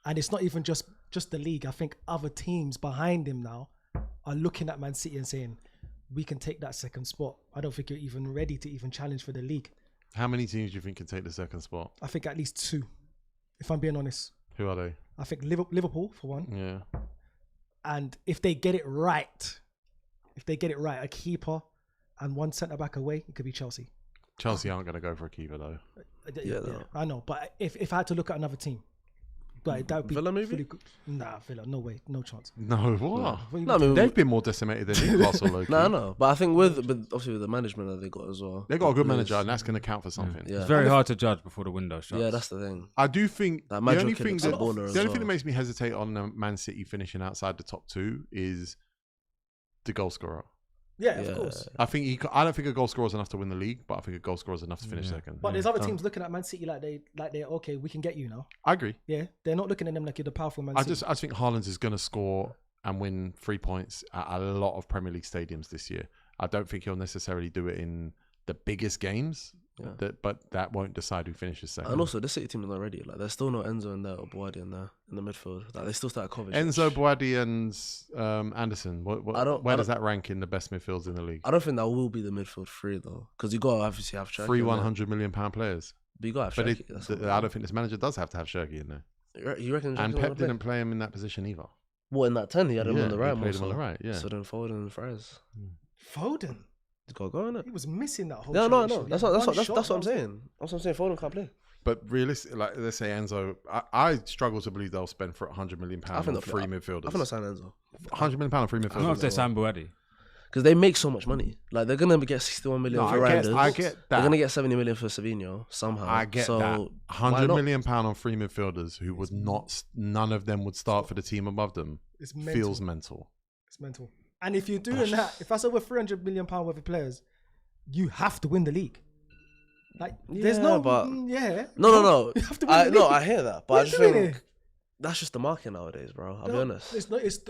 And it's not even just the league. I think other teams behind him now are looking at Man City and saying, we can take that second spot. I don't think you're even ready to even challenge for the league. How many teams do you think can take the second spot? I think at least 2, if I'm being honest. Who are they? I think Liverpool for one. Yeah. And if they get it right, a keeper and one centre-back away, it could be Chelsea. Chelsea aren't going to go for a keeper, though. Yeah, no. I know. But if I had to look at another team, like, that would be Villa, maybe? fully good. Nah, Villa, no way, no chance. No, what? What do you No, I mean? mean, They've been more decimated than Newcastle, low-key. No, no. But I think but obviously with the management that they got as well. They've got a good Liz. manager, and that's going to count for something. Yeah. It's very hard to judge before the window shuts. Yeah, that's the thing. I do think That the Madrid only kid thing looks that like a baller as the only well. thing that makes me hesitate on Man City finishing outside the top 2 is the goal scorer. Yeah, Yeah. of course. I don't think a goal scorer is enough to win the league, but I think a goal scorer is enough to finish second. But there's other teams looking at Man City like they're okay. We can get you now. I agree. Yeah, they're not looking at them like you're the powerful Man I City. just think Haaland is going to score and win 3 points at a lot of Premier League stadiums this year. I don't think he'll necessarily do it in the biggest games, Yeah. but that won't decide who finishes second. And also, this City team is not ready. Like, there's still no Enzo in there or Boadi in there in the midfield. Like, they still start Kovacic. Enzo, Boadi, and Anderson. Where does that rank in the best midfields in the league? I don't think that will be the midfield 3 though, because you got to obviously have Cherki. 3 in there. £100 million players. But you got to But have Cherki. I don't think this manager does have to have Shirky in there. You reckon? And Cherki's Pep gonna play? didn't play him in that position either. What, in that 10? He had him Yeah, on the he right. played more him on so. the right, yeah. So then Foden and Fries. Foden, He's got to go in it. he was missing that whole. No, Charity Shield. He That's had what one that's shot, what I'm that was it. saying. That's what I'm saying. Foden can't play. But realistically, like let's say Enzo, I struggle to believe they'll spend for £100 million I on think 3 I think midfielders. they'll sign Enzo. £100 million on 3 I don't know if midfielders. they're Sam Boadi. Because they make so much money. Like, they're gonna get 61 million No, for I get Randers. that. They're gonna get 70 million for Savinho somehow. I get so that. why £100 not? million on 3 midfielders who would not, none of them would start for the team above them. It's mental. Feels mental. It's mental. And if you're doing that, if that's over £300 million worth of players, you have to win the league. Like, there's Yeah, no, but- yeah. No. You have to win the league. I hear that, but What I are just you doing think here? that's just the market nowadays, bro. I'll be No, honest.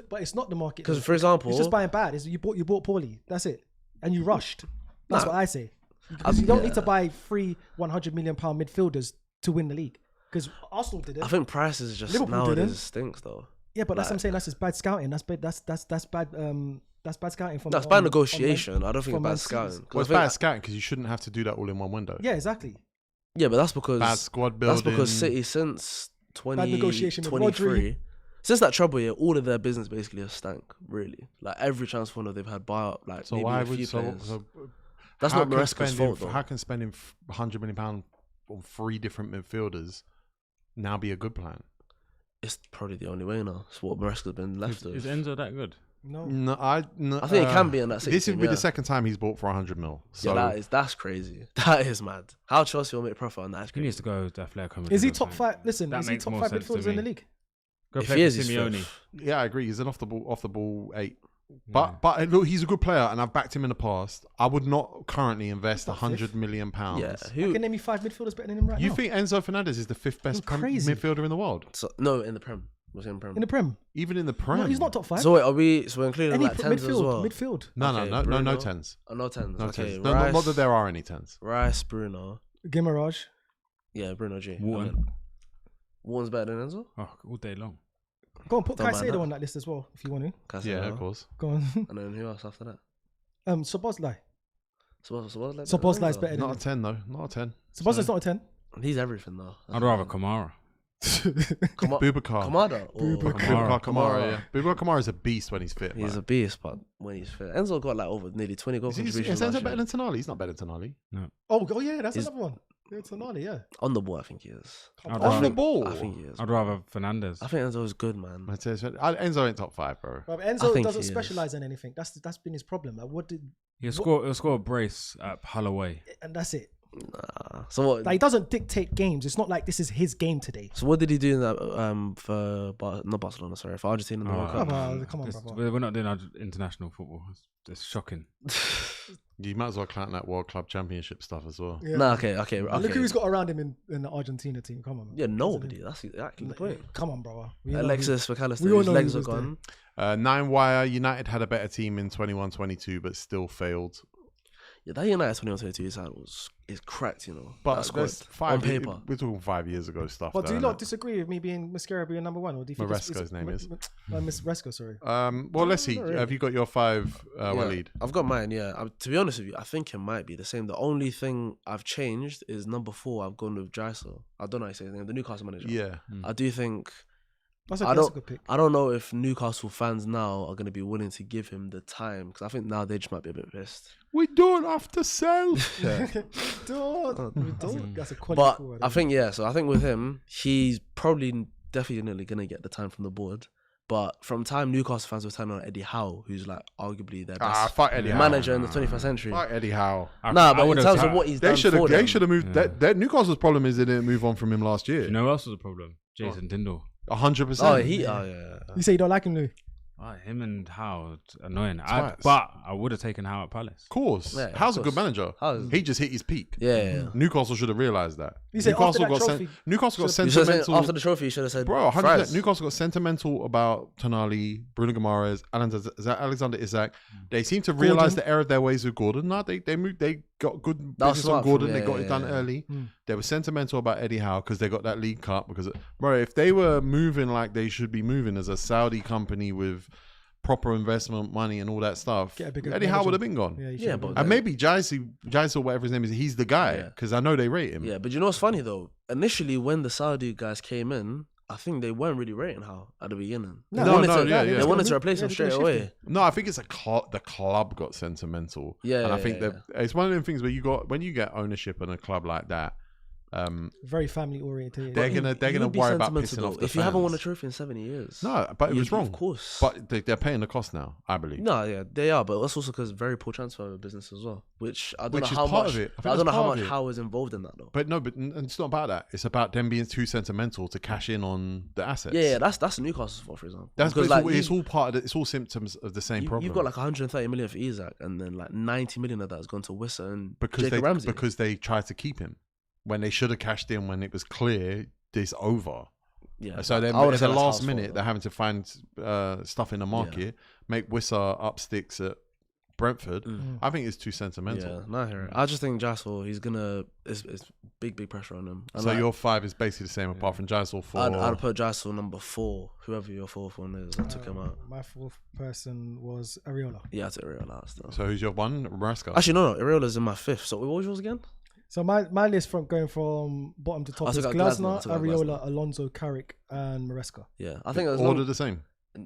but it's not the market. Because for example, It's just buying bad. You bought poorly. That's it. And you rushed. That's what I say. Because you don't need to buy 3 £100 million midfielders to win the league. Because Arsenal did it. I think prices just Liverpool nowadays didn't. stinks though. Yeah, but that's what I'm saying. That's just bad scouting. That's bad. That's bad. That's bad scouting from. That's bad negotiation. I don't think it's bad scouting. Well, it's bad scouting because you shouldn't have to do that all in one window. Yeah, exactly. Yeah, but that's because Bad squad building. That's because City since negotiation with 2023, since that trouble year, all of their business basically has stank. Really, like every transfer window they've had buyout. Like So maybe why a would few so, players. so That's how not can Maresca's fault though. How can spending £100 million on 3 different midfielders now be a good plan? It's probably the only way now. It's what Maresca's been left Is with. Enzo that good? No, I think it can be in that This City will team, be yeah. the second time he's bought for 100 mil. So That's crazy. That is mad. How Chelsea will make profit on that is He needs crazy. to go to Atletico. Is he Madrid or top something. 5? Listen, That is he makes top more 5 sense to midfielders in the me. league? Go If play he for is, he's Simeone. fifth. yeah, I agree. He's an off the ball 8. But look, he's a good player, and I've backed him in the past. I would not currently invest not £100 million. Yeah. I Who? can name you 5 midfielders better than him right You now. think Enzo Fernandez is the 5th best crazy. midfielder in the world? So, no, in the Prem. Was in Prem. in the Prem? Even in the Prem? No, he's not top 5. So wait, are we? So we're including Any like tens as well. midfield. No, Okay, no Bruno. 10s. Oh, no tens. No Okay, 10s. Rice, Not that there are any 10s. Rice, Bruno. Gimaraj. Yeah, Bruno G. Wharton. Wharton's better than Enzo. Oh, all day long. Go on, put Don't mind Caicedo that. on that list as well if you want to. Casemiro. Yeah, of course. Go on. And then who else after that? Szoboszlai. Szoboszlai's Szoboszlai's better than Not a him. 10 though. Not a 10. Szoboszlai's not a 10. He's everything though. I'd rather Kamara. Boubacar. Kamada. Boubacar Kamara, yeah. Boubacar Kamara is a beast when he's fit. He's man. a beast, but when he's fit, Enzo got like over nearly 20 goal Is contributions Enzo last better year. than Tonali? He's not better than Tonali. Oh yeah, that's He's- another one. Yeah, Tonali, yeah. On the ball, I think he is. I'd On rather, the ball. I think he is. I'd rather Fernandez. I think Enzo is good, man. Enzo ain't top 5, bro. But I Enzo think doesn't he is. specialize in anything. That's been his problem. Like, He'll score a brace at Hull away. and that's it. Nah. So what? Like, he doesn't dictate games. It's not like this is his game today. So what did he do in that for not Barcelona? Sorry, for Argentina in the World Come Cup. on, come on, It's- brother. we're not doing our international football. It's shocking. You might as well count that World Club Championship stuff as well. Yeah. Nah, okay. Look who he's got around him in the Argentina team. Come on. Man. Yeah, nobody. That's exactly the point. Come on, brother. We know Alexis McAllister, we all his know legs he are was there. gone. 9 wire. United had a better team in 21-22, but still failed. Yeah, that United 21-22 side is cracked, you know. But that squad, that's 5 on paper. We're talking 5 years ago stuff. But do you though, not innit? disagree with me being Mascara being number 1? Or do you think Maresca's name is. Miss Resco, sorry. Well, let's see. not really. Have you got your 5 Yeah, Waleed? I've got mine, yeah. To be honest with you, I think it might be the same. The only thing I've changed is number 4. I've gone with Drysdale. I don't know how you say his name. The Newcastle manager. Yeah. I do think... That's I a good pick. I don't know if Newcastle fans now are going to be willing to give him the time. Because I think now they just might be a bit pissed. We don't have to sell. That's a quality But forward. I think, yeah, so I think with him, he's probably definitely going to get the time from the board. But from time Newcastle fans were turning on Eddie Howe, who's like arguably their best Fuck Eddie Howe. manager in the 21st century. Fuck Eddie Howe. Nah, but in would've terms of ta- what he's They done should for have. them, They should have moved. Yeah. That Newcastle's problem is they didn't move on from him last year. You know who else was a problem? Jason Tindall. 100%. Oh, yeah. You say you don't like him, Lou? Him and Howe, annoying. Twats. But I would have taken Howe at Palace. Of course. Yeah, of Howe's a good course. manager. Howe's- He just hit his peak. Yeah. Newcastle should have realised that. You say after that got trophy- Newcastle got You should have said, sentimental. after the trophy, you should have said, Bro, 100%. fries. Newcastle got sentimental about Tonali, Bruno Guimaraes, Alexander Isak. They seem to realise the error of their ways with Gordon. No, they moved. They got good That was business smart on from- Gordon. They yeah, got it yeah, done yeah. early. They were sentimental about Eddie Howe because they got that League Cup. Because, bro, if they were moving like they should be moving as a Saudi company with proper investment money and all that stuff, Get a bigger Eddie Howe manager. would have been gone. Yeah, you Yeah, should have but done And that. maybe Jaisi or whatever his name is, he's the guy Yeah. because I know they rate him. Yeah, but you know what's funny though? Initially, when the Saudi guys came in, I think they weren't really rating Howe at the beginning. No, They wanted no, to, yeah, they yeah. wanted to replace Yeah, him they're straight gonna away. shift No, I think it's the club got sentimental. Yeah, and I yeah, think yeah, that it's one of them things where when you get ownership in a club like that, Very family oriented. they're gonna You'd be worry about sentimental pissing though. off the If you haven't won a fans. trophy in 7 years. No, but it was wrong. Of course. But they're paying the cost now, I believe. No, yeah, they are, but that's also because very poor transfer business as well. Which I don't Which know is how part much. of it. I think I don't that's know how part of much it. Howe is involved in that though. But no, but it's not about that. It's about them being too sentimental to cash in on the assets. Yeah, that's Newcastle's fault, for example. That's because but it's all part of it. It's all symptoms of the same problem. you've got like 130 million for Isak, and then like 90 million of that has gone to Wissa and because Ramsey. they tried to keep him when they should have cashed in when it was clear this over. Yeah. So then I would at say the that's last house minute, fault, they're having to find stuff in the market, make Wissa up sticks at Brentford. I think it's too sentimental. Yeah, no, I hear it. I just think Jassel, he's gonna. It's big pressure on him. And So like, your 5 is basically the same, apart from Jazzle for. I'd put Jassel number 4. Whoever your 4th one is, I took him out. My 4th person was Areola. Yeah, I took Areola out still. So who's your 1? Maresca. Actually, no, Areola's in my 5th. So what was yours again? So my list from going from bottom to top I is took out Glasner, Glasner, I took out Areola, Glasner. Alonso, Carrick, and Maresca. Yeah, I think that's order the same.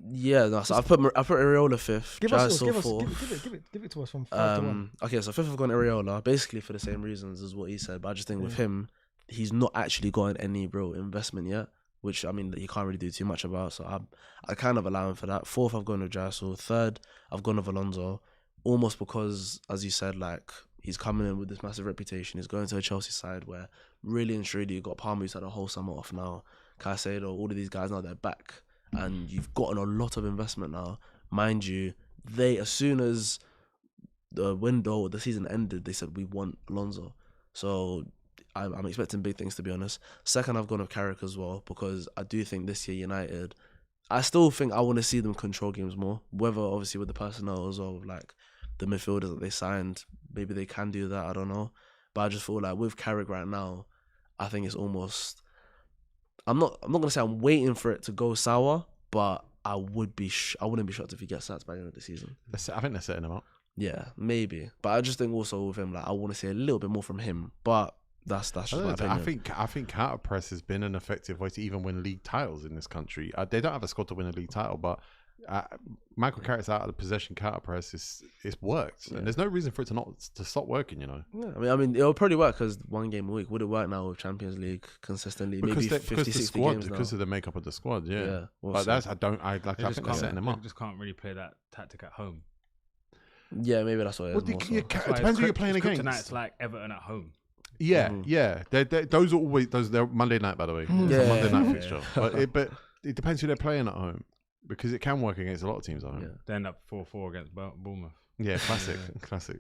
Yeah, no, so I put Areola 5th. Give us, Jassel give us, 4th. give it to us from 5 to 1. Okay, so 5th I've gone Areola, basically for the same reasons as what he said. But I just think with him, he's not actually gotten any real investment yet, which I mean you can't really do too much about. So I kind of allow him for that. 4th I've gone with Jassel. 3rd I've gone with Alonso, almost because, as you said, like he's coming in with this massive reputation. He's going to a Chelsea side where really and truly you've got Palmer who's had a whole summer off now. Caicedo, all of these guys now they're back. And you've gotten a lot of investment now. Mind you, as soon as the window or the season ended, they said, we want Alonso. So I'm expecting big things, to be honest. 2nd, I've gone with Carrick as well, because I do think this year United, I still think I want to see them control games more. Whether, obviously, with the personnel as well, like the midfielders that they signed, maybe they can do that, I don't know. But I just feel like with Carrick right now, I think it's almost... I'm not gonna say I'm waiting for it to go sour, but I wouldn't be shocked if he gets sacked by the end of the season. I think they're setting him up. Yeah, maybe. But I just think also with him, like I want to see a little bit more from him. But that's just my opinion. I think counter press has been an effective way to even win league titles in this country. They don't have a squad to win a league title, but Michael Carrick's out of the possession counter press. It's worked, and there's no reason for it to stop working. You know. Yeah, I mean, it'll probably work because 1 game a week. Would it work now with Champions League consistently? Because Maybe 50, 60 games now. Because of the makeup of the squad. Yeah. Yeah, we'll But see. I think they're setting them They up. just can't really play that tactic at home. Yeah, maybe that's what it is. Well, more so. it depends who you're playing against. Tonight it's like Everton at home. Yeah, yeah. Those are always they're Monday night, by the way. It's a Monday night fixture. But it depends who they're playing at home, because it can work against a lot of teams at home. Yeah. They end up 4-4 against Bournemouth. Yeah, classic.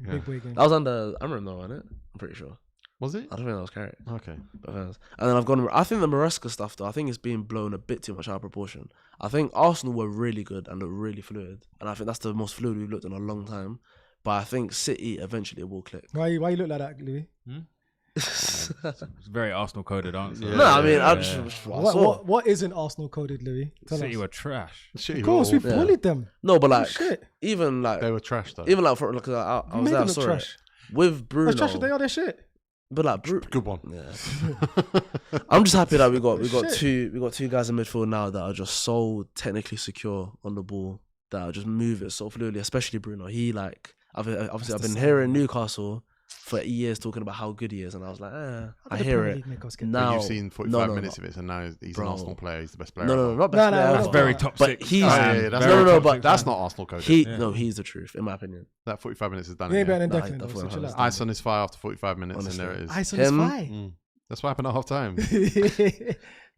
Yeah. Big boy game. That was under Amram though, wasn't it? I'm pretty sure. Was it? I don't think that was Carrick. Okay. And then I think the Maresca stuff though, I think it's being blown a bit too much out of proportion. I think Arsenal were really good and looked really fluid, and I think that's the most fluid we've looked in a long time. But I think City eventually will click. Why you look like that, Louis? It's a very Arsenal coded answer. Yeah. No, I mean, I Yeah. just what I saw. What isn't Arsenal coded, Louis? Tell City us. were trash. Of course, we bullied them. No, but Oh, like shit. even like They were trash though. even like for like I You was made there, I them look saw trash. it with Bruno. As trash as they are, they're shit. But like Good one. yeah. I'm just happy that we got Shit. two guys in midfield now that are just so technically secure on the ball that are just move it so fluidly, especially Bruno. He like I've been hearing Newcastle for years talking about how good he is, and I was like, I hear it. Now You've seen 45 no, minutes of it, so now he's an Arsenal player. He's the best player. No, ever. not best player. That's no, very no. top But six. he's- That's No, very top but six. That's not Arsenal coded. He's the truth, in my opinion. That 45 minutes is done. You ain't better again. than Nah, Declan. definitely though, so chill not. out. Ice on his fire after 45 minutes, Honestly. and there it is. Ice on his Him? fire. That's what happened at half time.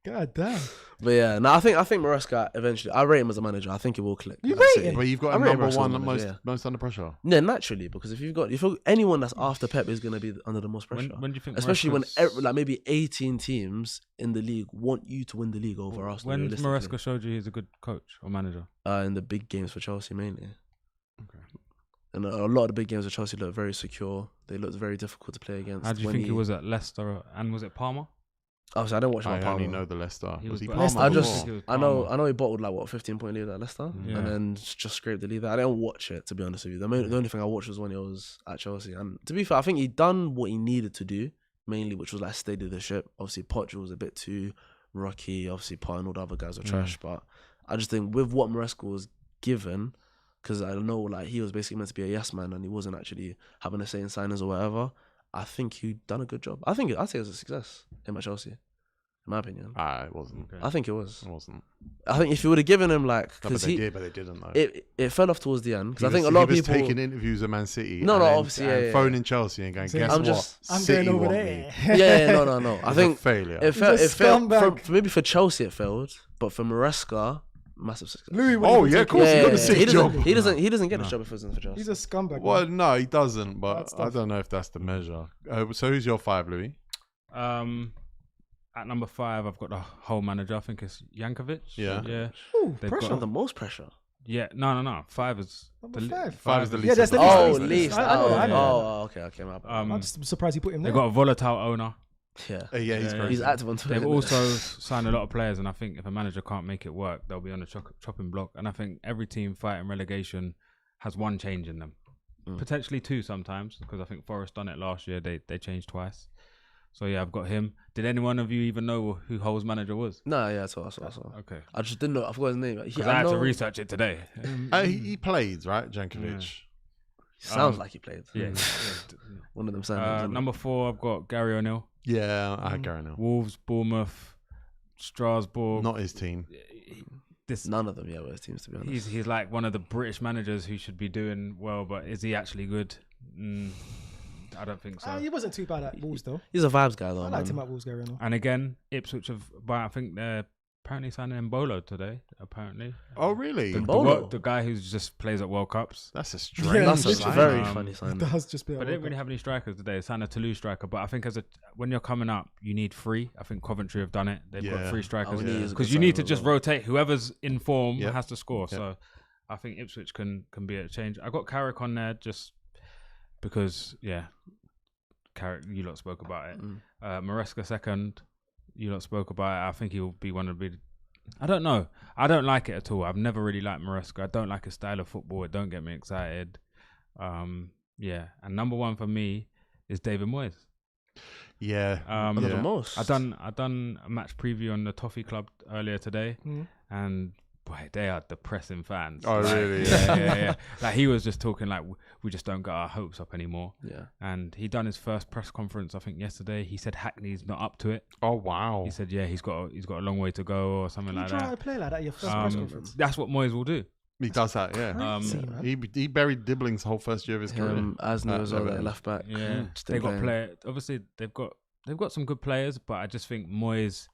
God damn. But yeah, no, I think Maresca eventually. I rate him as a manager. I think it will click. You at rate City. him? But you've got I a rate number Maresca as a one manager, yeah. most under pressure. Yeah, naturally, because if anyone that's after Pep is going to be under the most pressure. When do you think? Especially when Maresca's- like maybe 18 teams in the league want you to win the league over Arsenal. When realistically. Maresca showed you he's a good coach or manager? In the big games for Chelsea mainly. Okay. And a lot of the big games for Chelsea looked very secure. They looked very difficult to play against. How do you When think he was at Leicester and was it Palmer? Obviously, I didn't watch my I Palmer. only know the Leicester. He Was he was Palmer? Leicester. before? I know he bottled like what 15-point lead at Leicester, Yeah. and then just scraped the lead. I didn't watch it, to be honest with you. The only thing I watched was when he was at Chelsea. And to be fair, I think he done what he needed to do, mainly, which was like steady the ship. Obviously, Poch was a bit too rocky. Obviously, Pot and all the other guys were trash. But I just think with what Maresca was given, because I know like he was basically meant to be a yes man, and he wasn't actually having a say in signings or whatever. I think he done a good job. I'd say it was a success in Chelsea. In my opinion, It wasn't. Okay. I think it was. It wasn't. I think if you would have given him like, No, but because they did, but they didn't though. it fell off towards the end. Because I He think was- a lot of he was people taking interviews at Man City. No, and no, then- obviously, and yeah. phoning Chelsea and going, See, guess I'm what? just- I'm City going over want there. me. yeah, no. I It's think a failure. it failed. a It failed scumbag. for maybe for Chelsea it failed, but for Maresca, massive success. Louis, Oh, yeah, of course, he got a sick he job. He doesn't get a job if it wasn't for Chelsea. He's a scumbag. Well, man. no, he doesn't. But Bad I stuff. don't know if that's the measure. So who's your 5, Louis? at number 5, I've got the whole manager. I think it's Jankovic. Yeah. Yeah. Ooh, They've pressure. got- The most pressure. Yeah. No. 5 is Number the 5. 5 is the least. Yeah, that's the expensive. least. Oh, least. least. I know, I know. Oh, okay, my bad. I'm just surprised he put him They've there. got a volatile owner. Yeah. Yeah, he's Yeah, crazy. He's active on Twitter. They've also signed a lot of players, and I think if a manager can't make it work, they'll be on the chopping block. And I think every team fighting relegation has one change in them, potentially 2 sometimes, because I think Forest done it last year. They changed twice. So yeah, I've got him. Did any one of you even know who Hull's manager was? No, yeah, I saw. Okay, I just didn't know. I forgot his name. because I had to research it today. He played, right, Jankovic? Sounds like he played. Yeah. One of them signings. Number 4, I've got Gary O'Neill. Yeah, I had Gary now. Wolves, Bournemouth, Strasbourg. Not his team. This None of them, yeah, were his teams, to be honest. he's like one of the British managers who should be doing well, but is he actually good? I don't think so. He wasn't too bad at Wolves though. He's a vibes guy, though. I liked man. him at Wolves, Gary. And again, Ipswich have, but I think they're apparently signing Mbolo today. Apparently, Oh, really? Mbolo? the guy who just plays at World Cups. That's a Yeah, strange That's a literally. very Um, funny sign. That's just been. But they didn't really have any strikers today. They signed a Toulouse striker, but I think when you're coming up, you need 3. I think Coventry have done it. They've got Yeah. 3 strikers Avoni is a good because you need to signing as just well. rotate. Whoever's in form Yep. has to score. Yep. So I think Ipswich can be a change. I got Carrick on there just because, yeah, Carrick, you lot spoke about it. Maresca second, you lot spoke about it. I think he'll be one of the. I don't know. I don't like it at all. I've never really liked Maresca. I don't like his style of football. It don't get me excited. Yeah, and number 1 for me is David Moyes. Yeah. One of the most. I done a match preview on the Toffee Club earlier today, and boy, they are depressing fans. Oh, Like, really? Yeah. Like he was just talking like we just don't get our hopes up anymore. Yeah. And he done his first press conference I think yesterday. He said Hackney's not up to it. Oh, wow. He said he's got a long way to go or something You like try that. to play like that at your first press conference. That's what Moyes will do. He does that, yeah. Crazy, man. He buried Dibbling's whole first year of his career. Asno as well, Everton. left back. Yeah, Just they didn't got play him. player. Obviously, they've got some good players, but I just think Moyes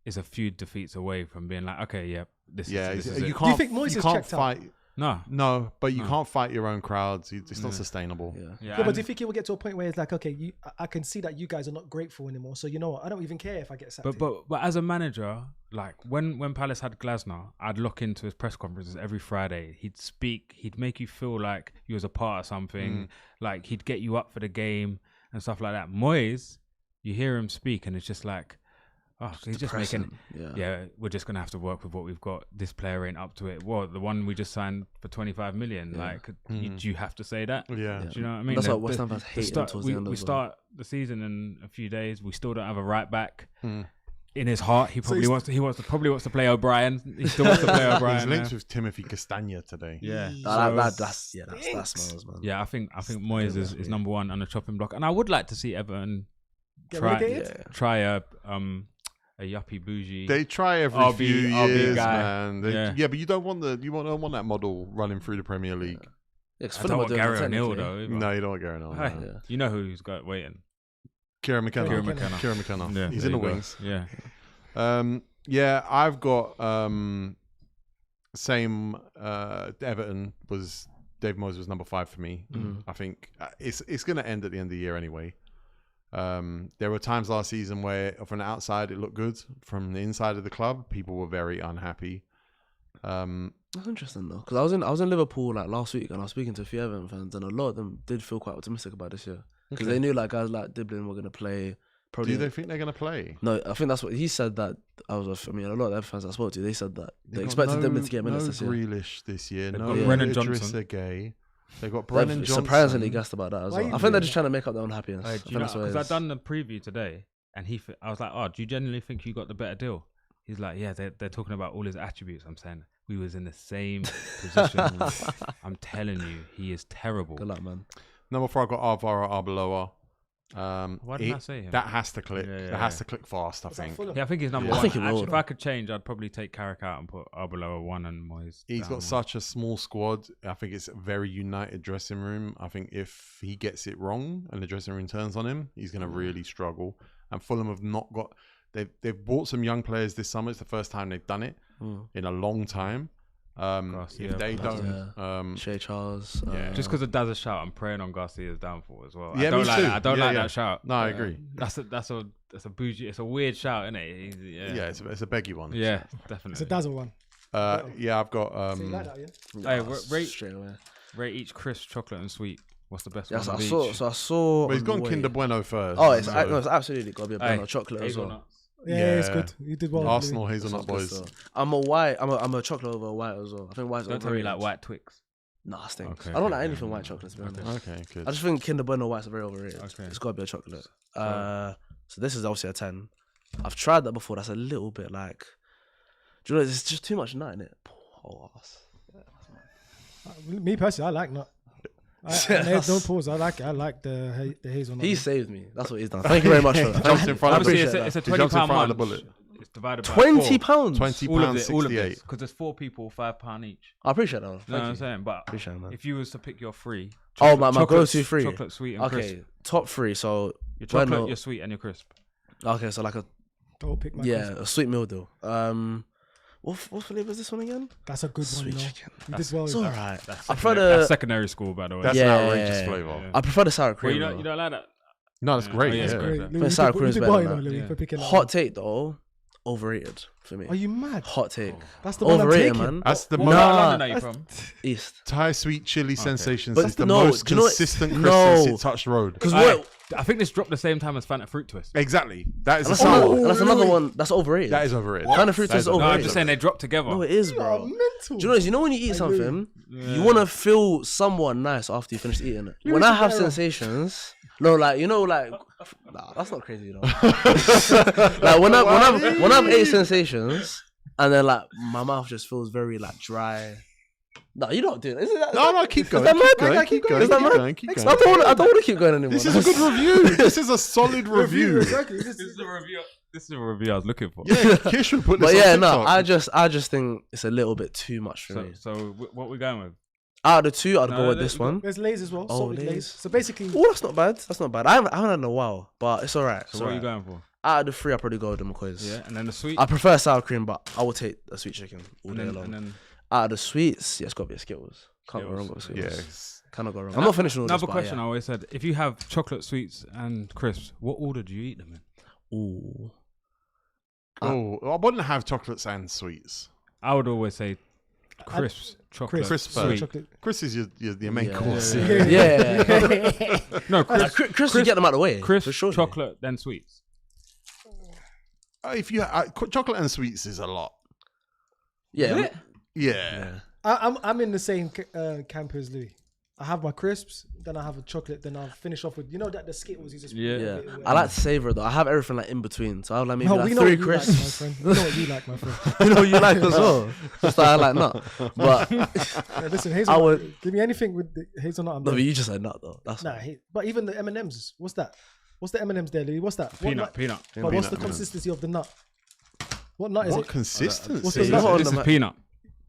is a few defeats away from being like, okay, yeah, this is you it. can't. Do you think Moyes you has can't checked out? fight. No, but you can't fight your own crowds. It's not sustainable. Yeah. yeah, Yeah, but and- do you think he will get to a point where it's like, okay, I can see that you guys are not grateful anymore. So you know what? I don't even care if I get sacked. But as a manager, like when Palace had Glasner, I'd look into his press conferences every Friday. He'd speak. He'd make you feel like you was a part of something. Like he'd get you up for the game and stuff like that. Moyes, you hear him speak, and it's just like, oh, he's just making. Depressing. Yeah, we're just gonna have to work with what we've got. This player ain't up to it. What, the one we just signed for 25 million? Yeah. Like, do you have to say that? Yeah. Do you know what I mean? That's what West Ham fans hate him towards the end We as well. start the season in a few days. We still don't have a right back. In his heart, he probably wants to play O'Brien. He still wants to play He's O'Brien. linked with Timothy Castagna today. Yeah, That smells, man. yeah. I think Moyes is number 1 on the chopping block, and I would like to see Everton Get relegated? Yeah. try a yuppie bougie. They try every RB few years, guy. man. Yeah. But you don't want that model running through the Premier League. Yeah, 'cause I Fulham don't are want doing Gary it O'Neill technically. though. either. No, you don't want Gary O'Neill. Hey, no. Yeah. you know who's got waiting? Kieran McKenna. Kieran McKenna. Kieran McKenna. Yeah, He's there in the you go. wings. Yeah. Yeah, I've got same. Everton was Dave Moyes was number 5 for me. I think it's going to end at the end of the year anyway. There were times last season where from the outside it looked good. From the inside of the club, people were very unhappy. That's interesting though, because I was in Liverpool like last week and I was speaking to a few Everton fans and a lot of them did feel quite optimistic about this year because they knew like guys like Diblin were going to play. Probably, Do they think they're going to play? No, I think that's what he said. That a lot of Everton fans I spoke to, they said that they They've expected got Diblin to get minutes no this year. Grealish this year. They've No got Brennan Idrissa Johnson. Gay. They've got They're Brennan Johnson. surprisingly gassed about that as Why well. you I think doing they're just that? trying to make up their own happiness. I Do think you know, that's what it because is. I done the preview today, and I was like, "Oh, do you genuinely think you got the better deal?" He's like, "Yeah, they're talking about all his attributes." I'm saying we was in the same position. I'm telling you, he is terrible. Good luck, man. Number 4, I've got Alvaro Arbeloa. Why didn't I say him? That has to click. Yeah, That has to click fast, I Was that think. Fulham? Yeah, I think he's number Yeah. I one. think he will, Actually, if though. I could change, I'd probably take Carrick out and put Arbeloa 1 and Moyes. He's down got one. such a small squad. I think it's a very united dressing room. I think if he gets it wrong and the dressing room turns on him, he's going to really struggle. And Fulham have not got... They've bought some young players this summer. It's the first time they've done it in a long time. Garcia, If they don't, Shay Charles. yeah. just because of Daz's shout, I'm praying on Garcia's downfall as well. Yeah, I don't me like too. that. I don't Yeah, like yeah. that shout. No, I agree. That's a bougie. It's a weird shout, isn't it? yeah, it's a beggy one. Yeah, definitely. It's a dazzle one. Yeah, I've got. So you like that, yeah? Hey, rate straight away. rate each crisp, chocolate, and sweet. What's the best Yeah, one? so I of saw. each? So I saw. Well, he's on gone the way- Kinder Bueno first. Oh, it's so- no, it's absolutely got to be a Bueno chocolate as well. Hazelnuts. Yeah, it's Yeah. good. You did well. Arsenal Louis. hazelnut That's boys. good stuff. I'm a white. I'm a chocolate over a white as well. I think white's Don't tell me overrated. like white Twix. Nah, stinks. Okay, I don't okay, like yeah, anything yeah, white yeah. chocolate. To be honest. Okay, good. I just think Kinder Bueno whites are very overrated. Okay. It's got to be a chocolate. So this is obviously a 10. I've tried that before. That's a little bit like. Do you know? There's just too much nut in it. Oh, Me personally, I like nut. Don't pause. I like it. I like the hazelnut. he saved me. That's what he's done. Thank you very much for that. Jumps in front of Obviously, the it's a He jumps in £20 front of the munch. bullet. It's divided by £20. £20 all of 68. it, because there's 4 people, £5 each. I appreciate that. You know what Thank I'm you. saying? But Appreciate it, man. if you was to pick your 3, Oh, my chocolate- go-to 3. chocolate, sweet, and crisp. Okay, top 3. So Your chocolate, Bueno- your sweet, and your crisp. okay, so like a Don't pick my yeah, crisp. a sweet meal deal. What flavor is this one again? That's a good one, you Sweet know. chicken. You did well. It's with that. alright. That's I prefer that's the secondary school, by the way. That's Yeah, an outrageous yeah, flavour. yeah. I prefer the sour Well, cream. you though. don't like that? No, that's Yeah. great. Oh, yeah, yeah. it's great. Great. Yeah. Louis, sour you did cream's well, better you know, than that. Louis, Yeah. for picking that Hot one. take though, overrated for me. Are you mad? Hot take, That's the one I'm overrated, taking. man. That's the What most part of Nah. London are you from? East. Thai sweet chili sensations But is the no, most do you know what- consistent no. crisp since it touched road. Because Aye. what? I think this dropped the same time as Fanta Fruit Twist. Exactly. That is a That's, sour. another, that's another one. That's overrated. That is overrated. Kind of fruit That is No, I'm overrated. just saying they dropped together. No, it is, You are bro. mental. Do you know when you eat something, you want to feel somewhat nice after you finish eating it. Louis When I have Sahara. sensations, no, like you know, like nah, that's not crazy, you know. Like when I've ate sensations, and then like my mouth just feels very like dry. No, you don't do that. Isn't that? No, keep going. Is that Keep mad? going. Keep going. Is that Keep mad? going. Keep I going. don't want to keep going anymore. This is a good review. This is a solid review. Exactly. This is the review. This is the review I was looking for. Yeah, Kish should put this But on yeah, TikTok. no, I just think it's a little bit too much for me. So what we going with? Out of the 2, I'd No, go with let- this one. There's Lay's as well. Oh, Salted Lay's. Lay's. So basically, Oh, that's not bad. That's not bad. I haven't had it in a while, but it's alright. So what are you going for? Out of the 3, I'd probably go with the McCoys. Yeah, and then the sweet. I prefer sour cream, but I will take a sweet chicken all and day then, long. and then Out of the sweets, yeah, it's got to be a Skittles. Can't go Skittles. wrong with Skittles. Yes. Cannot go wrong. I'm not finishing all this. another but question I always said: if you have chocolate, sweets, and crisps, what order do you eat them in? Yeah. Ooh. Oh, I wouldn't have chocolates and sweets. I would always say crisps, chocolate, Crisp sweet. chocolate. Chris is your main Yeah. course. Yeah. Yeah. No, crisps, Chris, you get them out of the way. crisps, for sure. chocolate, then sweets. If you chocolate and sweets is a lot. Yeah. Is it? Yeah. I'm in the same camp as Louis. I have my crisps, then I have a chocolate, then I'll finish off with that the Skittles. You just Yeah. Yeah. put it away. I like to savor it though. I have everything like in between. So I have like maybe No, like we know 3 what you like, my crisps. friend. We know what you like, my friend. You know what you like as well. Just that I like nut. But Yeah, listen, hazelnut. would- Give me anything with the hazelnut. I'm no, there. but you just said nut though. That's Nah, but even the M&Ms. What's that? What's the M&Ms there, Louis? What's that? What Peanut, nut- peanut. But what's Peanut the M&Ms. consistency of the nut? What nut is What it? consistency? What's the This, nut? on this the is ma- peanut.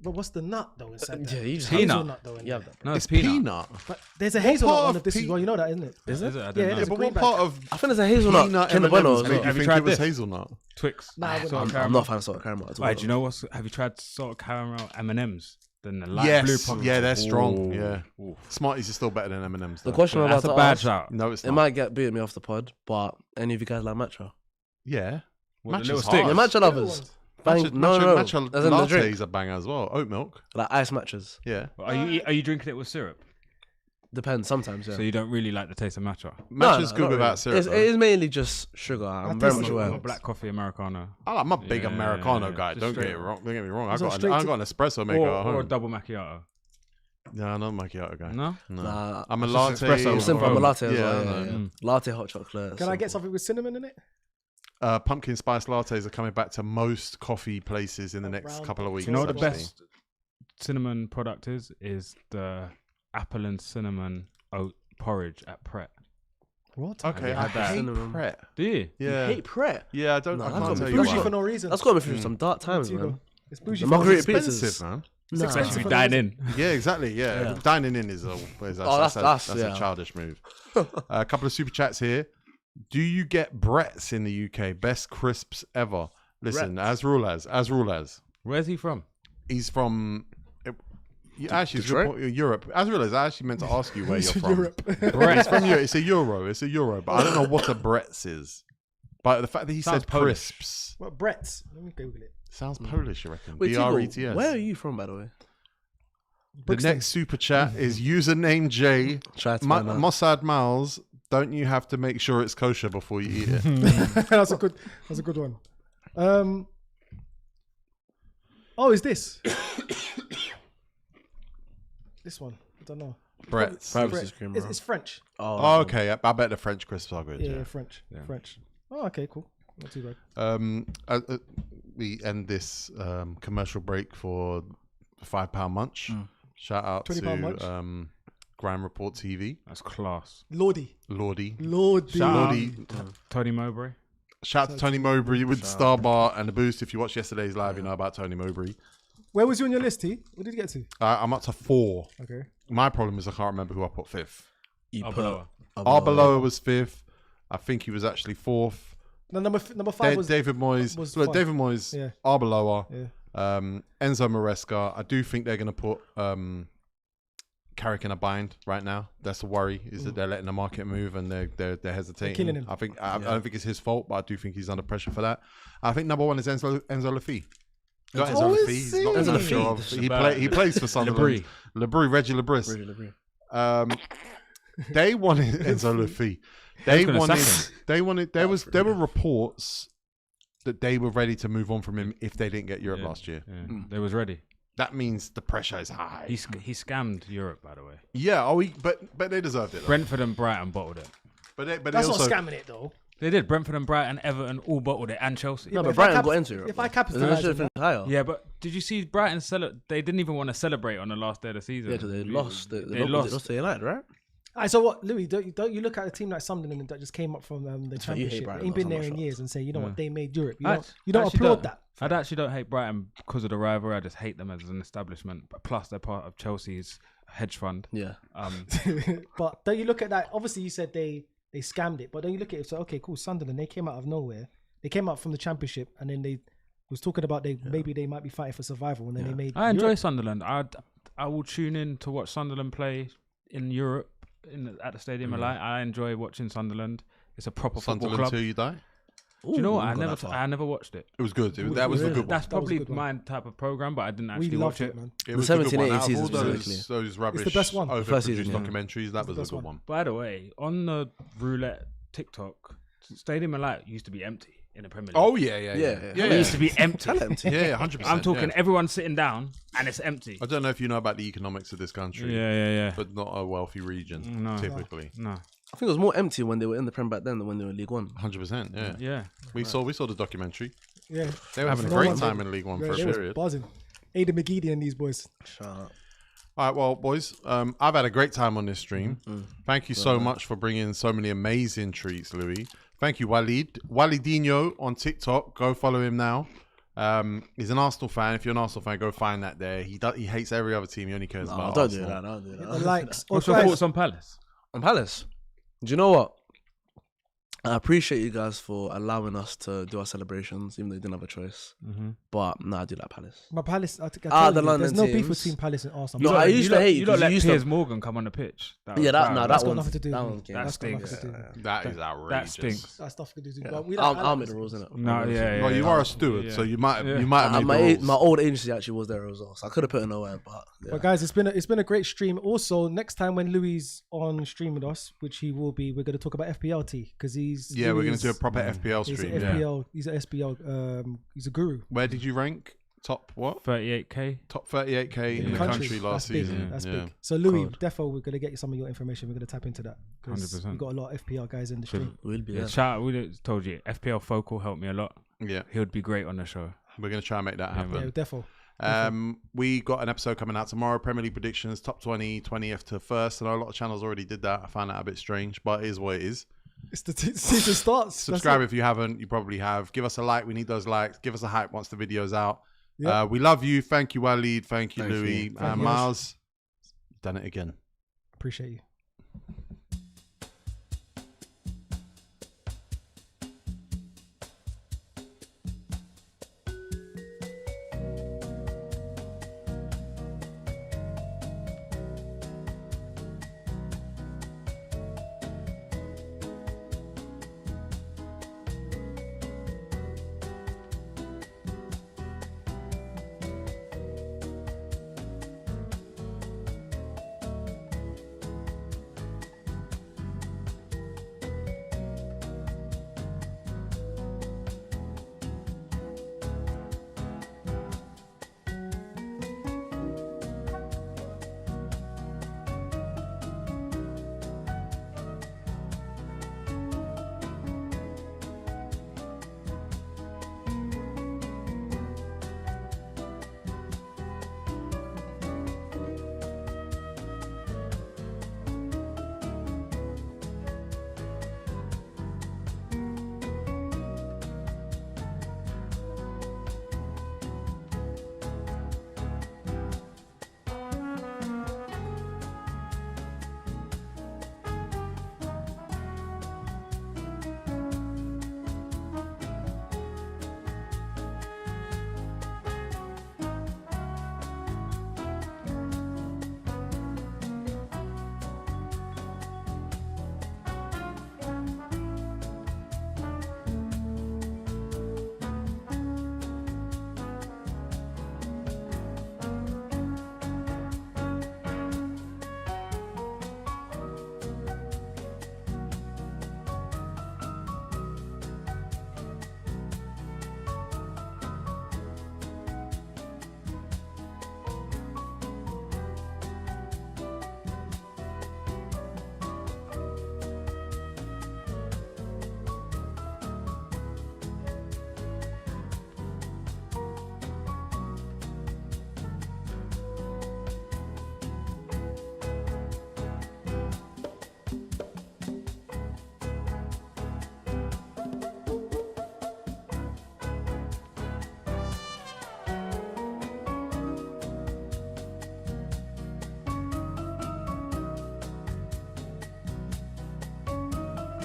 But what's the nut though inside that? Yeah, you just Peanut. Hazelnut though. In Yeah, there. No, It's it's peanut. peanut. But there's a hazelnut part one of of this as well. You know that, isn't it? Is it? I don't Yeah, know. there's But green what bag. part of I think there's a hazelnut. peanut Kinder M&Ms Buenos. made you Have you think tried it was this? hazelnut? Twix. Nah, I wouldn't. I'm not a fan of salted caramel at all. Wait, do you know what's? Have you tried salt caramel M&Ms? Then the light Yes. blue poppy. Yeah, they're strong. Ooh. Yeah. Ooh. Smarties are still better than M&Ms. The though. question I'm That's about a to bad ask, shout. No, it's it not. might get beating me off the pod, but any of you guys like matcha? Yeah. What, the Matcha's little hard. stick? Yeah, matcha lovers. ones. Bang, Matcha as in the drink, lattes are banger as well. Oat milk. like ice matchas. Yeah. Are you drinking it with syrup? Depends sometimes. Yeah. So you don't really like the taste of matcha? Matcha's No, good not without really. syrup. It is mainly just sugar. I'm very taste much it. aware. Or black coffee Americano. I'm a big Yeah, Americano yeah, guy. just Don't get straight it up. wrong. Don't get me wrong. I So got straight an to- espresso maker at Or a home. double macchiato. No, I'm not a macchiato guy. No? No. Nah, I'm a It's latte. just espresso. I'm simple. I'm a latte as Yeah, well. I Yeah, know. yeah. Mm. Latte, hot chocolate. Can I get simple. something with cinnamon in it? Pumpkin spice lattes are coming back to most coffee places in the next Around couple of weeks. Do you know what the actually. best cinnamon product is? Is the apple and cinnamon oat porridge at Pret. What? Okay, you I had that? hate Cinnamon. Pret. Do you? Yeah. Hate Pret. Yeah, I don't. No, I that's can't got tell me you Bougie why. for no reason. That's got me through some dark times, It's man. It's bougie. The for no margarita reason. pizzas. Expensive, man. It's Nah. expensive Especially for if no you dine reason. in. Yeah, exactly. Yeah, Yeah. dining in is that's yeah. a childish move. A couple of super chats here. Do you get Brett's in the UK? Best crisps ever. Listen, as rule as Where's he from? he's from Actually, it's Detroit? report, Europe. As I realised, I actually meant to ask you where you're from. Europe. It's from Europe. It's a euro. It's a euro. But I don't know what a Bretts is. But the fact that he Sounds said Polish. crisps What, Brett's? Let me Google it. sounds Polish, I reckon. Wait, Tigo, B-R-E-T-S. where are you from, by the way? The Brixton. next super chat is username J. Try to find out. Mossad Miles. Don't you have to make sure it's kosher before you eat it? That's a good one. Oh, is this? This one. I don't know. Brett's. Privacy screen, bro. It's French. Oh, okay. I bet the French crisps are good. Yeah, French. French. Oh, okay, cool. Not too bad. We end this commercial break for the £5 munch. Shout out to £20 munch. Grime Report TV. That's class. Lordy. Lordy. Shout out Lordy. Tony Mowbray. Shout out to Tony Mowbray with the Star Bar and the boost. If you watched yesterday's live, you know about Tony Mowbray. Where was you on your list, T? What did you get to? I'm up to 4. Okay. My problem is I can't remember who I put 5th. You Arbeloa. Arbeloa was 5th. I think he was actually 4th. No, number 5 was David Moyes. was Look, five. David Moyes, Yeah. Arbeloa, Yeah. Enzo Maresca. I do think they're going to put Carrick in a bind right now. That's the worry, is that they're letting the market move and they're hesitating. killing him. I don't think it's his fault, but I do think he's under pressure for that. I think number 1 is Enzo Lafie. Got Enzo Oh, Lafie. is He's he? not Enzo sure. Lafie. He plays for Sunderland. Reggie Lebris. They wanted Enzo Lafie. There were reports that they were ready to move on from him if they didn't get Europe last year. Yeah. They was ready. That means the pressure is high. He scammed Europe, by the way. Yeah, but they deserved it. Though. Brentford and Brighton bottled it. But they That's also, not scamming it though. They did. Brentford and Brighton, Everton all bottled it, and Chelsea. No, but if I Brighton cap- got into Europe. if I bro. capitalise They should have on finished higher. Yeah, but did you see Brighton they didn't even want to celebrate on the last day of the season. Yeah, because they lost. They lost. lost to United, right? Alright, so what, Louis? Don't you look at a team like Sunderland that just came up from the why you hate Championship, Brighton ain't been so there much, in Ross. years, and say, you know Yeah. what, they made Europe. You I don't actually applaud that. I actually don't hate Brighton because of the rivalry. I just hate them as an establishment. But plus, they're part of Chelsea's hedge fund. Yeah. But don't you look at that? Obviously, you said they scammed it, but don't you look at it? So okay, cool. Sunderland, they came out of nowhere. They came out from the Championship, and then they was talking about maybe they might be fighting for survival, and then they made. I enjoy Europe. Sunderland. I will tune in to watch Sunderland play in Europe at the Stadium of Light. I enjoy watching Sunderland. It's a proper football Sunderland club. till you die. Do you know what? Ooh, I never watched it. It was good. That was the good one. That's That was a probably good one. my type of program, but I didn't We actually loved watch it, man. It The was a good 17, one. 18 Out of all season those, specifically. those rubbish the best one. overproduced First season, yeah. documentaries, that was a best good one. one. By the way, on the roulette TikTok, Stadium of Light used to be empty in the Premier League. Oh yeah. It used to be empty. Yeah, 100%. I'm talking yeah. everyone sitting down and it's empty. I don't know if you know about the economics of this country, Yeah. but not a wealthy region, No. typically. No. I think it was more empty when they were in the Prem back then than when they were in League One. 100%, yeah. Yeah. We saw the documentary. Yeah, They were having a No great one- time in League One yeah, for a they was period. buzzing. Aidan McGeady and these boys. Shut up. All right, well, boys, I've had a great time on this stream. Thank you so much for bringing so many amazing treats, Louis. Thank you, Walid. Walidinho on TikTok. Go follow him now. He's an Arsenal fan. If you're an Arsenal fan, go find that there. He hates every other team. He only cares about Don't Arsenal. do that. Don't do The that. likes. What's your thoughts on Palace? On Palace. Do you know what? I appreciate you guys for allowing us to do our celebrations, even though you didn't have a choice. But I do like Palace. My Palace. I think I Ah, told the you, London there's no beef teams. between Palace and Arsenal. No, I used to hate you. you Don't 'cause let you used Piers to. Morgan come on the pitch. Yeah, was that That's got one's- nothing to do that with one's me. game. That's got stinks. nothing to do with me. That is outrageous. That stinks. That's stuff to do. Yeah. But I'll make the rules, innit? No, yeah. Well, you are a steward, so you might have made my, the rules. my old agency actually was there as well, so I could have put it nowhere, but yeah. But guys, it's been a great stream. Also, next time when Louis is on stream with us, which he will be, we're going to talk about FPLT because we're going to do a proper FPL He's stream. an Yeah. FPL. He's an SPL. He's a guru. Where did you rank? Top what? 38k. Top 38k in the country last That's big. season. That's Yeah. big. So Louis, Cold. defo, we're gonna get you some of your information. We're gonna tap into that. 100%. We've got a lot of FPL guys in the stream. We'll be Yeah, there. shout out. We told you, FPL Focal helped me a lot. Yeah, He would be great on the show. we're going to try and make that Yeah, happen. Yeah, defo. We got an episode coming out tomorrow. Premier League predictions, top 20, 20th to first. I know a lot of channels already did that. I found that a bit strange, but it is what it is. It's the season starts. Subscribe if you haven't. You probably have. Give us a like. We need those likes. Give us a hype once the video's out. Yeah. We love you. Thank you, Walid. Thank you, Thank you. Louis. Thank you. Miles, you've done it again. Appreciate you.